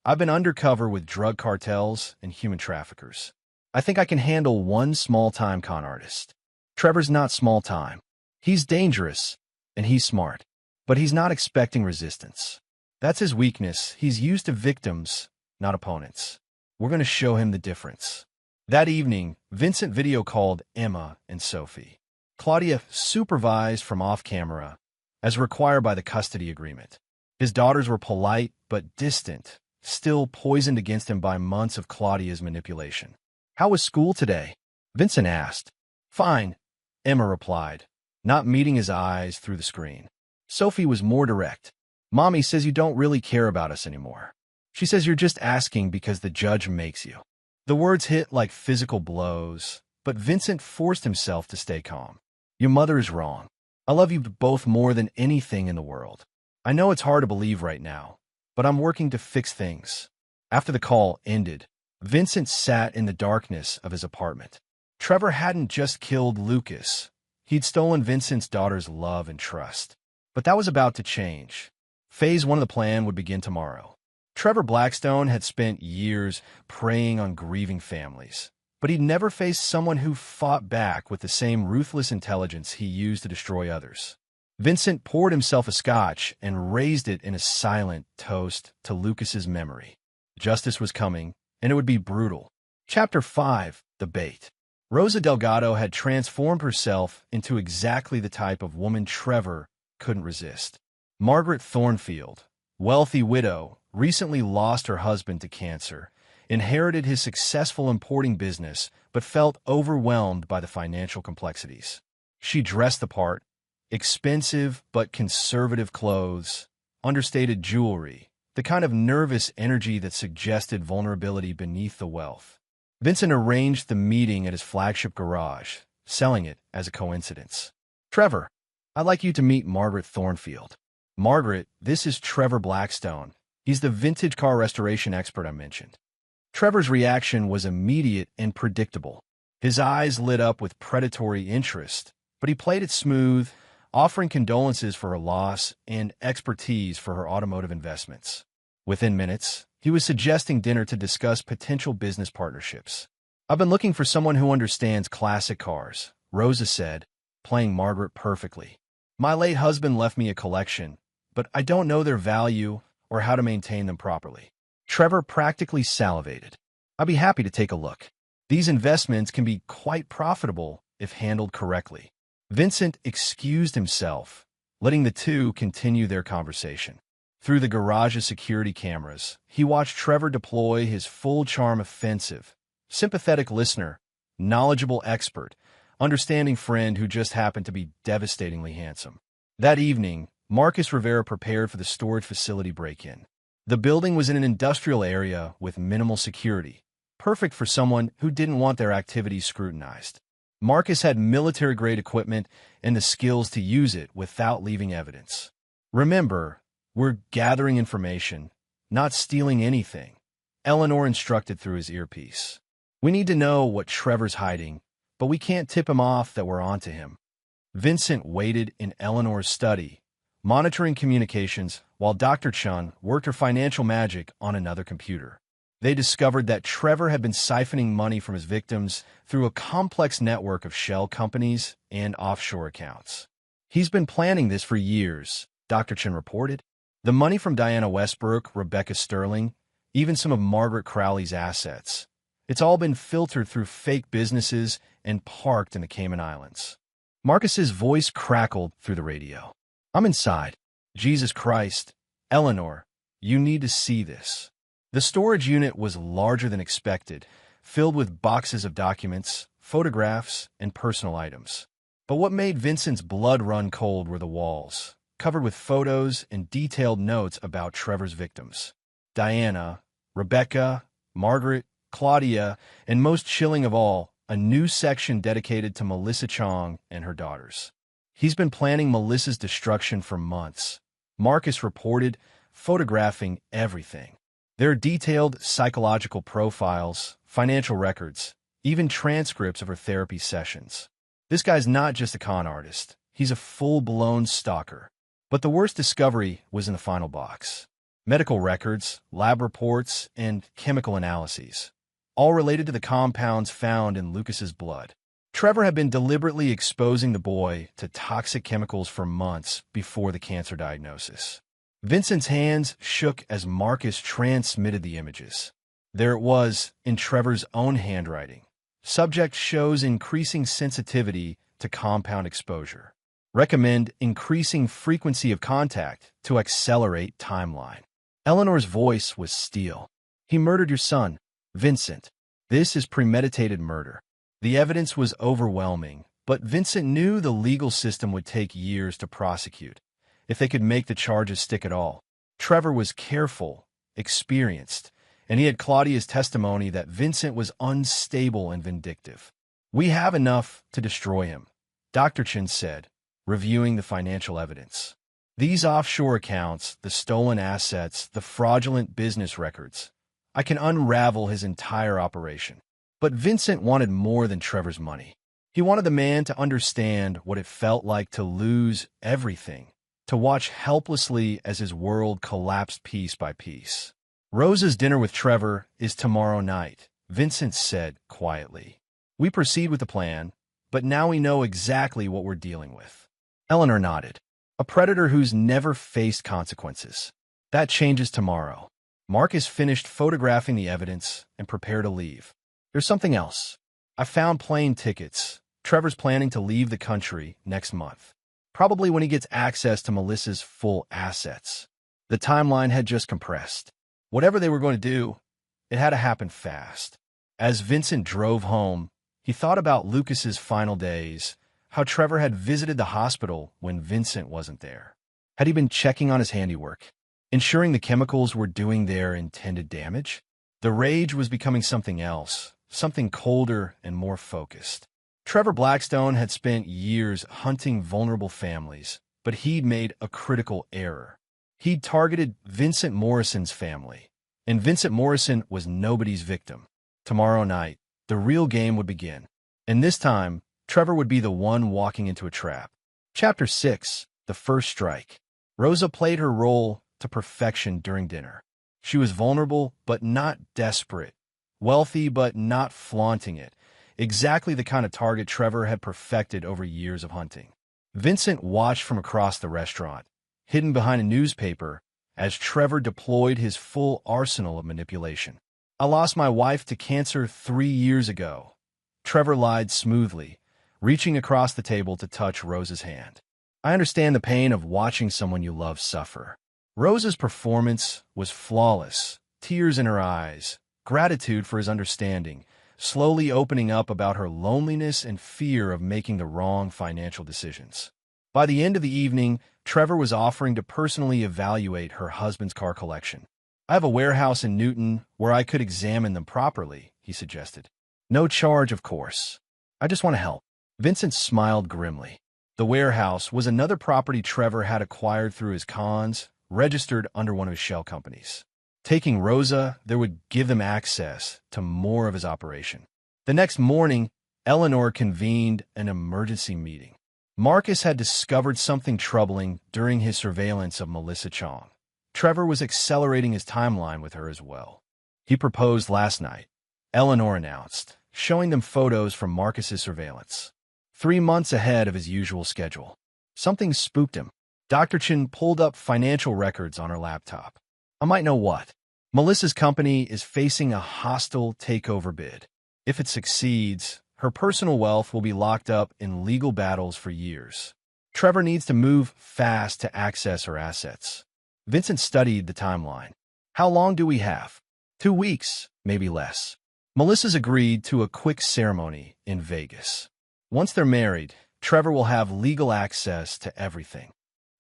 I've been undercover with drug cartels and human traffickers. I think I can handle one small-time con artist." Trevor's not small-time. He's dangerous, and he's smart. But he's not expecting resistance. That's his weakness. He's used to victims, not opponents. We're going to show him the difference. That evening, Vincent video called Emma and Sophie. Claudia supervised from off-camera, as required by the custody agreement. His daughters were polite but distant, still poisoned against him by months of Claudia's manipulation. "How was school today?" Vincent asked. "Fine," Emma replied, not meeting his eyes through the screen. Sophie was more direct. "Mommy says you don't really care about us anymore. She says you're just asking because the judge makes you." The words hit like physical blows, but Vincent forced himself to stay calm. "Your mother is wrong. I love you both more than anything in the world. I know it's hard to believe right now, but I'm working to fix things." After the call ended, Vincent sat in the darkness of his apartment. Trevor hadn't just killed Lucas. He'd stolen Vincent's daughter's love and trust. But that was about to change. Phase 1 of the plan would begin tomorrow. Trevor Blackstone had spent years preying on grieving families, but he'd never faced someone who fought back with the same ruthless intelligence he used to destroy others. Vincent poured himself a scotch and raised it in a silent toast to Lucas's memory. Justice was coming, and it would be brutal. Chapter 5: The Bait. Rosa Delgado had transformed herself into exactly the type of woman Trevor couldn't resist. Margaret Thornfield, wealthy widow, recently lost her husband to cancer, inherited his successful importing business, but felt overwhelmed by the financial complexities. She dressed the part, expensive but conservative clothes, understated jewelry, the kind of nervous energy that suggested vulnerability beneath the wealth. Vincent arranged the meeting at his flagship garage, selling it as a coincidence. "Trevor, I'd like you to meet Margaret Thornfield." "Margaret, this is Trevor Blackstone. He's the vintage car restoration expert I mentioned." Trevor's reaction was immediate and predictable. His eyes lit up with predatory interest, but he played it smooth, offering condolences for her loss and expertise for her automotive investments. Within minutes, he was suggesting dinner to discuss potential business partnerships. "I've been looking for someone who understands classic cars," Rosa said, playing Margaret perfectly. "My late husband left me a collection, but I don't know their value or how to maintain them properly." Trevor practically salivated. "I'd be happy to take a look. These investments can be quite profitable if handled correctly." Vincent excused himself, letting the two continue their conversation. Through the garage's security cameras, he watched Trevor deploy his full-charm offensive, sympathetic listener, knowledgeable expert, understanding friend who just happened to be devastatingly handsome. That evening, Marcus Rivera prepared for the storage facility break-in. The building was in an industrial area with minimal security, perfect for someone who didn't want their activities scrutinized. Marcus had military-grade equipment and the skills to use it without leaving evidence. "Remember, we're gathering information, not stealing anything," Eleanor instructed through his earpiece. "We need to know what Trevor's hiding, but we can't tip him off that we're onto him." Vincent waited in Eleanor's study, monitoring communications while Dr. Chun worked her financial magic on another computer. They discovered that Trevor had been siphoning money from his victims through a complex network of shell companies and offshore accounts. "He's been planning this for years," Dr. Chun reported. "The money from Diana Westbrook, Rebecca Sterling, even some of Margaret Crowley's assets. It's all been filtered through fake businesses and parked in the Cayman Islands." Marcus's voice crackled through the radio. "I'm inside. Jesus Christ. Eleanor, you need to see this." The storage unit was larger than expected, filled with boxes of documents, photographs, and personal items. But what made Vincent's blood run cold were the walls, covered with photos and detailed notes about Trevor's victims. Diana, Rebecca, Margaret, Claudia, and most chilling of all, a new section dedicated to Melissa Chong and her daughters. He's been planning Melissa's destruction for months, Marcus reported, photographing everything. There are detailed psychological profiles, financial records, even transcripts of her therapy sessions. This guy's not just a con artist. He's a full-blown stalker. But the worst discovery was in the final box. Medical records, lab reports, and chemical analyses, all related to the compounds found in Lucas's blood. Trevor had been deliberately exposing the boy to toxic chemicals for months before the cancer diagnosis. Vincent's hands shook as Marcus transmitted the images. There it was, in Trevor's own handwriting. Subject shows increasing sensitivity to compound exposure. Recommend increasing frequency of contact to accelerate timeline. Eleanor's voice was steel. He murdered your son, Vincent. This is premeditated murder. The evidence was overwhelming, but Vincent knew the legal system would take years to prosecute, if they could make the charges stick at all. Trevor was careful, experienced, and he had Claudia's testimony that Vincent was unstable and vindictive. We have enough to destroy him, Dr. Chin said, reviewing the financial evidence. These offshore accounts, the stolen assets, the fraudulent business records, I can unravel his entire operation. But Vincent wanted more than Trevor's money. He wanted the man to understand what it felt like to lose everything, to watch helplessly as his world collapsed piece by piece. Rosa's dinner with Trevor is tomorrow night, Vincent said quietly. We proceed with the plan, but now we know exactly what we're dealing with. Eleanor nodded. A predator who's never faced consequences. That changes tomorrow. Marcus finished photographing the evidence and prepared to leave. There's something else. I found plane tickets. Trevor's planning to leave the country next month. Probably when he gets access to Melissa's full assets. The timeline had just compressed. Whatever they were going to do, it had to happen fast. As Vincent drove home, he thought about Lucas's final days, how Trevor had visited the hospital when Vincent wasn't there. Had he been checking on his handiwork, ensuring the chemicals were doing their intended damage? The rage was becoming something else, something colder and more focused. Trevor Blackstone had spent years hunting vulnerable families, but he'd made a critical error. He'd targeted Vincent Morrison's family, and Vincent Morrison was nobody's victim. Tomorrow night, the real game would begin, and this time, Trevor would be the one walking into a trap. Chapter 6, The First Strike. Rosa played her role to perfection during dinner. She was vulnerable but not desperate, wealthy but not flaunting it, exactly the kind of target Trevor had perfected over years of hunting. Vincent watched from across the restaurant, hidden behind a newspaper, as Trevor deployed his full arsenal of manipulation. I lost my wife to cancer 3 years ago. Trevor lied smoothly, reaching across the table to touch Rosa's hand. I understand the pain of watching someone you love suffer. Rosa's performance was flawless, tears in her eyes, gratitude for his understanding, slowly opening up about her loneliness and fear of making the wrong financial decisions. By the end of the evening, Trevor was offering to personally evaluate her husband's car collection. I have a warehouse in Newton where I could examine them properly, he suggested. No charge, of course. I just want to help. Vincent smiled grimly. The warehouse was another property Trevor had acquired through his cons, registered under one of his shell companies. Taking Rosa, there would give them access to more of his operation. The next morning, Eleanor convened an emergency meeting. Marcus had discovered something troubling during his surveillance of Melissa Chong. Trevor was accelerating his timeline with her as well. He proposed last night, Eleanor announced, showing them photos from Marcus's surveillance. 3 months ahead of his usual schedule. Something spooked him. Dr. Chin pulled up financial records on her laptop. I might know what. Melissa's company is facing a hostile takeover bid. If it succeeds, her personal wealth will be locked up in legal battles for years. Trevor needs to move fast to access her assets. Vincent studied the timeline. How long do we have? 2 weeks, maybe less. Melissa's agreed to a quick ceremony in Vegas. Once they're married, Trevor will have legal access to everything.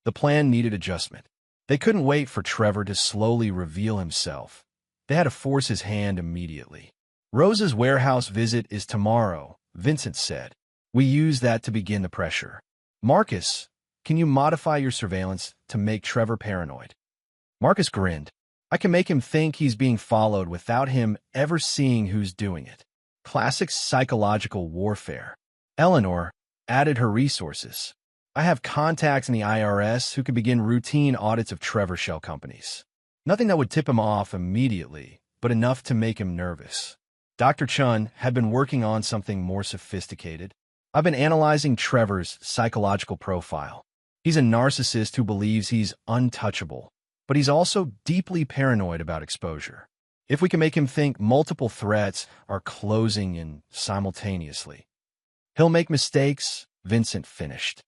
The plan needed adjustment. They couldn't wait for Trevor to slowly reveal himself. They had to force his hand immediately. Rosa's warehouse visit is tomorrow, Vincent said. We use that to begin the pressure. Marcus, can you modify your surveillance to make Trevor paranoid? Marcus grinned. I can make him think he's being followed without him ever seeing who's doing it. Classic psychological warfare. Eleanor added her resources. I have contacts in the IRS who could begin routine audits of Trevor shell companies. Nothing that would tip him off immediately, but enough to make him nervous. Dr. Chun had been working on something more sophisticated. I've been analyzing Trevor's psychological profile. He's a narcissist who believes he's untouchable, but he's also deeply paranoid about exposure. If we can make him think multiple threats are closing in simultaneously, he'll make mistakes, Vincent finished.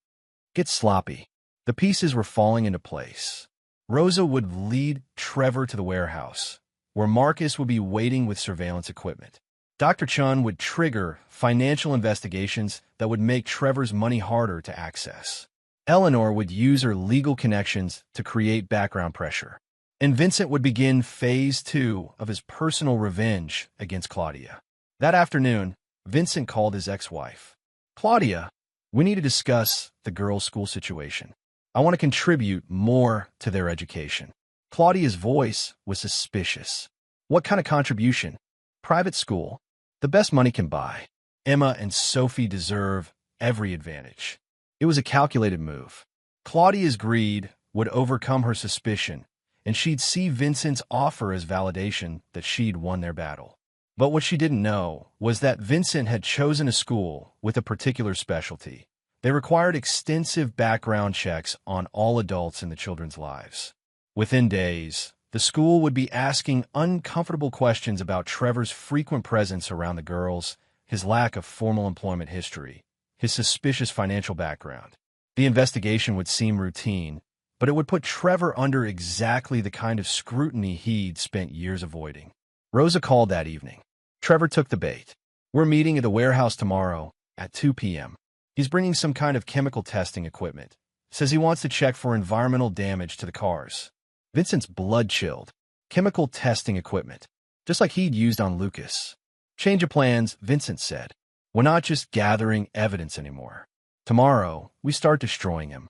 Get sloppy. The pieces were falling into place. Rosa would lead Trevor to the warehouse, where Marcus would be waiting with surveillance equipment. Dr. Chun would trigger financial investigations that would make Trevor's money harder to access. Eleanor would use her legal connections to create background pressure. And Vincent would begin phase 2 of his personal revenge against Claudia. That afternoon, Vincent called his ex-wife. Claudia, we need to discuss the girls' school situation. I want to contribute more to their education. Claudia's voice was suspicious. What kind of contribution? Private school. The best money can buy. Emma and Sophie deserve every advantage. It was a calculated move. Claudia's greed would overcome her suspicion, and she'd see Vincent's offer as validation that she'd won their battle. But what she didn't know was that Vincent had chosen a school with a particular specialty. They required extensive background checks on all adults in the children's lives. Within days, the school would be asking uncomfortable questions about Trevor's frequent presence around the girls, his lack of formal employment history, his suspicious financial background. The investigation would seem routine, but it would put Trevor under exactly the kind of scrutiny he'd spent years avoiding. Rosa called that evening. Trevor took the bait. We're meeting at the warehouse tomorrow at 2 p.m. He's bringing some kind of chemical testing equipment. Says he wants to check for environmental damage to the cars. Vincent's blood chilled. Chemical testing equipment, just like he'd used on Lucas. Change of plans, Vincent said. We're not just gathering evidence anymore. Tomorrow, we start destroying him.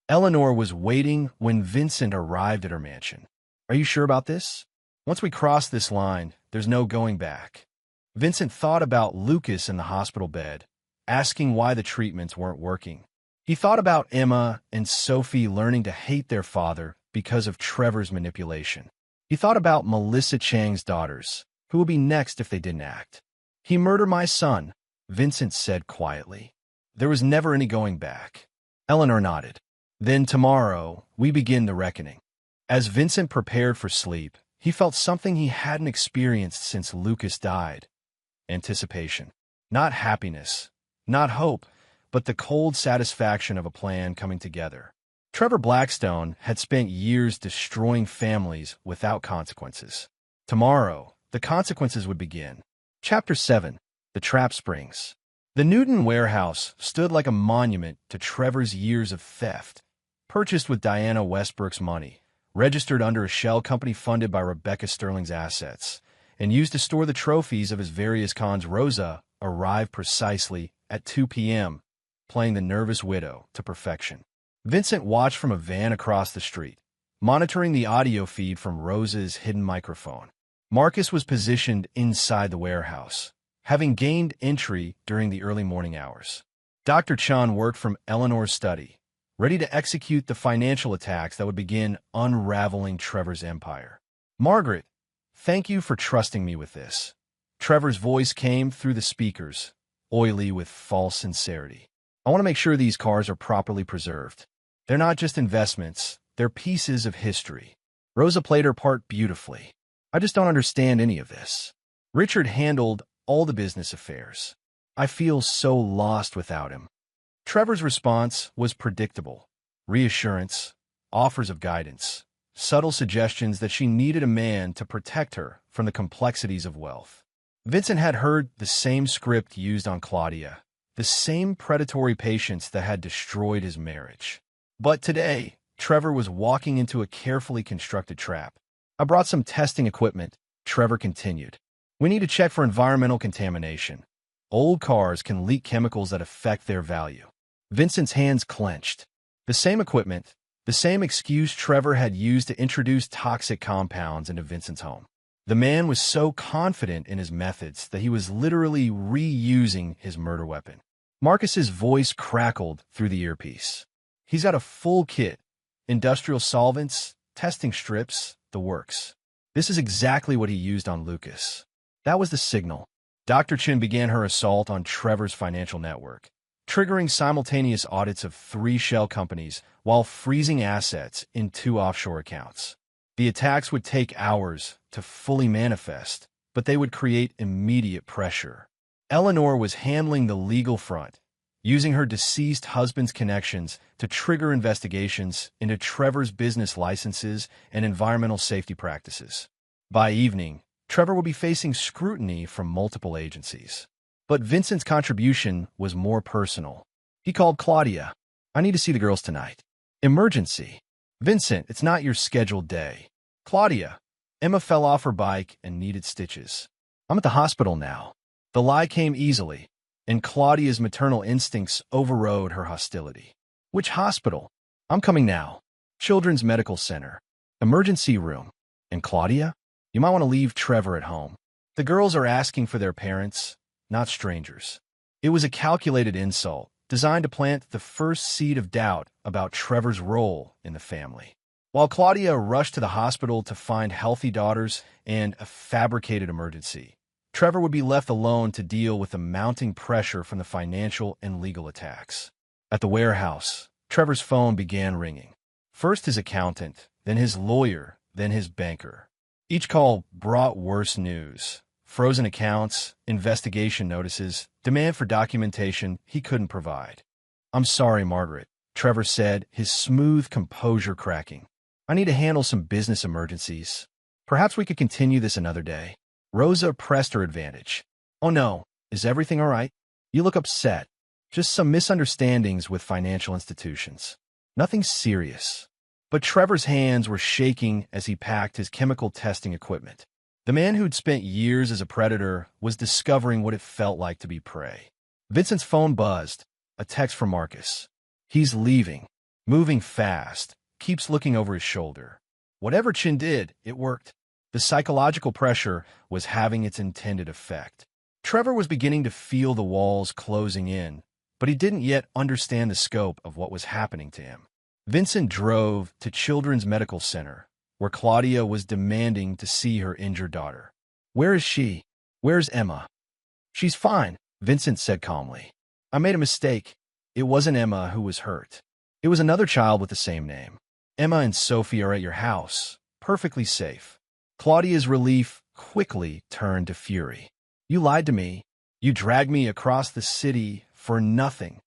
Eleanor was waiting when Vincent arrived at her mansion. Are you sure about this? Once we cross this line, there's no going back. Vincent thought about Lucas in the hospital bed, asking why the treatments weren't working. He thought about Emma and Sophie learning to hate their father because of Trevor's manipulation. He thought about Melissa Chang's daughters, who would be next if they didn't act. He murdered my son, Vincent said quietly. There was never any going back. Eleanor nodded. Then tomorrow, we begin the reckoning. As Vincent prepared for sleep, he felt something he hadn't experienced since Lucas died. Anticipation. Not happiness, not hope, but the cold satisfaction of a plan coming together. Trevor Blackstone had spent years destroying families without consequences. Tomorrow, the consequences would begin. Chapter 7. The Trap Springs. The Newton warehouse stood like a monument to Trevor's years of theft. Purchased with Diana Westbrook's money, registered under a shell company funded by Rebecca Sterling's assets, and used to store the trophies of his various cons. Rosa arrived precisely at 2 p.m., playing the nervous widow to perfection. Vincent watched from a van across the street, monitoring the audio feed from Rosa's hidden microphone. Marcus was positioned inside the warehouse, having gained entry during the early morning hours. Dr. Chun worked from Eleanor's study, ready to execute the financial attacks that would begin unraveling Trevor's empire. Margaret, thank you for trusting me with this. Trevor's voice came through the speakers, oily with false sincerity. I want to make sure these cars are properly preserved. They're not just investments, they're pieces of history. Rosa played her part beautifully. I just don't understand any of this. Richard handled all the business affairs. I feel so lost without him. Trevor's response was predictable. Reassurance, offers of guidance, subtle suggestions that she needed a man to protect her from the complexities of wealth. Vincent had heard the same script used on Claudia, the same predatory patience that had destroyed his marriage. But today, Trevor was walking into a carefully constructed trap. I brought some testing equipment, Trevor continued. We need to check for environmental contamination. Old cars can leak chemicals that affect their value. Vincent's hands clenched. The same equipment, the same excuse Trevor had used to introduce toxic compounds into Vincent's home. The man was so confident in his methods that he was literally reusing his murder weapon. Marcus's voice crackled through the earpiece. He's got a full kit. Industrial solvents, testing strips, the works. This is exactly what he used on Lucas. That was the signal. Dr. Chin began her assault on Trevor's financial network, triggering simultaneous audits of 3 shell companies while freezing assets in 2 offshore accounts. The attacks would take hours to fully manifest, but they would create immediate pressure. Eleanor was handling the legal front, using her deceased husband's connections to trigger investigations into Trevor's business licenses and environmental safety practices. By evening, Trevor would be facing scrutiny from multiple agencies. But Vincent's contribution was more personal. He called Claudia. I need to see the girls tonight. Emergency. Vincent, it's not your scheduled day. Claudia. Emma fell off her bike and needed stitches. I'm at the hospital now. The lie came easily, and Claudia's maternal instincts overrode her hostility. Which hospital? I'm coming now. Children's Medical Center. Emergency room. And Claudia? You might want to leave Trevor at home. The girls are asking for their parents, not strangers. It was a calculated insult, designed to plant the first seed of doubt about Trevor's role in the family. While Claudia rushed to the hospital to find healthy daughters and a fabricated emergency, Trevor would be left alone to deal with the mounting pressure from the financial and legal attacks. At the warehouse, Trevor's phone began ringing. First his accountant, then his lawyer, then his banker. Each call brought worse news. Frozen accounts, investigation notices, demand for documentation he couldn't provide. I'm sorry, Margaret, Trevor said, his smooth composure cracking. I need to handle some business emergencies. Perhaps we could continue this another day. Rosa pressed her advantage. Oh no, is everything all right? You look upset. Just some misunderstandings with financial institutions. Nothing serious. But Trevor's hands were shaking as he packed his chemical testing equipment. The man who'd spent years as a predator was discovering what it felt like to be prey. Vincent's phone buzzed. A text from Marcus. He's leaving. Moving fast. Keeps looking over his shoulder. Whatever Chin did, it worked. The psychological pressure was having its intended effect. Trevor was beginning to feel the walls closing in, but he didn't yet understand the scope of what was happening to him. Vincent drove to Children's Medical Center, where Claudia was demanding to see her injured daughter. Where is she? Where's Emma? She's fine, Vincent said calmly. I made a mistake. It wasn't Emma who was hurt. It was another child with the same name. Emma and Sophie are at your house, perfectly safe. Claudia's relief quickly turned to fury. You lied to me. You dragged me across the city for nothing.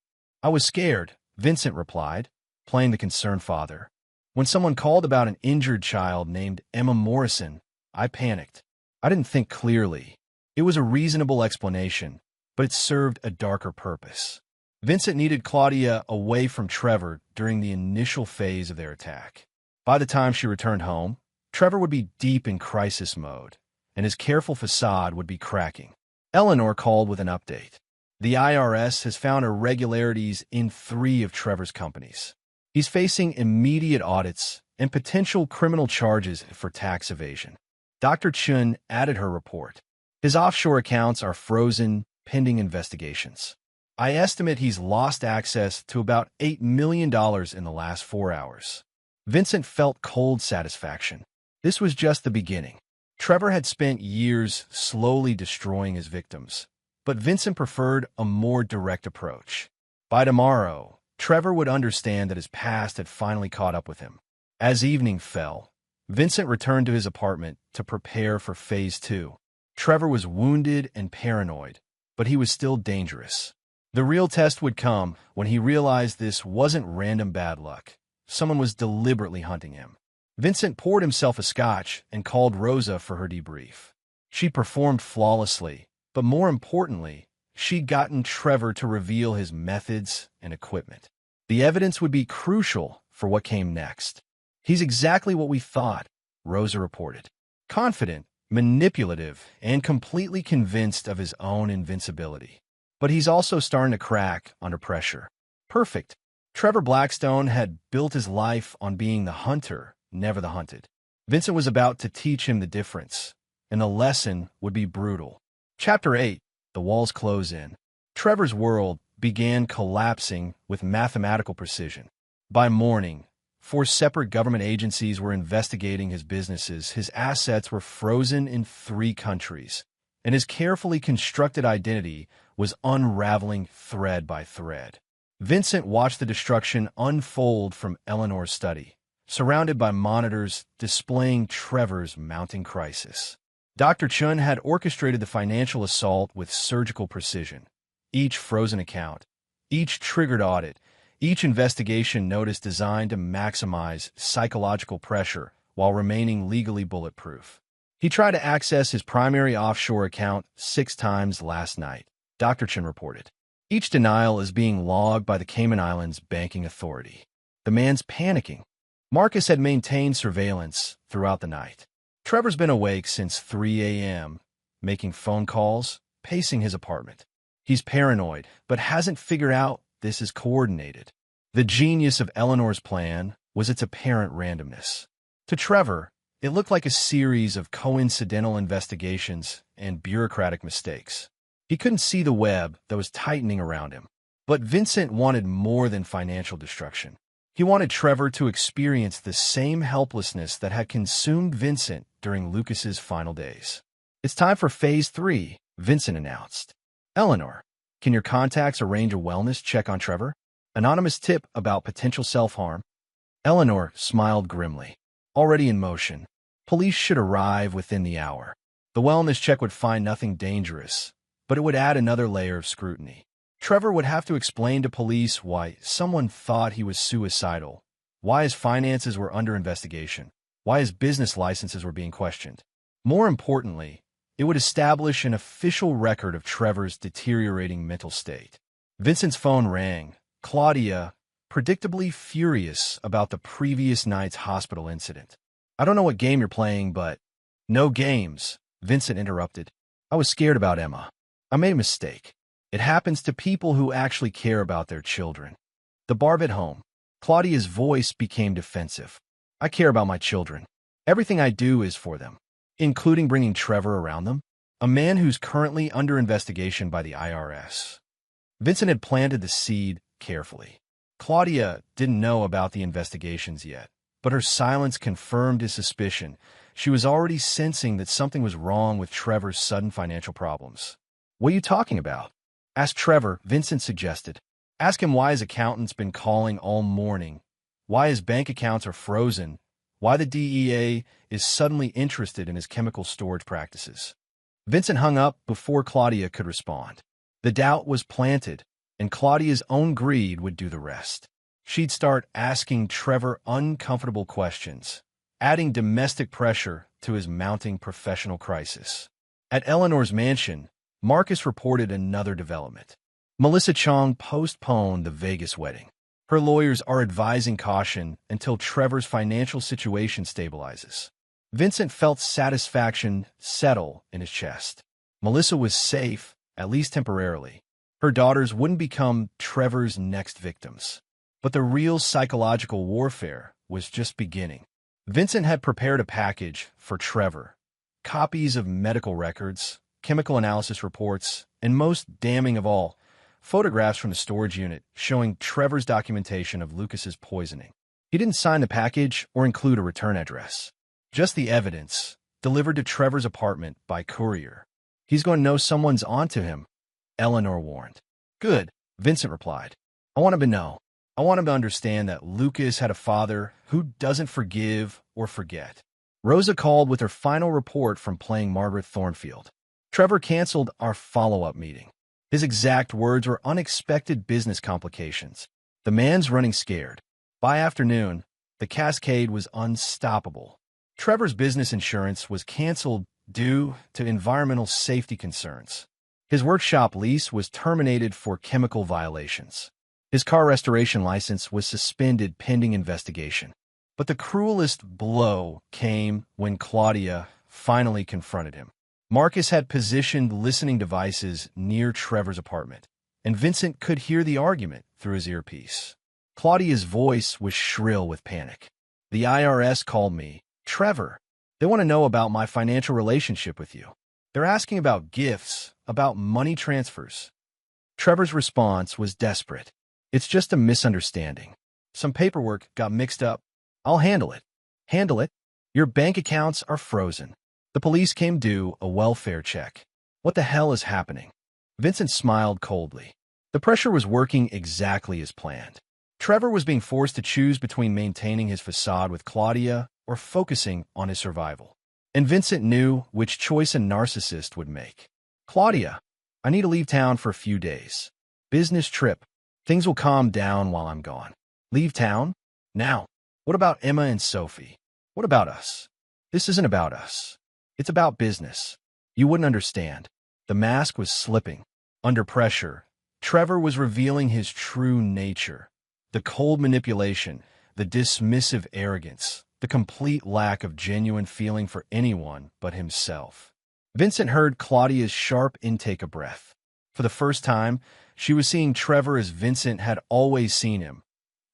I was scared, Vincent replied, playing the concerned father. When someone called about an injured child named Emma Morrison, I panicked. I didn't think clearly. It was a reasonable explanation, but it served a darker purpose. Vincent needed Claudia away from Trevor during the initial phase of their attack. By the time she returned home, Trevor would be deep in crisis mode, and his careful facade would be cracking. Eleanor called with an update. The IRS has found irregularities in 3 of Trevor's companies. He's facing immediate audits and potential criminal charges for tax evasion. Dr. Chun added her report. His offshore accounts are frozen, pending investigations. I estimate he's lost access to about $8 million in the last 4 hours. Vincent felt cold satisfaction. This was just the beginning. Trevor had spent years slowly destroying his victims, but Vincent preferred a more direct approach. By tomorrow, Trevor would understand that his past had finally caught up with him. As evening fell, Vincent returned to his apartment to prepare for Phase 2. Trevor was wounded and paranoid, but he was still dangerous. The real test would come when he realized this wasn't random bad luck. Someone was deliberately hunting him. Vincent poured himself a scotch and called Rosa for her debrief. She performed flawlessly, but more importantly, she'd gotten Trevor to reveal his methods and equipment. The evidence would be crucial for what came next. He's exactly what we thought, Rosa reported. Confident, manipulative, and completely convinced of his own invincibility. But he's also starting to crack under pressure. Perfect. Trevor Blackstone had built his life on being the hunter, never the hunted. Vincent was about to teach him the difference, and the lesson would be brutal. Chapter 8. The walls close in. Trevor's world began collapsing with mathematical precision. By morning, 4 separate government agencies were investigating his businesses. His assets were frozen in 3 countries, and his carefully constructed identity was unraveling thread by thread. Vincent watched the destruction unfold from Eleanor's study, surrounded by monitors displaying Trevor's mounting crisis. Dr. Chun had orchestrated the financial assault with surgical precision. Each frozen account, each triggered audit, each investigation notice designed to maximize psychological pressure while remaining legally bulletproof. He tried to access his primary offshore account 6 times last night, Dr. Chun reported. Each denial is being logged by the Cayman Islands Banking Authority. The man's panicking. Marcus had maintained surveillance throughout the night. Trevor's been awake since 3 a.m., making phone calls, pacing his apartment. He's paranoid, but hasn't figured out this is coordinated. The genius of Eleanor's plan was its apparent randomness. To Trevor, it looked like a series of coincidental investigations and bureaucratic mistakes. He couldn't see the web that was tightening around him. But Vincent wanted more than financial destruction. He wanted Trevor to experience the same helplessness that had consumed Vincent during Lucas's final days. It's time for Phase 3, Vincent announced. Eleanor, can your contacts arrange a wellness check on Trevor? Anonymous tip about potential self-harm. Eleanor smiled grimly. Already in motion. Police should arrive within the hour. The wellness check would find nothing dangerous, but it would add another layer of scrutiny. Trevor would have to explain to police why someone thought he was suicidal, why his finances were under investigation, why his business licenses were being questioned. More importantly, it would establish an official record of Trevor's deteriorating mental state. Vincent's phone rang. Claudia, predictably furious about the previous night's hospital incident. I don't know what game you're playing, but... No games, Vincent interrupted. I was scared about Emma. I made a mistake. It happens to people who actually care about their children. The Barb at home. Claudia's voice became defensive. I care about my children. Everything I do is for them, including bringing Trevor around them, a man who's currently under investigation by the IRS. Vincent had planted the seed carefully. Claudia didn't know about the investigations yet, but her silence confirmed his suspicion. She was already sensing that something was wrong with Trevor's sudden financial problems. What are you talking about? Ask Trevor, Vincent suggested. Ask him why his accountant's been calling all morning, why his bank accounts are frozen, why the DEA is suddenly interested in his chemical storage practices. Vincent hung up before Claudia could respond. The doubt was planted, and Claudia's own greed would do the rest. She'd start asking Trevor uncomfortable questions, adding domestic pressure to his mounting professional crisis. At Eleanor's mansion, Marcus reported another development. Melissa Chong postponed the Vegas wedding. Her lawyers are advising caution until Trevor's financial situation stabilizes. Vincent felt satisfaction settle in his chest. Melissa was safe, at least temporarily. Her daughters wouldn't become Trevor's next victims. But the real psychological warfare was just beginning. Vincent had prepared a package for Trevor. Copies of medical records, chemical analysis reports, and most damning of all, photographs from the storage unit showing Trevor's documentation of Lucas's poisoning. He didn't sign the package or include a return address. Just the evidence, delivered to Trevor's apartment by courier. He's going to know someone's onto him, Eleanor warned. Good, Vincent replied. I want him to know. I want him to understand that Lucas had a father who doesn't forgive or forget. Rosa called with her final report from playing Margaret Thornfield. Trevor canceled our follow-up meeting. His exact words were unexpected business complications. The man's running scared. By afternoon, the cascade was unstoppable. Trevor's business insurance was canceled due to environmental safety concerns. His workshop lease was terminated for chemical violations. His car restoration license was suspended pending investigation. But the cruelest blow came when Claudia finally confronted him. Marcus had positioned listening devices near Trevor's apartment, and Vincent could hear the argument through his earpiece. Claudia's voice was shrill with panic. "The IRS called me. Trevor. They want to know about my financial relationship with you. They're asking about gifts, about money transfers." Trevor's response was desperate. "It's just a misunderstanding. Some paperwork got mixed up. I'll handle it." "Handle it? Your bank accounts are frozen. The police came due a welfare check. What the hell is happening?" Vincent smiled coldly. The pressure was working exactly as planned. Trevor was being forced to choose between maintaining his facade with Claudia or focusing on his survival. And Vincent knew which choice a narcissist would make. "Claudia, I need to leave town for a few days. Business trip. Things will calm down while I'm gone." "Leave town? Now? What about Emma and Sophie? What about us?" "This isn't about us. It's about business. You wouldn't understand." The mask was slipping. Under pressure, Trevor was revealing his true nature. The cold manipulation, the dismissive arrogance, the complete lack of genuine feeling for anyone but himself. Vincent heard Claudia's sharp intake of breath. For the first time, she was seeing Trevor as Vincent had always seen him,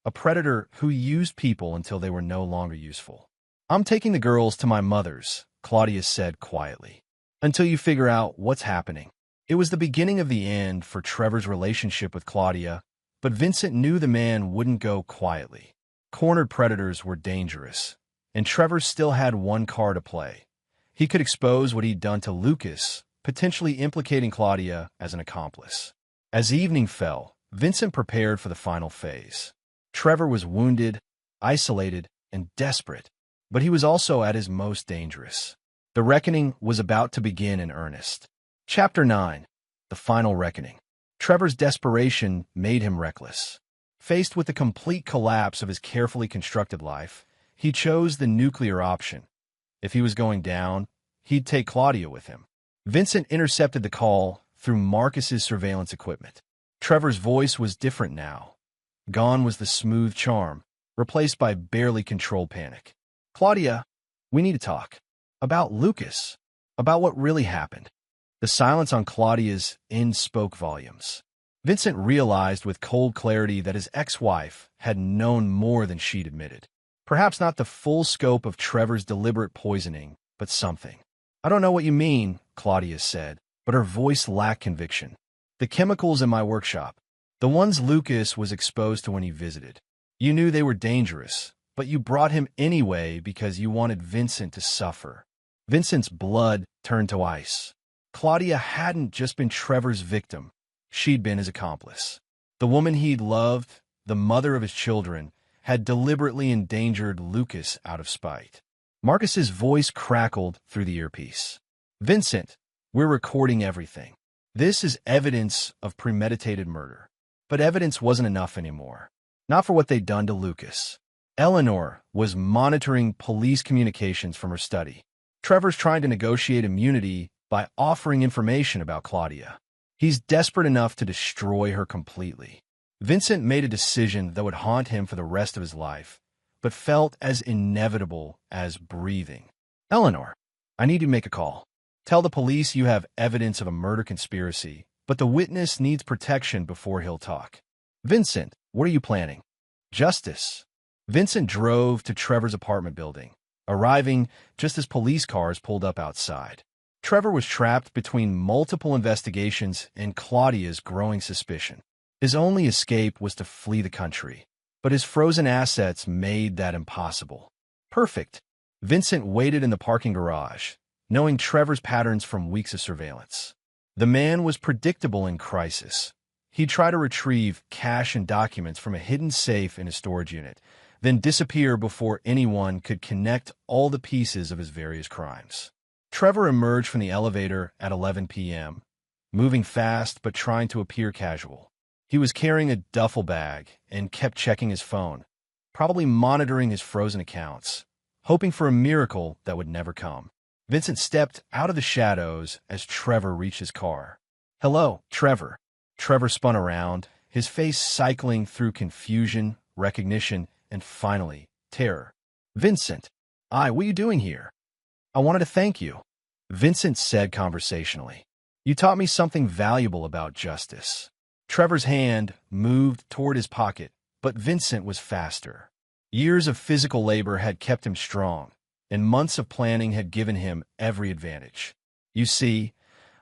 a predator who used people until they were no longer useful. "I'm taking the girls to my mother's," Claudia said quietly, "until you figure out what's happening." It was the beginning of the end for Trevor's relationship with Claudia, but Vincent knew the man wouldn't go quietly. Cornered predators were dangerous, and Trevor still had one card to play. He could expose what he'd done to Lucas, potentially implicating Claudia as an accomplice. As evening fell, Vincent prepared for the final phase. Trevor was wounded, isolated, and desperate, but he was also at his most dangerous. The reckoning was about to begin in earnest. Chapter 9. The Final Reckoning. Trevor's desperation made him reckless. Faced with the complete collapse of his carefully constructed life, he chose the nuclear option. If he was going down, he'd take Claudia with him. Vincent intercepted the call through Marcus's surveillance equipment. Trevor's voice was different now. Gone was the smooth charm, replaced by barely controlled panic. "Claudia, we need to talk. About Lucas. About what really happened." The silence on Claudia's end spoke volumes. Vincent realized with cold clarity that his ex-wife had known more than she'd admitted. Perhaps not the full scope of Trevor's deliberate poisoning, but something. "I don't know what you mean," Claudia said, but her voice lacked conviction. "The chemicals in my workshop, the ones Lucas was exposed to when he visited. You knew they were dangerous, but you brought him anyway because you wanted Vincent to suffer." Vincent's blood turned to ice. Claudia hadn't just been Trevor's victim. She'd been his accomplice. The woman he'd loved, the mother of his children, had deliberately endangered Lucas out of spite. Marcus's voice crackled through the earpiece. "Vincent, we're recording everything. This is evidence of premeditated murder." But evidence wasn't enough anymore. Not for what they'd done to Lucas. Eleanor was monitoring police communications from her study. Trevor's trying to negotiate immunity by offering information about Claudia. He's desperate enough to destroy her completely. Vincent made a decision that would haunt him for the rest of his life, but felt as inevitable as breathing. "Eleanor, I need you to make a call. Tell the police you have evidence of a murder conspiracy, but the witness needs protection before he'll talk." "Vincent, what are you planning?" "Justice." Vincent drove to Trevor's apartment building, arriving just as police cars pulled up outside. Trevor was trapped between multiple investigations and Claudia's growing suspicion. His only escape was to flee the country, but his frozen assets made that impossible. Perfect. Vincent waited in the parking garage, knowing Trevor's patterns from weeks of surveillance. The man was predictable in crisis. He'd try to retrieve cash and documents from a hidden safe in his storage unit, then disappear before anyone could connect all the pieces of his various crimes. Trevor emerged from the elevator at 11 p.m., moving fast but trying to appear casual. He was carrying a duffel bag and kept checking his phone, probably monitoring his frozen accounts, hoping for a miracle that would never come. Vincent stepped out of the shadows as Trevor reached his car. "Hello, Trevor." Trevor spun around, his face cycling through confusion, recognition, and finally, terror. "Vincent, what are you doing here?" I wanted to thank you, Vincent said conversationally. You taught me something valuable about justice. Trevor's hand moved toward his pocket, but Vincent was faster. Years of physical labor had kept him strong, and months of planning had given him every advantage. You see,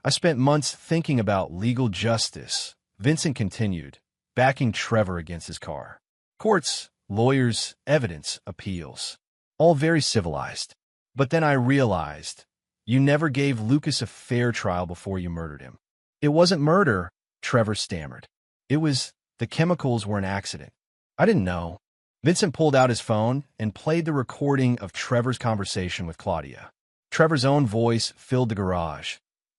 I spent months thinking about legal justice, Vincent continued, backing Trevor against his car. Courts, lawyers, evidence, appeals. All very civilized. But then I realized, you never gave Lucas a fair trial before you murdered him. It wasn't murder, Trevor stammered. The chemicals were an accident. I didn't know. Vincent pulled out his phone and played the recording of Trevor's conversation with Claudia. Trevor's own voice filled the garage.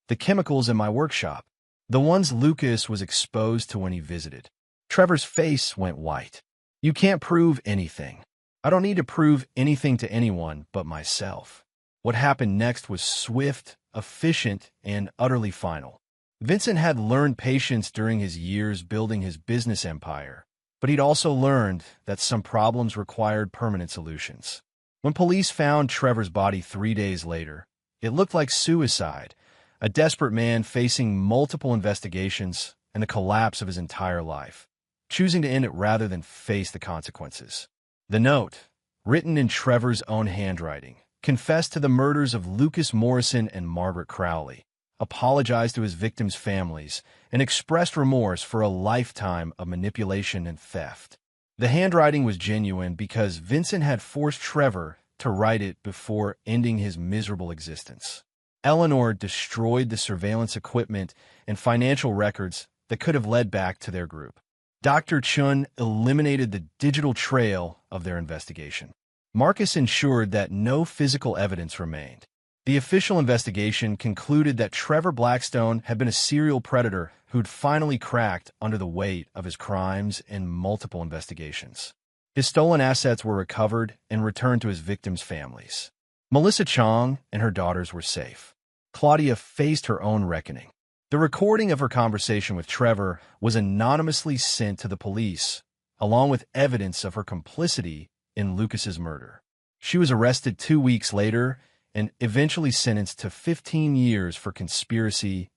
The chemicals in my workshop. The ones Lucas was exposed to when he visited. Trevor's face went white. You can't prove anything. I don't need to prove anything to anyone but myself. What happened next was swift, efficient, and utterly final. Vincent had learned patience during his years building his business empire, but he'd also learned that some problems required permanent solutions. When police found Trevor's body 3 days later, it looked like suicide, a desperate man facing multiple investigations and the collapse of his entire life, choosing to end it rather than face the consequences. The note, written in Trevor's own handwriting, confessed to the murders of Lucas Morrison and Margaret Crowley, apologized to his victims' families, and expressed remorse for a lifetime of manipulation and theft. The handwriting was genuine because Vincent had forced Trevor to write it before ending his miserable existence. Eleanor destroyed the surveillance equipment and financial records that could have led back to their group. Dr. Chun eliminated the digital trail of their investigation. Marcus ensured that no physical evidence remained. The official investigation concluded that Trevor Blackstone had been a serial predator who'd finally cracked under the weight of his crimes and multiple investigations. His stolen assets were recovered and returned to his victims' families. Melissa Chong and her daughters were safe. Claudia faced her own reckoning. The recording of her conversation with Trevor was anonymously sent to the police, along with evidence of her complicity in Lucas's murder. She was arrested 2 weeks later and eventually sentenced to 15 years for conspiracy